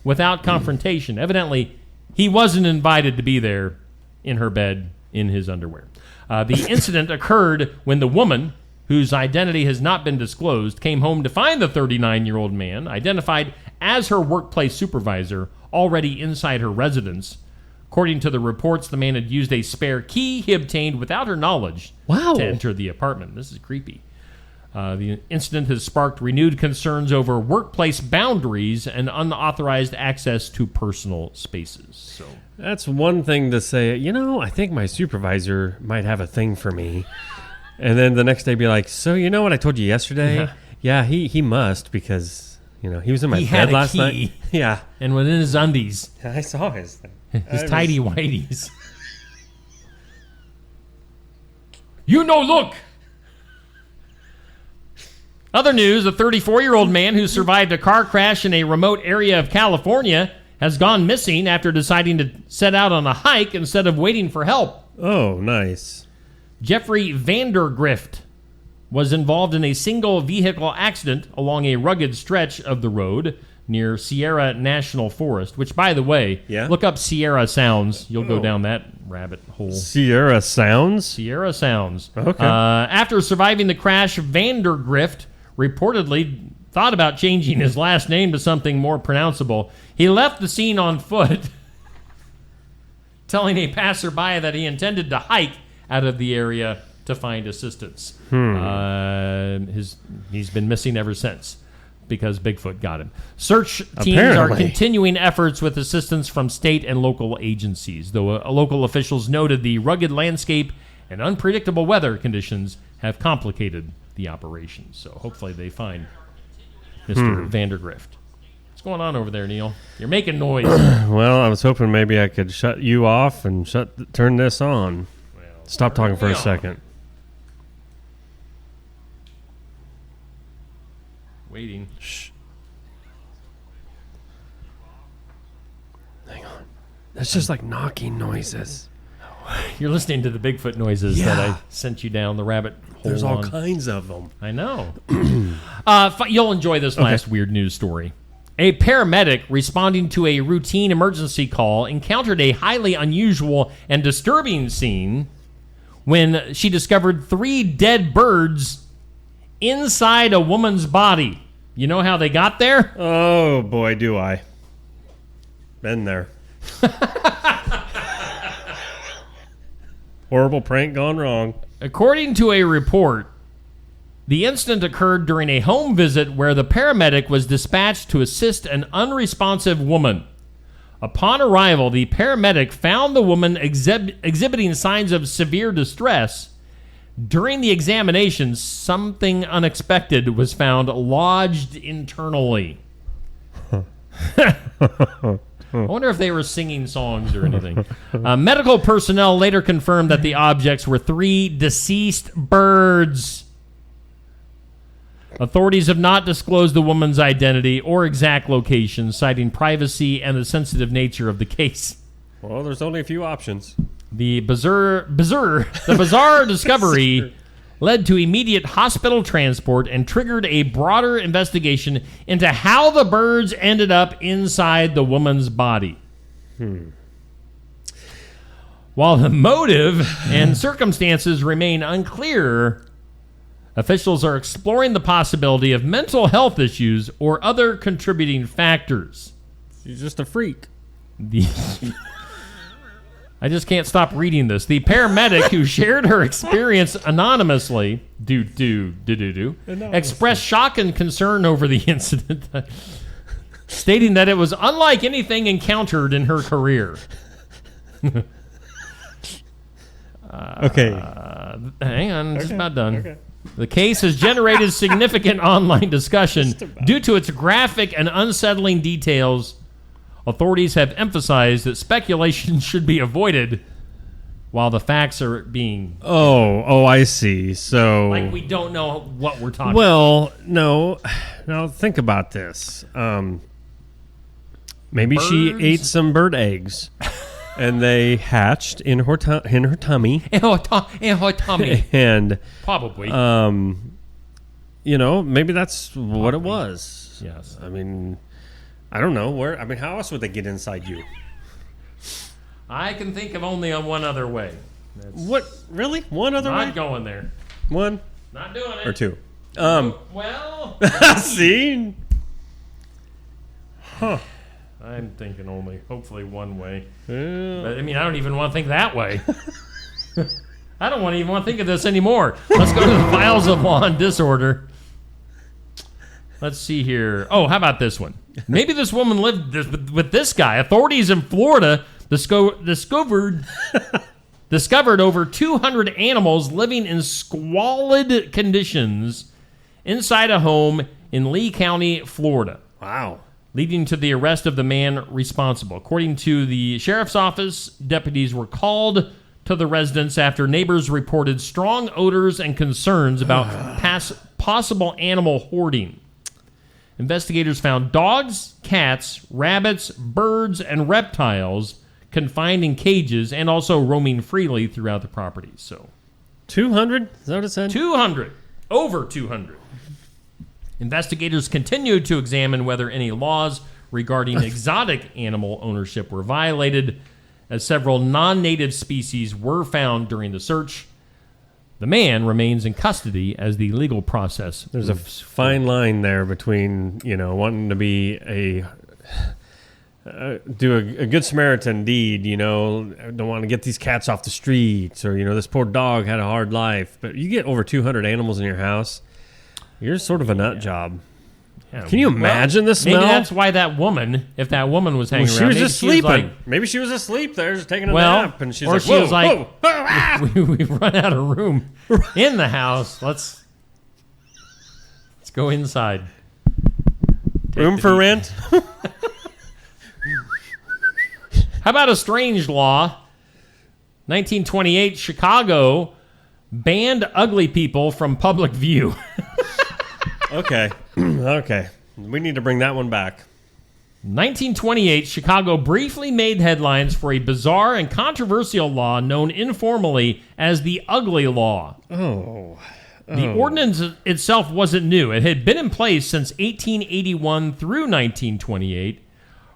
Without confrontation. Evidently, he wasn't invited to be there in her bed in his underwear. The incident occurred when the woman, whose identity has not been disclosed, came home to find the 39-year-old man, identified as her workplace supervisor, already inside her residence. According to the reports, the man had used a spare key he obtained without her knowledge to enter the apartment. This is creepy. The incident has sparked renewed concerns over workplace boundaries and unauthorized access to personal spaces. So that's one thing to say, I think my supervisor might have a thing for me. And then the next day be like, so you know what I told you yesterday? Yeah, he must because, he was in my bed last night. Yeah. And within his undies. I saw his thing. His tidy whities. Look! Other news, a 34-year-old man who survived a car crash in a remote area of California has gone missing after deciding to set out on a hike instead of waiting for help. Oh, nice. Jeffrey Vandergrift was involved in a single vehicle accident along a rugged stretch of the road near Sierra National Forest, which, by the way, look up Sierra Sounds. You'll go down that rabbit hole. Sierra Sounds? Sierra Sounds. Okay. After surviving the crash, Vandergrift reportedly thought about changing his last name to something more pronounceable. He left the scene on foot, telling a passerby that he intended to hike out of the area to find assistance. He's been missing ever since because Bigfoot got him. Search teams are continuing efforts with assistance from state and local agencies, though local officials noted the rugged landscape and unpredictable weather conditions have complicated the operation. So hopefully they find Mr. Vandergrift. What's going on over there, Neil? You're making noise. Well, I was hoping maybe I could shut you off and turn this on. Stop talking for a second. Waiting. Shh. Hang on. That's just like knocking noises. You're listening to the Bigfoot noises that I sent you down the rabbit hole. There's all kinds of them. I know. You'll enjoy this last weird news story. A paramedic responding to a routine emergency call encountered a highly unusual and disturbing scene when she discovered 3 dead birds inside a woman's body. You know how they got there? Oh, boy, do I. Been there. Horrible prank gone wrong. According to a report, the incident occurred during a home visit where the paramedic was dispatched to assist an unresponsive woman. Upon arrival, the paramedic found the woman exhibiting signs of severe distress. During the examination, something unexpected was found lodged internally. I wonder if they were singing songs or anything. Medical personnel later confirmed that the objects were 3 deceased birds. Authorities have not disclosed the woman's identity or exact location, citing privacy and the sensitive nature of the case. Well, there's only a few options. The bizarre discovery led to immediate hospital transport and triggered a broader investigation into how the birds ended up inside the woman's body. While the motive and circumstances remain unclear, officials are exploring the possibility of mental health issues or other contributing factors. She's just a freak. I just can't stop reading this. The paramedic who shared her experience anonymously, expressed shock and concern over the incident, stating that it was unlike anything encountered in her career. Okay. Hang on, just about done. Okay. The case has generated significant online discussion due to its graphic and unsettling details. Authorities have emphasized that speculation should be avoided while the facts are being... Oh, I see. So... Like we don't know what we're talking about. Well, no. Now, think about this. Maybe she ate some bird eggs, and they hatched in her tummy. In her tummy. And... Probably. Maybe that's what it was. Yes. I mean... I don't know where. I mean, how else would they get inside you? I can think of only one other way. What? Really? One other way? Not going there. One? Not doing it. Or 2? Well. See? Huh. I'm thinking only, hopefully, one way. Yeah. But I mean, I don't even want to think that way. I don't even want to think of this anymore. Let's go to the files of law and disorder. Let's see here. Oh, how about this one? Maybe this woman lived with this guy. Authorities in Florida discovered over 200 animals living in squalid conditions inside a home in Lee County, Florida. Wow. Leading to the arrest of the man responsible. According to the sheriff's office, deputies were called to the residence after neighbors reported strong odors and concerns about possible animal hoarding. Investigators found dogs, cats, rabbits, birds, and reptiles confined in cages and also roaming freely throughout the property. So, 200? Is that what it said? 200. Over 200. Investigators continued to examine whether any laws regarding exotic animal ownership were violated, as several non-native species were found during the search. The man remains in custody as the legal process. There's a fine line there between, wanting to be do a good Samaritan deed, don't want to get these cats off the streets, or, this poor dog had a hard life. But you get over 200 animals in your house, you're sort of a nut job. Yeah. Can you imagine the smell? Maybe that's why that woman, if that woman was hanging around, she was just sleeping. Maybe she was asleep there, just taking a nap, and she's or like, she was like, we've run out of room in the house. Let's go inside. Room for rent? How about a strange law? 1928, Chicago banned ugly people from public view. Okay. We need to bring that one back. 1928, Chicago briefly made headlines for a bizarre and controversial law known informally as the Ugly Law. The ordinance itself wasn't new. It had been in place since 1881 through 1928,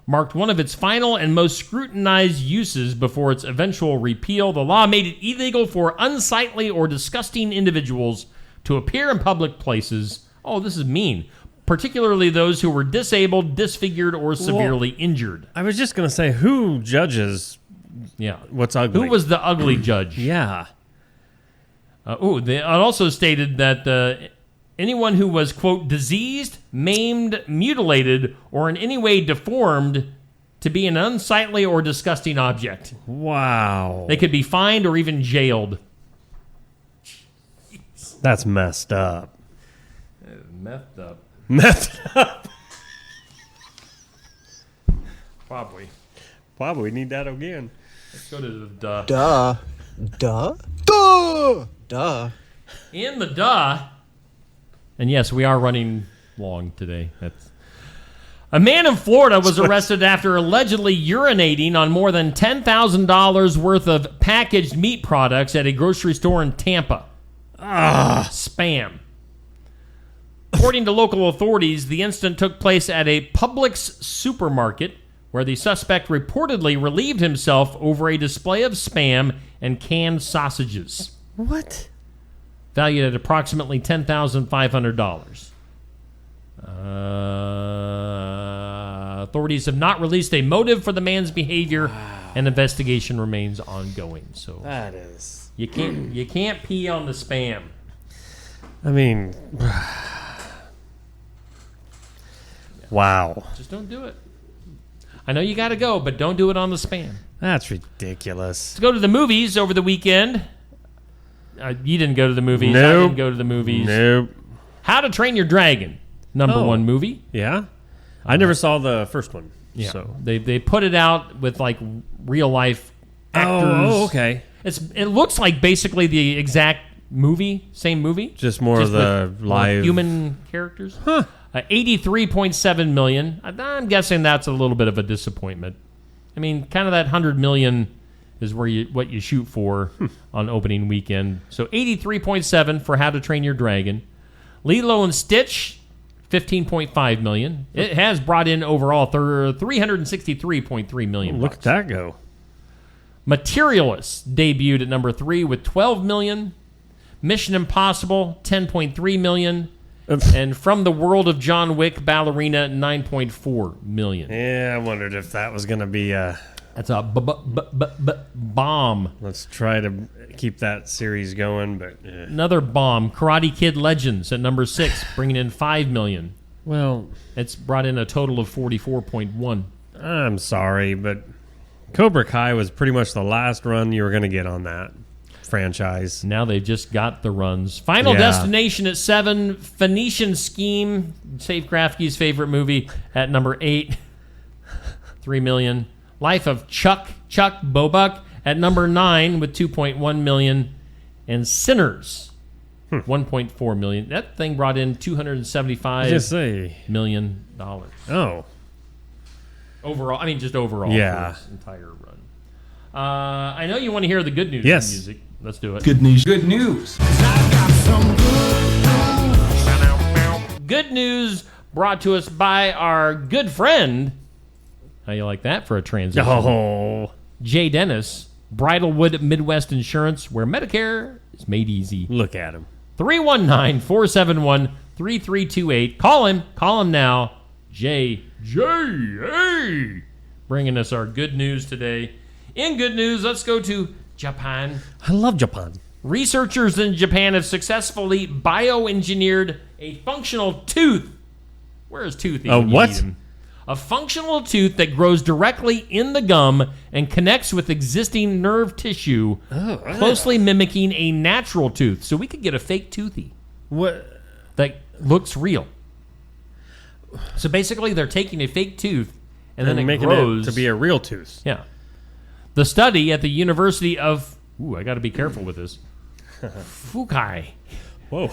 marked one of its final and most scrutinized uses before its eventual repeal. The law made it illegal for unsightly or disgusting individuals to appear in public places. Oh, this is mean. Particularly those who were disabled, disfigured, or severely injured. I was just going to say, who judges what's ugly? Who was the ugly judge? Yeah. It also stated that anyone who was, quote, diseased, maimed, mutilated, or in any way deformed to be an unsightly or disgusting object. Wow. They could be fined or even jailed. That's messed up. Messed up. Messed up. Probably need that again. Let's go to the duh. Duh. Duh. Duh. Duh. In the duh. And yes, we are running long today. A man in Florida was arrested after allegedly urinating on more than $10,000 worth of packaged meat products at a grocery store in Tampa. Spam. According to local authorities, the incident took place at a Publix supermarket where the suspect reportedly relieved himself over a display of Spam and canned sausages. What? Valued at approximately $10,500. Authorities have not released a motive for the man's behavior, and investigation remains ongoing. So that is you can't pee on the Spam. I mean, wow. Just don't do it. I know you got to go, but don't do it on the Spam. That's ridiculous. Let's go to the movies over the weekend. You didn't go to the movies. Nope. I didn't go to the movies. Nope. How to Train Your Dragon, number one movie. Yeah? I never saw the first one. Yeah. So. They put it out with like real life actors. Oh, okay. It looks like basically the exact movie, same movie. Just more of the live human characters. Huh. 83.7 million. I'm guessing that's a little bit of a disappointment. I mean, kind of that 100 million is what you shoot for on opening weekend. So 83.7 for How to Train Your Dragon. Lilo and Stitch, 15.5 million. It has brought in overall 363.3 million. Look at that go. Materialists debuted at number 3 with 12 million. Mission Impossible, 10.3 million. And From the World of John Wick, Ballerina, 9.4 million. Yeah, I wondered if that was going to be a... That's a bomb. Let's try to keep that series going, but... Another bomb. Karate Kid Legends at number 6, bringing in 5 million. Well... It's brought in a total of 44.1. I'm sorry, but Cobra Kai was pretty much the last run you were going to get on that franchise. Now they've just got the runs. Final Destination at 7. Phoenician Scheme, Safe Grafke's favorite movie, at number 8. 3 million. Life of Chuck Bobuck at number 9 with 2.1 million. And Sinners, 1.4 million. That thing brought in $275 million. Oh. Overall, I mean just overall for this entire run. I know you want to hear the good news in music. Let's do it. Good news. Good news. Good news brought to us by our good friend. How you like that for a transition? Oh. Jay Dennis, Bridalwood Midwest Insurance, where Medicare is made easy. Look at him. 319-471-3328. Call him now. Jay, bringing us our good news today. In good news, let's go to Japan. I love Japan. Researchers in Japan have successfully bioengineered a functional tooth. Where is tooth? A what? A functional tooth that grows directly in the gum and connects with existing nerve tissue, closely mimicking a natural tooth. So we could get a fake toothy. What? That looks real. So basically, they're taking a fake tooth and then it making grows it to be a real tooth. Yeah. The study at the University of... I got to be careful with this. Fukai. Whoa.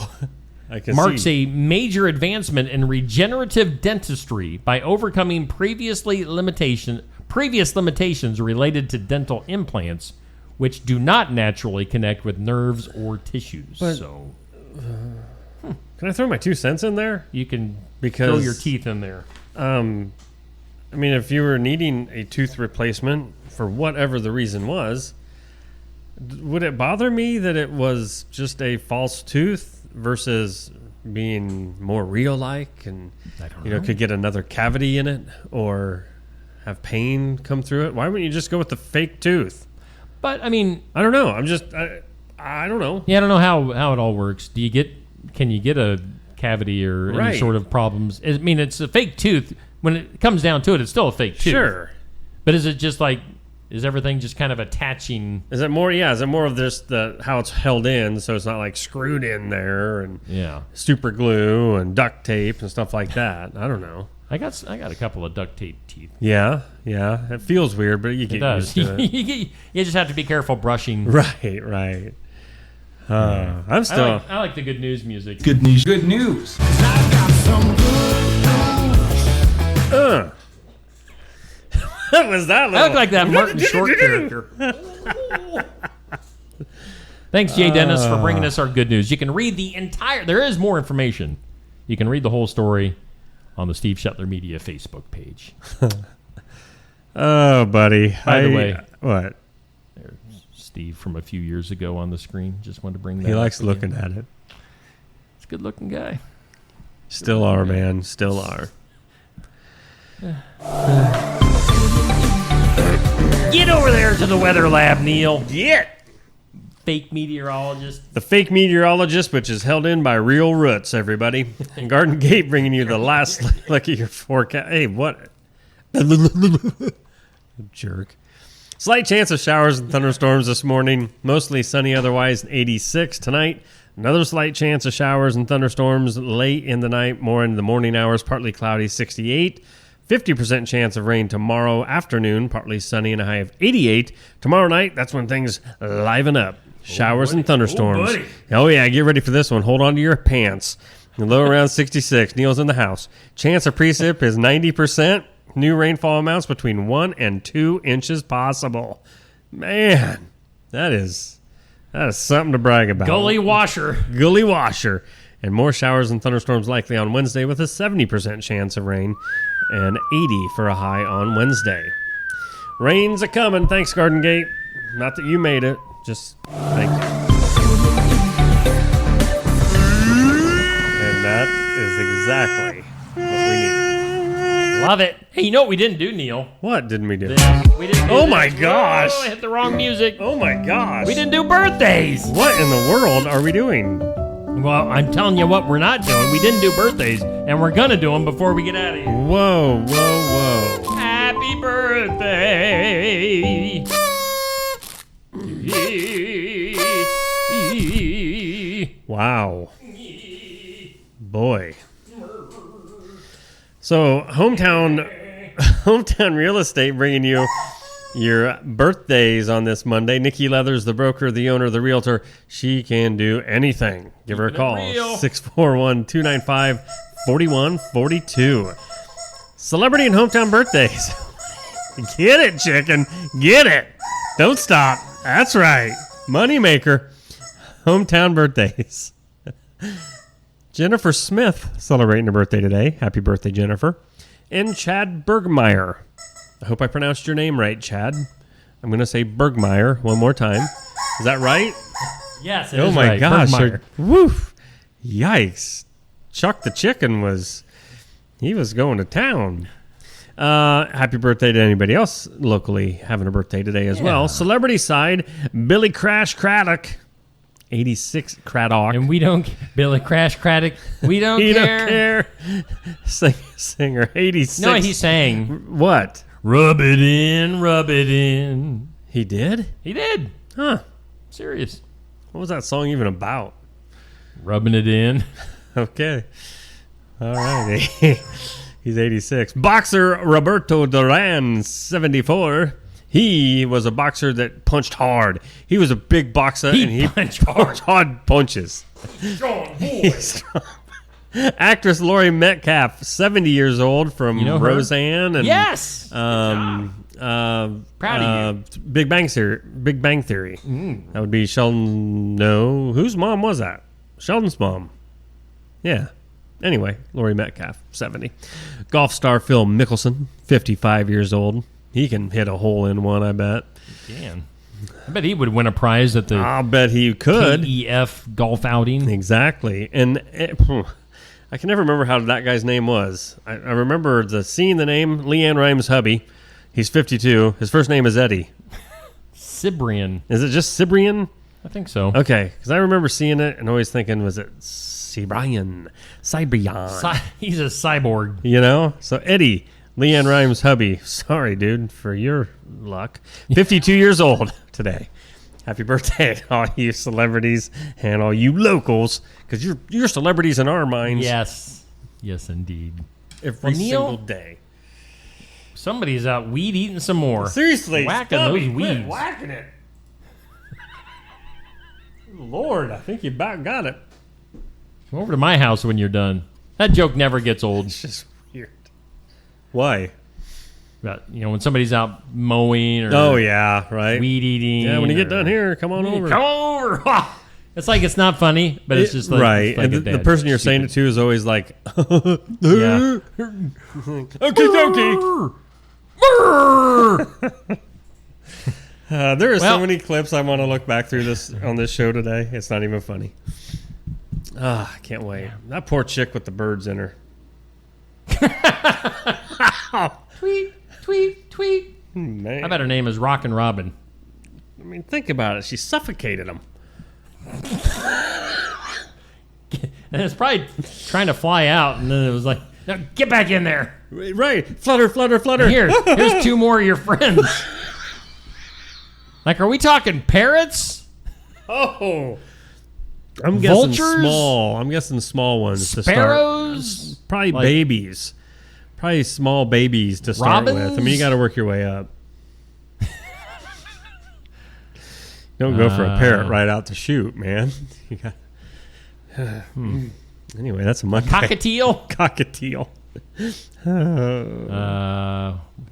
marks a major advancement in regenerative dentistry by overcoming previous limitations related to dental implants, which do not naturally connect with nerves or tissues. Can I throw my 2 cents in there? You can throw your teeth in there. I mean, if you were needing a tooth replacement for whatever the reason was, would it bother me that it was just a false tooth versus being more real-like and could get another cavity in it or have pain come through it? Why wouldn't you just go with the fake tooth? But I mean, I don't know. I don't know. Yeah, I don't know how it all works. Can you get a cavity or any sort of problems? I mean, it's a fake tooth. When it comes down to it, it's still a fake tooth. Sure. But is it just like, is everything just kind of attaching? Is it more? Yeah. Is it more of this how it's held in, so it's not like screwed in there and super glue and duct tape and stuff like that? I don't know. I got a couple of duct tape teeth. Yeah. It feels weird, but you get used to it. You just have to be careful brushing. Right. I'm still. I like the good news music. Good news. What was that? I look like that Martin Short character. Thanks, Jay Dennis, for bringing us our good news. You can read the entire. There is more information. You can read the whole story on the Steve Shetler Media Facebook page. Oh, buddy. By the way, what? There's Steve from a few years ago on the screen. Just wanted to bring that. He likes looking at it. He's a good-looking guy. Still are, man. Still are. Get over there to the weather lab, Neil. Get. Fake meteorologist. The fake meteorologist, which is held in by real roots, everybody. And Garden Gate bringing you the last look at your forecast. Hey, what? Jerk. Slight chance of showers and thunderstorms this morning. Mostly sunny otherwise, 86 tonight. Another slight chance of showers and thunderstorms late in the night, more in the morning hours, partly cloudy, 68. 50% chance of rain tomorrow afternoon, partly sunny and a high of 88. Tomorrow night, that's when things liven up. Showers and thunderstorms. Oh, yeah, get ready for this one. Hold on to your pants. Low around 66. Neil's in the house. Chance of precip is 90%. New rainfall amounts between 1 and 2 inches possible. Man, that is something to brag about. Gully washer. And more showers and thunderstorms likely on Wednesday with a 70% chance of rain and 80 for a high on Wednesday. Rain's a-coming. Thanks, Garden Gate. Not that you made it. Just thank you. And that is exactly what we needed. Love it. Hey, you know what we didn't do, Neil? What didn't we do? We didn't do my gosh. Oh, I hit the wrong music. Oh, my gosh. We didn't do birthdays. What in the world are we doing? Well, I'm telling you what we're not doing. We didn't do birthdays, and we're going to do them before we get out of here. Whoa, whoa, whoa. Happy birthday. Wow. Boy. So, hometown real estate bringing you your birthdays on this Monday. Nikki Leathers, the broker, the owner, the realtor. She can do anything. Give her a call. 641-295-4142. Celebrity and hometown birthdays. Get it, chicken. Get it. Don't stop. That's right. Moneymaker. Hometown birthdays. Jennifer Smith celebrating her birthday today. Happy birthday, Jennifer. And Chad Bergmeyer. I hope I pronounced your name right, Chad. I'm going to say Bergmeyer one more time. Is that right? Yes, it is. Oh my right. gosh. Bergmeyer. Woof. Yikes. Chuck the Chicken was going to town. Happy birthday to anybody else locally having a birthday today as well. Celebrity side, Billy Crash Craddock. 86 Craddock. And we don't... Billy Crash Craddock. We don't care. Don't care. Singer, 86. No, he sang. What? Rub it in, rub it in. He did? He did. Huh. Serious. What was that song even about? Rubbing it in. Okay. All right. He's 86. Boxer Roberto Duran, 74. He was a boxer that punched hard. He was a big boxer, and he punched hard punches. Strong He's strong. Actress Laurie Metcalf, 70 years old, from Roseanne. And, yes! Proud of you. Big Bang Theory. That would be Sheldon. No. Whose mom was that? Sheldon's mom. Yeah. Anyway, Laurie Metcalf, 70. Golf star Phil Mickelson, 55 years old. He can hit a hole-in-one, I bet. He can. I bet he would win a prize at the I'll bet he could. KEF golf outing. Exactly. And I can never remember how that guy's name was. I remember the name, Leanne Rimes' hubby. He's 52. His first name is Eddie. Cibrian. Is it just Cibrian? I think so. Okay, because I remember seeing it and always thinking, was it Cibrian? He's a cyborg. You know? So Eddie, Leanne Rimes' hubby. Sorry, dude, for your luck. 52 years old today. Happy birthday to all you celebrities and all you locals, because you're celebrities in our minds. Yes. Yes, indeed. Every single day. Somebody's out weed eating some more. Seriously. Whacking those weeds. Whacking it. Lord, I think you about got it. Come over to my house when you're done. That joke never gets old. It's just weird. Why? About, when somebody's out mowing or right, weed eating. Yeah, when you get done here, come on over. Come over. It's like it's not funny, but it's just like right. Like and the person you're saying it to is always like, yeah. Okie there are so many clips I want to look back through on this show today. It's not even funny. I can't wait. Yeah. That poor chick with the birds in her. Tweet, tweet, tweet. Man. I bet her name is Rockin' Robin. I mean, think about it. She suffocated him. And it's probably trying to fly out, and then it was like, no, get back in there. Right. Flutter, flutter, flutter. Here's two more of your friends. Like, are we talking parrots? Oh. I'm guessing vultures? Small. I'm guessing small ones Sparrows? to start. Probably babies. Probably small babies to start with. I mean, you got to work your way up. Don't go for a parrot right out to shoot, man. You got. Anyway, that's a Monday. Cockatiel. Cockatiel.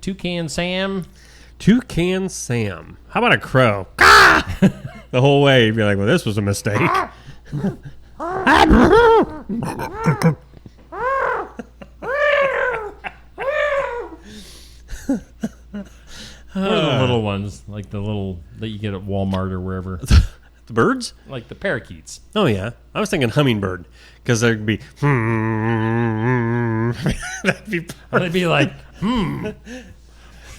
Toucan Sam. Toucan Sam. How about a crow? The whole way, you'd be like, well, this was a mistake. What are the little ones? Like the little that you get at Walmart or wherever. The birds? Like the parakeets. Oh, yeah. I was thinking hummingbird, because there'd be... That'd be perfect. They'd be like,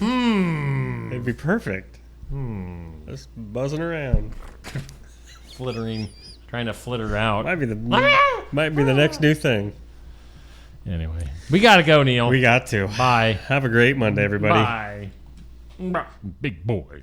It'd be perfect. Just buzzing around. Flittering, trying to flitter out. Might be the next new thing. Anyway, we got to go, Neil. We got to. Bye. Have a great Monday, everybody. Bye. Big boy.